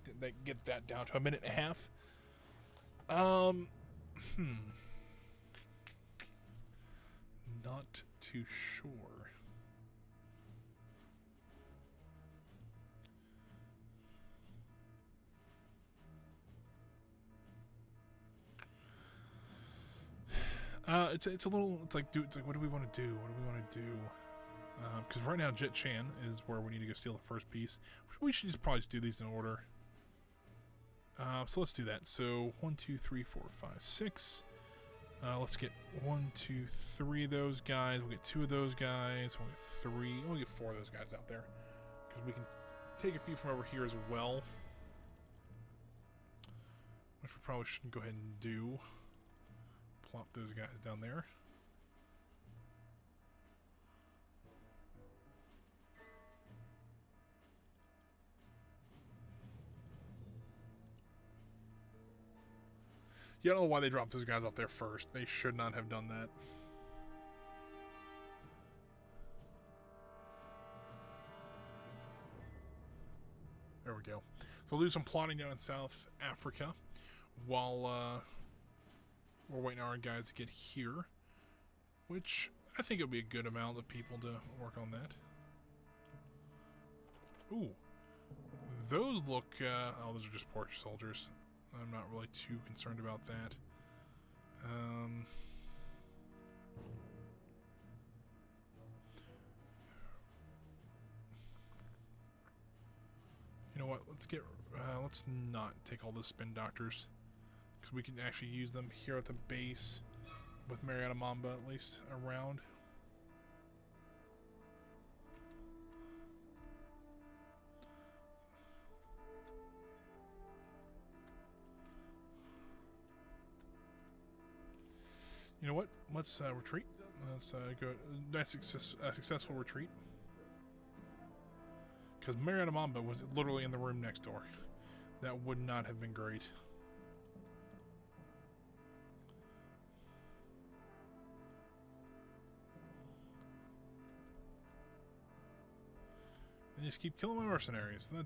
that down to a minute and a half. Not too sure. It's a little. It's like what do we want to do? What do we want to do? Because right now Jet Chan is where we need to go steal the first piece. We should just probably just do these in order. So let's do that. So 1, 2, 3, 4, 5, 6. Let's get 1, 2, 3 of those guys. We'll get 2 of those guys. We'll get 3. We'll get 4 of those guys out there. Because we can take a few from over here as well. Which we probably shouldn't go ahead and do. Plop those guys down there. Yeah, I don't know why they dropped those guys off there first. They should not have done that. There we go. So we'll do some plotting down in South Africa while we're waiting on our guys to get here, which I think it'll be a good amount of people to work on that. Ooh. Those look... oh, those are just poor soldiers. I'm not really too concerned about that. You know what? Let's not take all those spin doctors, because we can actually use them here at the base with Mariana Mamba at least around. You know what? Let's retreat. Let's go. Nice successful retreat. Because Mariana Mamba was literally in the room next door. That would not have been great. And just keep killing my mercenaries. That...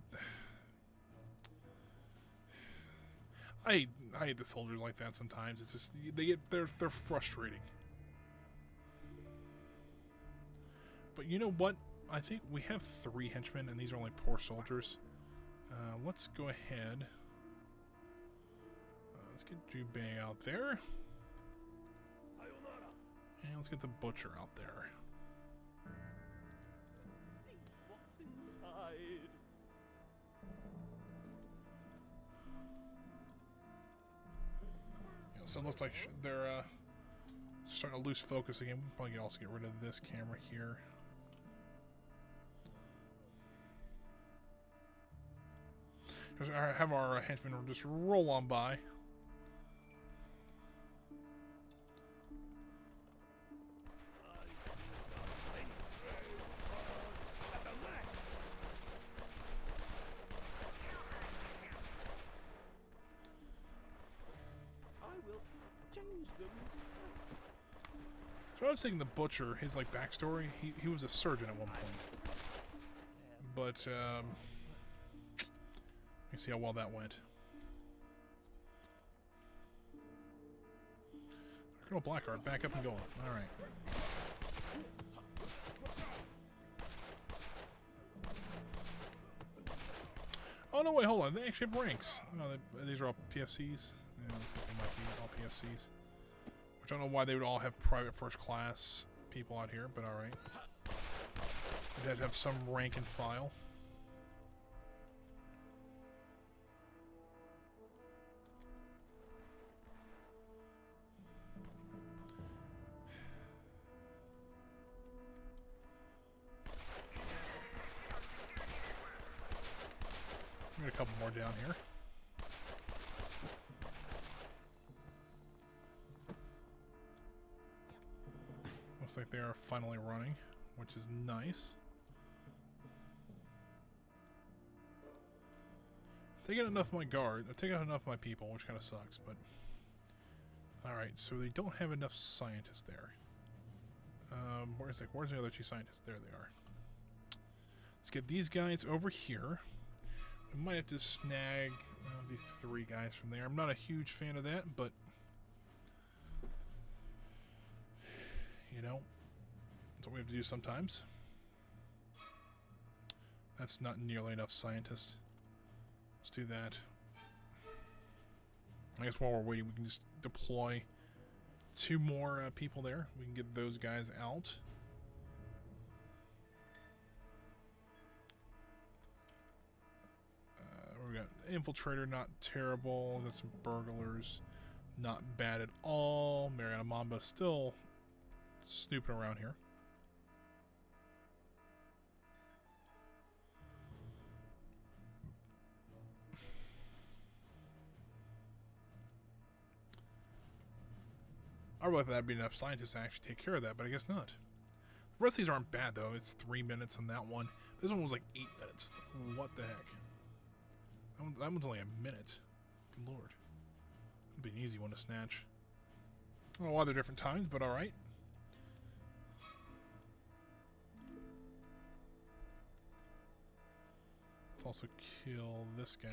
I hate the soldiers like that sometimes. It's just they're frustrating. But you know what? I think we have 3 henchmen, and these are only poor soldiers. Let's go ahead. Let's get Jubei out there, and let's get the butcher out there. See what's inside. So it looks like they're starting to lose focus again. We'll probably also get rid of this camera here. Just have our henchmen just roll on by. So I was thinking the butcher, his like backstory, he was a surgeon at one point. But you see how well that went. Colonel Blackheart, back up and going. Alright. Oh no, wait, hold on. They actually have ranks. Oh, these are all PFCs. Yeah, looks like they might be all PFCs. Which I don't know why they would all have private first class people out here, but alright. They'd have to have some rank and file. Got a couple more down here. Looks like they are finally running, which is nice. Take out enough of my guard. Take out enough of my people, which kind of sucks, but... Alright, so they don't have enough scientists there. Where's the other 2 scientists? There they are. Let's get these guys over here. We might have to snag these 3 guys from there. I'm not a huge fan of that, but... You know, that's what we have to do sometimes. That's not nearly enough scientists. Let's do that. I guess while we're waiting, we can just deploy 2 more people there. We can get those guys out. infiltrator, not terrible. Got some burglars, not bad at all. Mariana Mamba still snooping around here. I really thought that'd be enough scientists to actually take care of that, but I guess not. The rest of these aren't bad, though. It's 3 minutes on that one. This one was like 8 minutes. What the heck? That one's only a minute. Good lord. It'd be an easy one to snatch. I don't know why they're different times, but alright. Let's also kill this guy.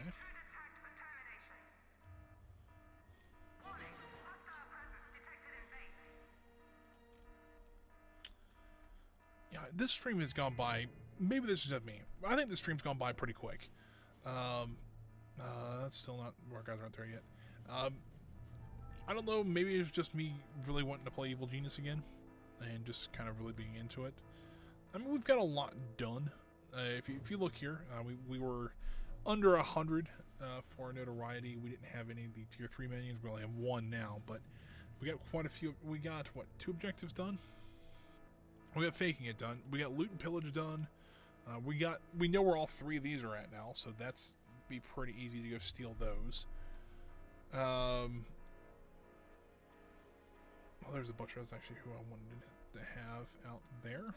Yeah, this stream has gone by. Maybe this is just me. I think this stream's gone by pretty quick. That's still not. Our guys aren't there yet. I don't know. Maybe it's just me really wanting to play Evil Genius again, and just kind of really being into it. I mean, we've got a lot done. If you look here, we were under 100 for notoriety. We didn't have any of the tier 3 minions. We only have 1 now, but we got quite a few. We got what, 2 objectives done? We got faking it done. We got loot and pillage done. We know where all 3 of these are at now, so that's be pretty easy to go steal those. Well, there's the butcher. That's actually who I wanted to have out there.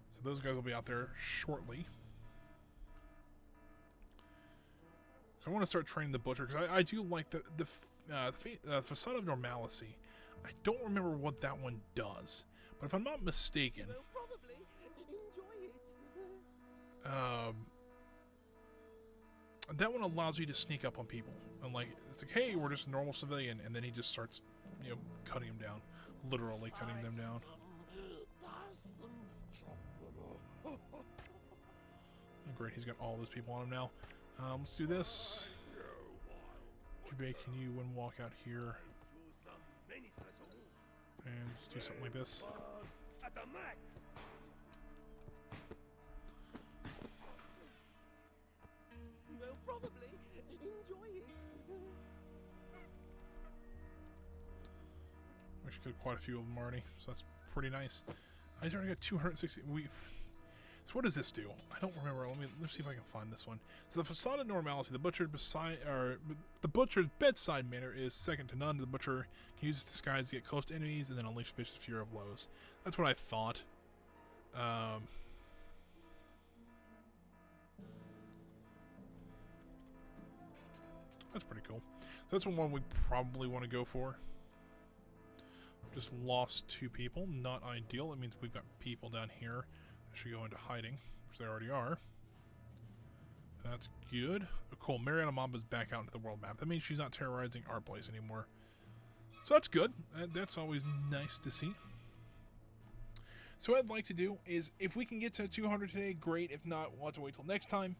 So those guys will be out there shortly. So I want to start training the butcher because I do like the facade of normalcy. I don't remember what that one does, but if I'm not mistaken, Will probably enjoy it. that one allows you to sneak up on people and like it's like, hey, we're just a normal civilian, and then he just starts, cutting them down, literally cutting them down. Oh, great, he's got all those people on him now. Let's do this. Jubei, can you walk out here and just do something like this? At the max. They'll probably enjoy it. We actually killed quite a few of them already, so that's pretty nice. He's already got 260. So what does this do? I don't remember. Let's see if I can find this one. So the facade of normality, the butcher's bedside manner is second to none. The butcher can use his disguise to get close to enemies and then unleash vicious fury of blows. That's what I thought. That's pretty cool. So that's one we probably want to go for. Just lost 2 people. Not ideal. That means we've got people down here that should go into hiding, which they already are. That's good. Oh, cool. Mariana Mamba's back out into the world map. That means she's not terrorizing our place anymore. So that's good. That's always nice to see. So what I'd like to do is, if we can get to 200 today, great. If not, we'll have to wait till next time.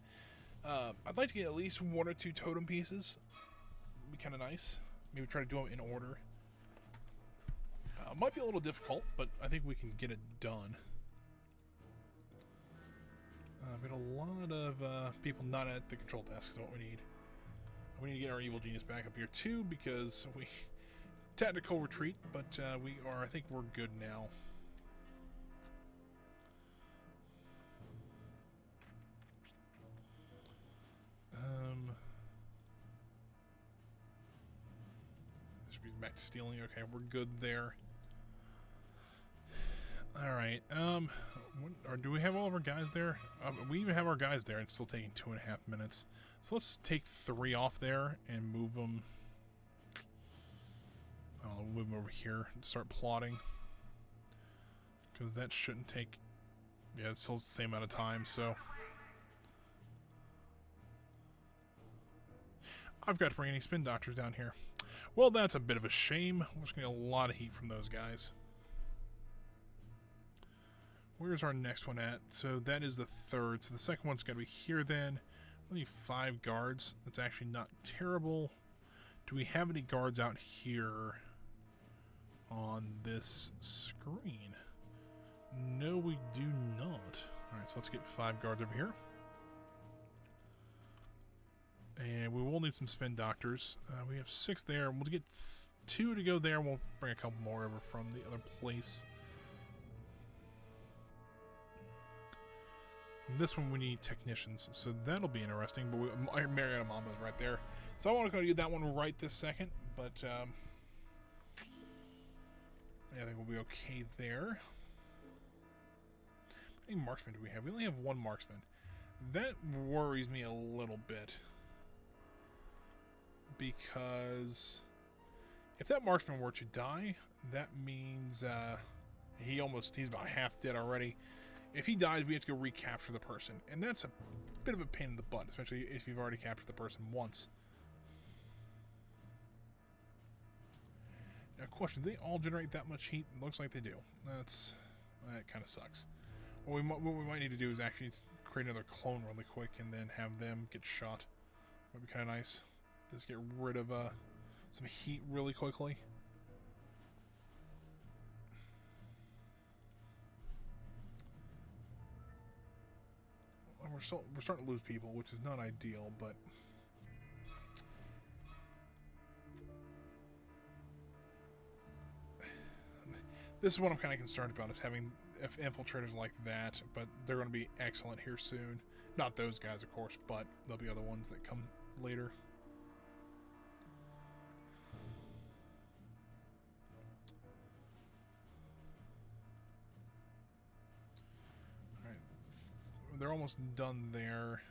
I'd like to get at least 1 or 2 totem pieces. Would be kind of nice. Maybe try to do them in order. Might be a little difficult, but I think we can get it done. We've got a lot of people not at the control desk is what we need. We need to get our evil genius back up here too, because we tactical retreat, but I think we're good now. Should be back to stealing. Okay, we're good there. All right. Or do we have all of our guys there? We even have our guys there. It's still taking 2.5 minutes. So let's take 3 off there and move them. I don't know, move them over here and start plotting. Because that shouldn't take. Yeah, it's still the same amount of time. So I've got to bring any spin doctors down here. Well, that's a bit of a shame. We're just going to get a lot of heat from those guys. Where's our next one at? So that is the 3rd. So the second one's got to be here then. Only 5 guards. That's actually not terrible. Do we have any guards out here on this screen? No, we do not. Alright, so let's get 5 guards over here. And we will need some spin doctors. We have 6 there. We'll get 2 to go there. We'll bring a couple more over from the other place. And this one we need technicians, so that'll be interesting. But Marietta Mama's right there, so I want to go get that one right this second. But yeah, I think we'll be okay there. How many marksmen do we have? We only have 1 marksman. That worries me a little bit. Because if that marksman were to die, that means he's about half dead already. If he dies, we have to go recapture the person. And that's a bit of a pain in the butt, especially if you've already captured the person once. Now, question, do they all generate that much heat? It looks like they do. That kind of sucks. What we might need to do is actually create another clone really quick and then have them get shot. Might be kind of nice. Just get rid of some heat really quickly. We're starting to lose people, which is not ideal, but this is what I'm kind of concerned about, is having infiltrators like that, but they're going to be excellent here soon. Not those guys, of course, but there'll be other ones that come later. Alright. They're almost done there.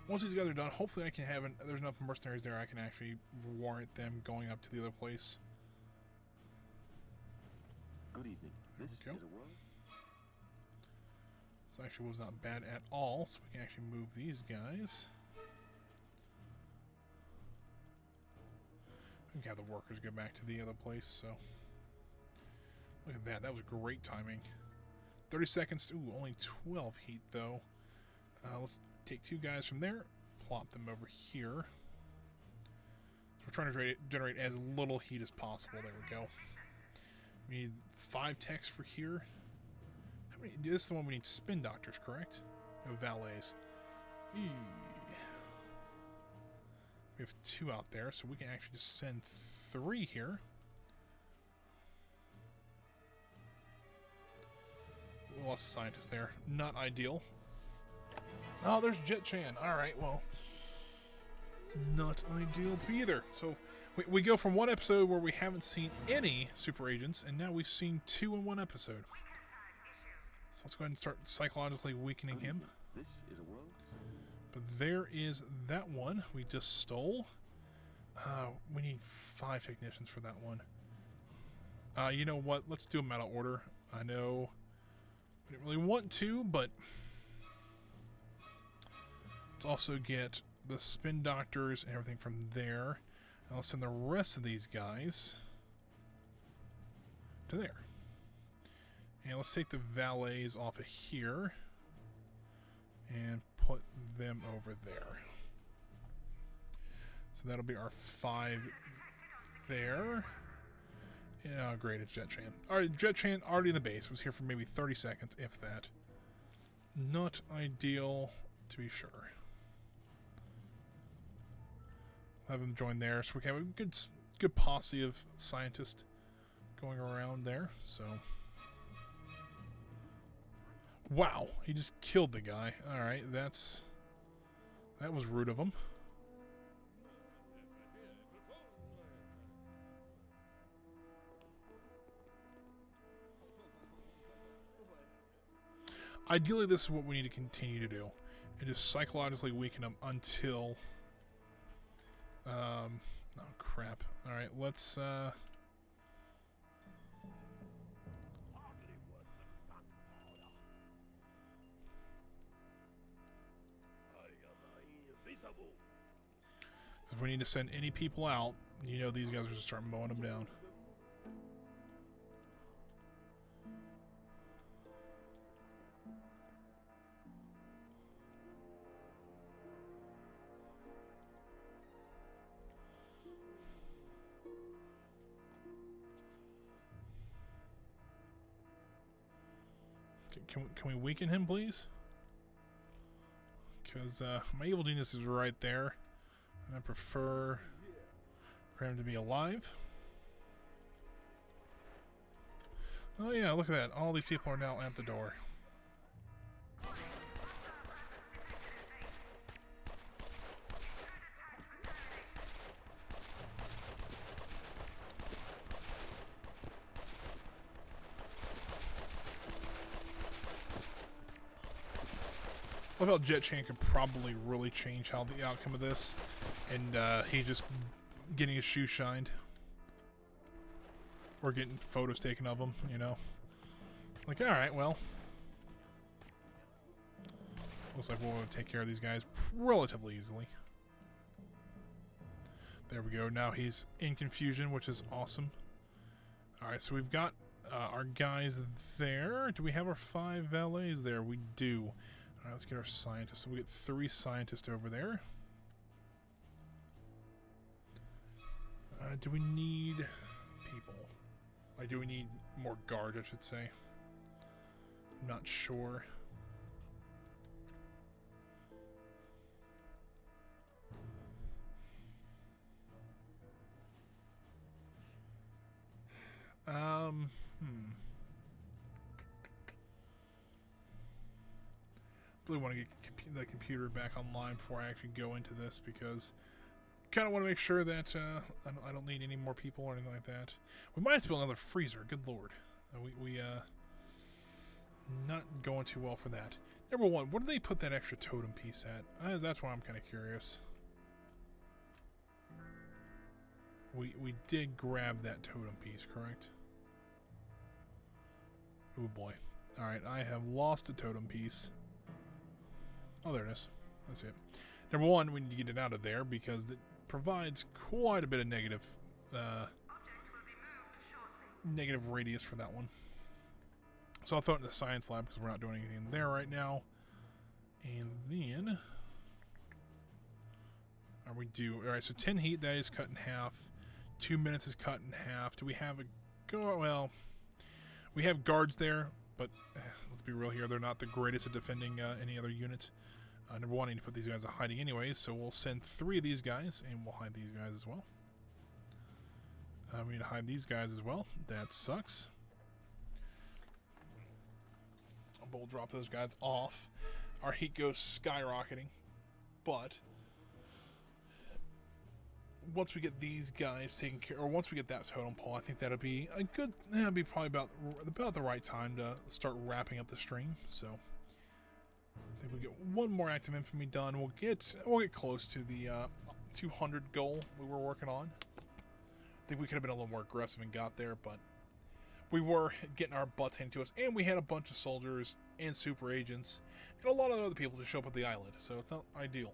Once these guys are done, hopefully I can have there's enough mercenaries there I can actually warrant them going up to the other place. Good evening. There This we go. is a world. This actually was not bad at all, so we can actually move these guys. We can have the workers go back to the other place, so. Look at that, that was great timing. 30 seconds, ooh, only 12 heat though. Let's take 2 guys from there, plop them over here. So we're trying to generate as little heat as possible. There we go. We need 5 techs for here. How many? This is the one we need spin doctors, correct? No valets. Eee. We have 2 out there, so we can actually just send 3 here. We lost a scientist there. Not ideal. Oh, there's Jet Chan. Alright, well. Not ideal to be either. So, we go from one episode where we haven't seen any super agents, and now we've seen 2 in one episode. So let's go ahead and start psychologically weakening him. This is a world. But there is that one we just stole. We need 5 technicians for that one. You know what? Let's do them out of order. I know we didn't really want to, but let's also get the spin doctors and everything from there. And let's send the rest of these guys to there. And let's take the valets off of here and put them over there. So that'll be our 5 there. Yeah, great, it's Jet Chan. Alright, Jet Chan already in the base. Was here for maybe 30 seconds, if that. Not ideal, to be sure. Have him join there, so we can have a good posse of scientists going around there. So, wow, he just killed the guy. All right, that was rude of him. Ideally, this is what we need to continue to do, and just psychologically weaken him until. Oh crap! All right, let's. Hardly worth the gunpowder. I am invisible. If we need to send any people out, you know these guys are just start mowing them down. Can we weaken him, please? Because my evil genius is right there. And I prefer for him to be alive. Oh yeah, look at that. All these people are now at the door. I love how Jet Chan could probably really change how the outcome of this, and he's just getting his shoe shined, or getting photos taken of him. You know, like, all right, well, looks like we'll take care of these guys relatively easily. There we go. Now he's in confusion, which is awesome. All right, so we've got our guys there. Do we have our 5 valets there? We do. All right, let's get our scientists. So we get 3 scientists over there. Do we need people? Like, do we need more guards, I should say? I'm not sure. Really want to get the computer back online before I actually go into this, because kind of want to make sure that I don't need any more people or anything like that. We might have to build another freezer. Good lord, we not going too well for that. Number 1, where do they put that extra totem piece at? That's why I'm kind of curious. We did grab that totem piece, correct? Oh boy. Alright, I have lost a totem piece. Oh, there it is. That's it. Number 1, we need to get it out of there because it provides quite a bit of negative radius for that one. So I'll throw it in the science lab because we're not doing anything there right now. And then we do. Alright, so 10 heat, that is cut in half. 2 minutes is cut in half. Do we have a go? Well, we have guards there, but let's be real here. They're not the greatest at defending any other unit. Number 1, I need to put these guys in hiding anyways, so we'll send 3 of these guys, and we'll hide these guys as well. We need to hide these guys as well. That sucks. We'll drop those guys off. Our heat goes skyrocketing, but once we get these guys taken care, or once we get that totem pole, I think that'll be a good. That'll be probably about the right time to start wrapping up the stream. So I think we get 1 more active infamy done. We'll get close to the 200 goal we were working on. I think we could have been a little more aggressive and got there, but we were getting our butts handed to us, and we had a bunch of soldiers and super agents and a lot of other people to show up at the island, so it's not ideal.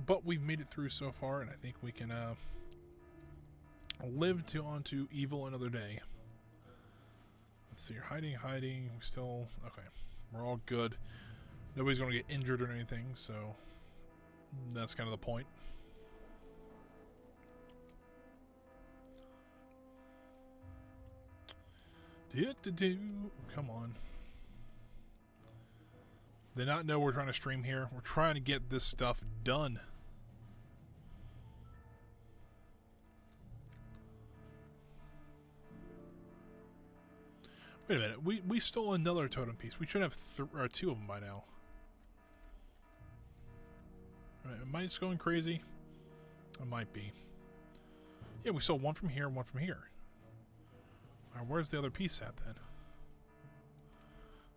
But we've made it through so far, and I think we can live on to evil another day. Let's see, you're hiding. We still, okay, we're all good. Nobody's going to get injured or anything, so that's kind of the point. Come on. They not know we're trying to stream here. We're trying to get this stuff done. Wait a minute. We stole another totem piece. We should have 2 of them by now. Am I just going crazy? I might be. Yeah, we stole 1 from here, 1 from here. Alright, where's the other piece at then?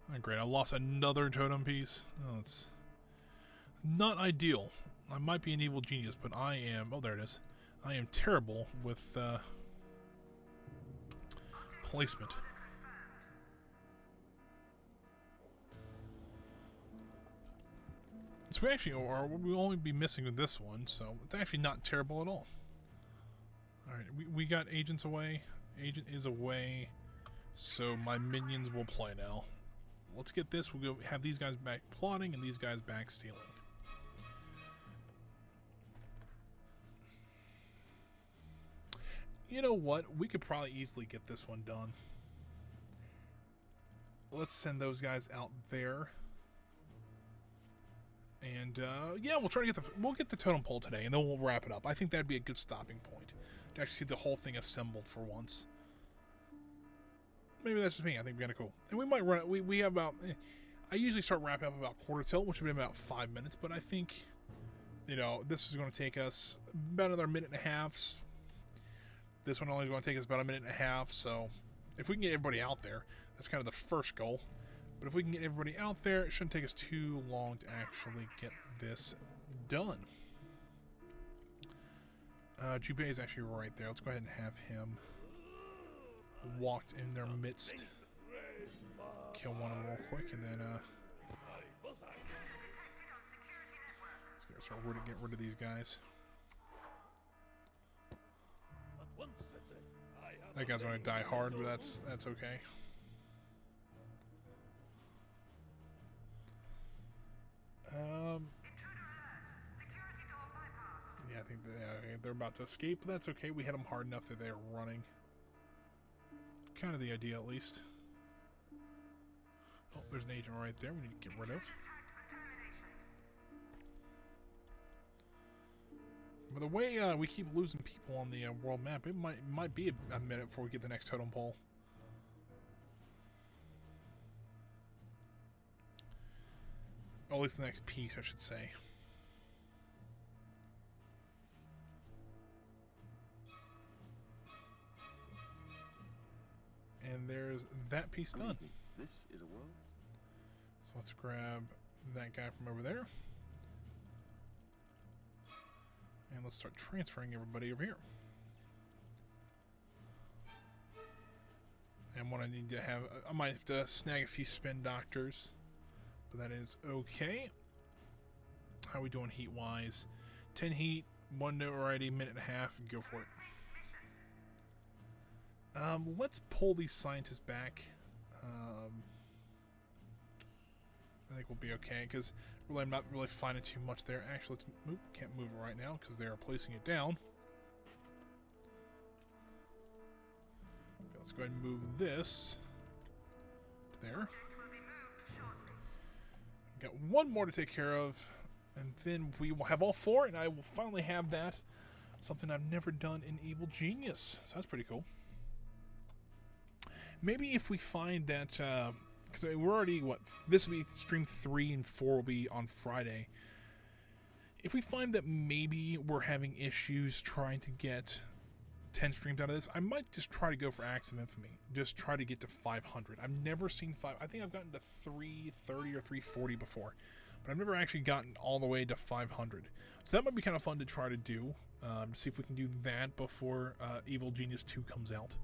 Oh, great, I lost another totem piece. Oh, it's not ideal. I might be an evil genius, but I am... Oh, there it is. I am terrible with placement. So we actually, or we'll only be missing with this one, so it's actually not terrible at all. Alright, we got agents away. Agent is away, so my minions will play now. Let's get this. We'll go have these guys back plotting and these guys back stealing. You know what? We could probably easily get this one done. Let's send those guys out there. And yeah, we'll try to get the totem pole today, and then we'll wrap it up. I think that'd be a good stopping point to actually see the whole thing assembled for once. Maybe that's just me. I think it'd be kind of cool. And we might run. We have about. I usually start wrapping up about quarter till, which would be about 5 minutes. But I think, you know, this is going to take us about another minute and a half. This one only is going to take us about a minute and a half. So if we can get everybody out there, that's kind of the first goal. But if we can get everybody out there, it shouldn't take us too long to actually get this done. Jubei is actually right there. Let's go ahead and have him walked in their midst. Kill one of them real quick, and then let's start getting rid of these guys. That guy's going to die hard, but that's okay. Yeah, I think they're about to escape, but that's okay. We hit them hard enough that they're running. Kind of the idea, at least. Oh, there's an agent right there we need to get rid of. But the way we keep losing people on the world map, it might be a minute before we get the next totem pole. Or at least the next piece, I should say. And there's that piece done. This is a world. So let's grab that guy from over there. And let's start transferring everybody over here. And what I need to have, I might have to snag a few spin doctors. But that is okay. How are we doing heat-wise? 10 heat, 1 notoriety, minute and a half, and go for it. Let's pull these scientists back. I think we'll be okay, because really I'm not really finding too much there. Actually, let's move. Can't move it right now, because they are placing it down. Okay, let's go ahead and move this to there. Got one more to take care of, and then we will have all 4, and I will finally have that. Something I've never done in Evil Genius. So that's pretty cool. Maybe if we find that, because I mean, we're already, this will be stream 3 and 4 will be on Friday. If we find that maybe we're having issues trying to get 10 streams out of this, I might just try to go for Acts of Infamy. Just try to get to 500. I've never seen 5. I think I've gotten to 330 or 340 before, but I've never actually gotten all the way to 500. So that might be kind of fun to try to do. To see if we can do that before Evil Genius 2 comes out.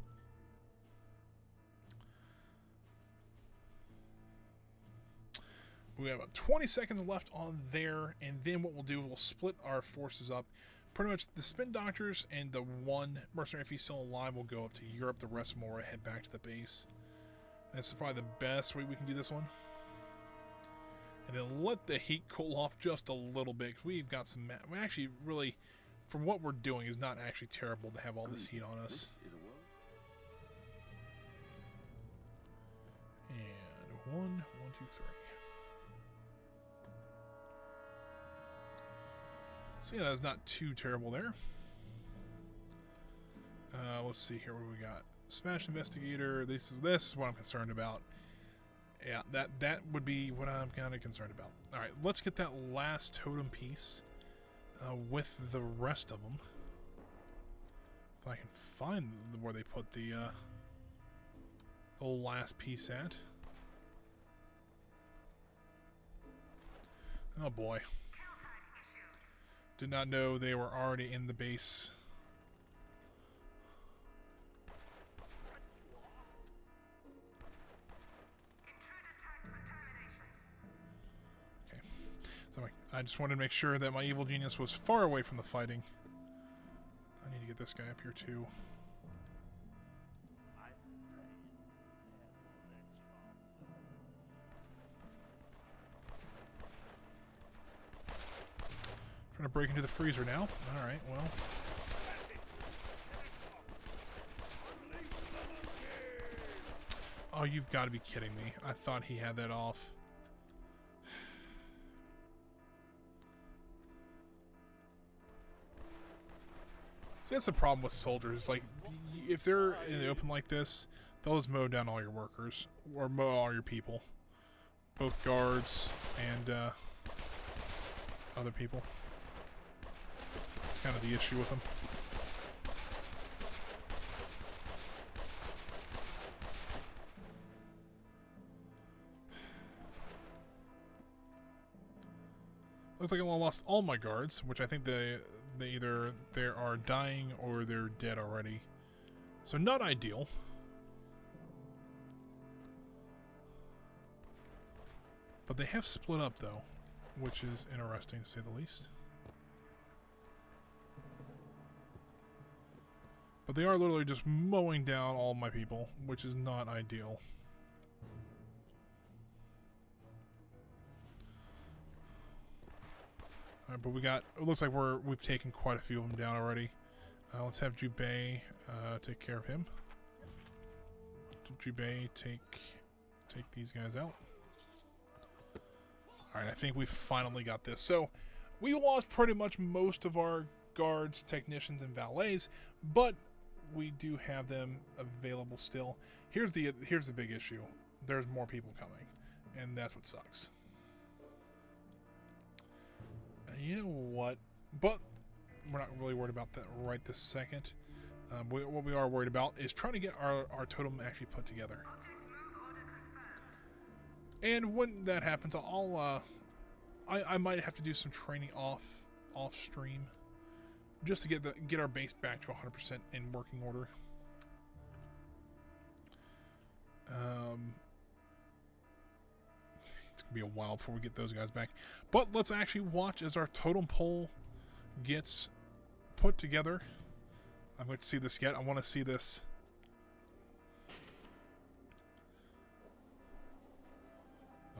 We have about 20 seconds left on there, and then what we'll do, we'll split our forces up. Pretty much the spin doctors and the one mercenary, if he's still alive, will go up to Europe. The rest more will head back to the base. That's probably the best way we can do this one. And then let the heat cool off just a little bit, because we've got some... We actually really, from what we're doing, is not actually terrible to have all this heat on us. And 1, 2, 3. So yeah, that's not too terrible there. Let's see here what we got. Smash Investigator. This is what I'm concerned about. Yeah, that would be what I'm kind of concerned about. All right, let's get that last totem piece with the rest of them. If I can find where they put the last piece at. Oh boy. Did not know they were already in the base. Okay. So I just wanted to make sure that my Evil Genius was far away from the fighting. I need to get this guy up here too. Trying to break into the freezer now. Alright, well. Oh, you've got to be kidding me. I thought he had that off. See, that's the problem with soldiers. Like, if they're in the open like this, they'll just mow down all your workers. Or mow all your people. Both guards and other people. That's kind of the issue with them. Looks like I lost all my guards, which I think they either they are dying or they're dead already. So not ideal. But they have split up though, which is interesting to say the least. But they are literally just mowing down all my people, which is not ideal. Alright, but we got, it looks like we've taken quite a few of them down already. Let's have Jubei take care of him. Jubei take these guys out. Alright, I think we finally got this. So, we lost pretty much most of our guards, technicians, and valets, but we do have them available still. Here's the big issue. There's more people coming, and that's what sucks. You know what? But we're not really worried about that right this second. What we are worried about is trying to get our totem actually put together. And when that happens, I might have to do some training off stream, just to get our base back to 100% in working order. It's gonna be a while before we get those guys back. But let's actually watch as our totem pole gets put together. I'm going to see this yet. I want to see this.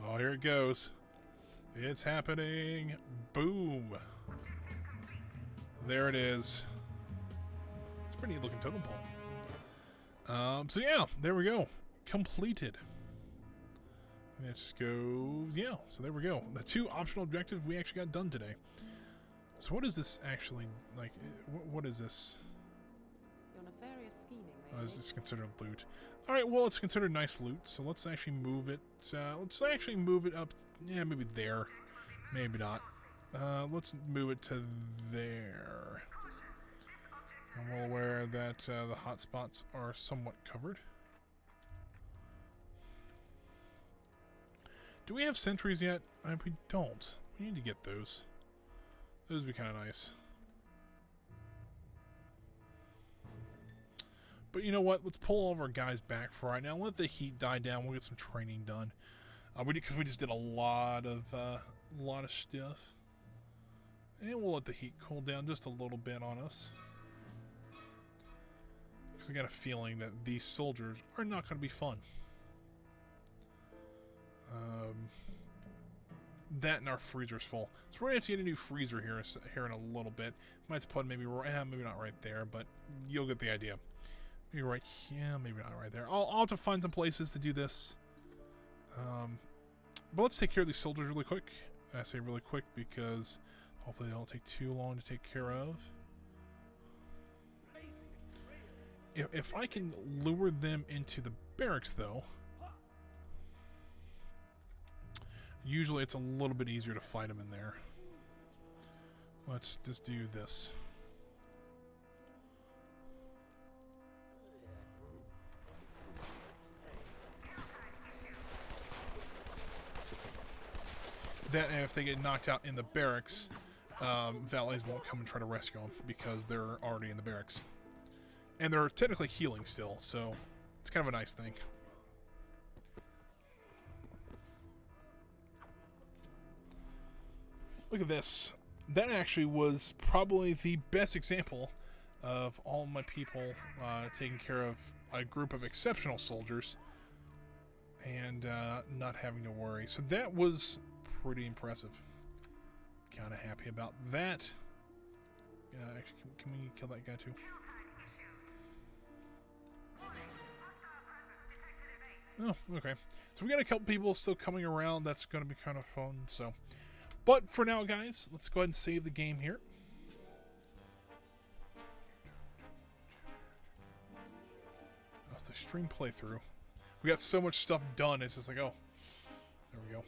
Oh, here it goes. It's happening. Boom. There it is. It's a pretty neat looking totem pole. So yeah, there we go. Completed. Let's go. Yeah, so there we go. The 2 optional objectives we actually got done today. So what is this actually like? What is this? Your nefarious scheming, Is this considered loot? All right, well, it's considered nice loot. So let's actually move it. Let's actually move it up. Yeah, maybe there. Maybe not. Let's move it to there. I'm well aware that the hotspots are somewhat covered. Do we have sentries yet? We don't. We need to get those. Those would be kind of nice. But you know what? Let's pull all of our guys back for right now. Let the heat die down. We'll get some training done. Because we just did a lot of stuff. And we'll let the heat cool down just a little bit on us. Because I got a feeling that these soldiers are not going to be fun. That and our freezer's full. So we're going to have to get a new freezer here in a little bit. Might have to put maybe not right there, but you'll get the idea. Maybe right here, maybe not right there. I'll have to find some places to do this. But let's take care of these soldiers really quick. I say really quick because hopefully they don't take too long to take care of. If I can lure them into the barracks, though, usually it's a little bit easier to fight them in there. Let's just do this. That, and if they get knocked out in the barracks, valets won't come and try to rescue them because they're already in the barracks. And they're technically healing still, so it's kind of a nice thing. Look at this. That actually was probably the best example of all my people taking care of a group of exceptional soldiers and not having to worry. So that was pretty impressive. Kind of happy about that. Actually, can we kill that guy too? Oh, okay. So we got a couple people still coming around. That's going to be kind of fun. So, but for now, guys, let's go ahead and save the game here. That's the stream playthrough. We got so much stuff done. It's just like, oh, there we go.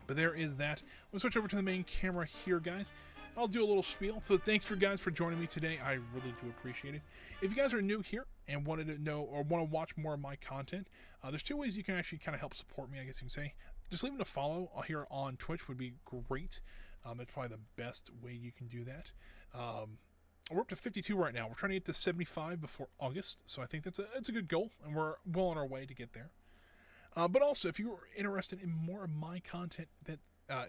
But there is that. Let's switch over to the main camera here, guys. I'll do a little spiel. So thanks for guys for joining me today. I really do appreciate it. If you guys are new here and wanted to know or want to watch more of my content, there's two ways you can actually kind of help support me, I guess you can say. Just leaving a follow here on Twitch would be great. It's probably the best way you can do that. We're up to 52 right now. We're trying to get to 75 before August, so I think that's a good goal, and we're well on our way to get there. But also, if you're interested in more of my content that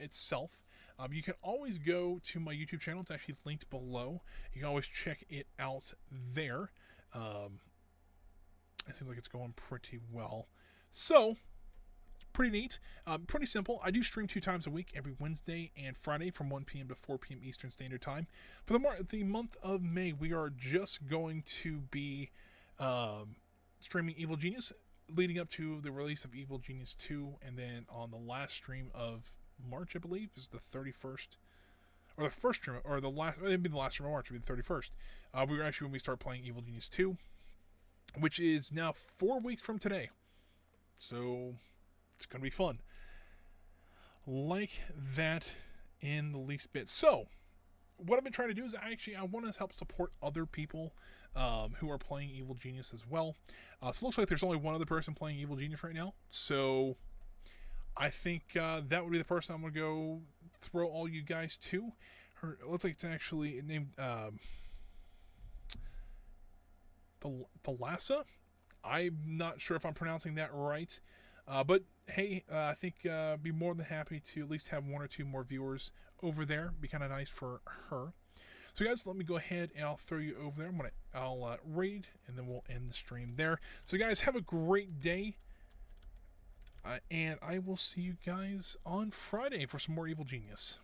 itself, you can always go to my YouTube channel. It's actually linked below. You can always check it out there. It seems like it's going pretty well. So, it's pretty neat. Pretty simple. I do stream 2 times a week, every Wednesday and Friday from 1 p.m. to 4 p.m. Eastern Standard Time. For the month of May, we are just going to be streaming Evil Genius, leading up to the release of Evil Genius 2, and then on the last stream of March, I believe, is the 31st, or the first stream, or the last, it'd be the last stream of March, it'd be the 31st. We were actually when we start playing Evil Genius 2, which is now 4 weeks from today. So, it's going to be fun. Like that in the least bit. So, what I've been trying to do is I want to help support other people who are playing Evil Genius as well. So it looks like there's only one other person playing Evil Genius right now. So I think that would be the person I'm going to go throw all you guys to. It looks like it's actually named Thalassa. I'm not sure if I'm pronouncing that right. But hey, I think be more than happy to at least have 1 or 2 more viewers over there. Be kind of nice for her. So guys, let me go ahead and I'll throw you over there. I'll raid and then we'll end the stream there. So guys, have a great day. And I will see you guys on Friday for some more Evil Genius.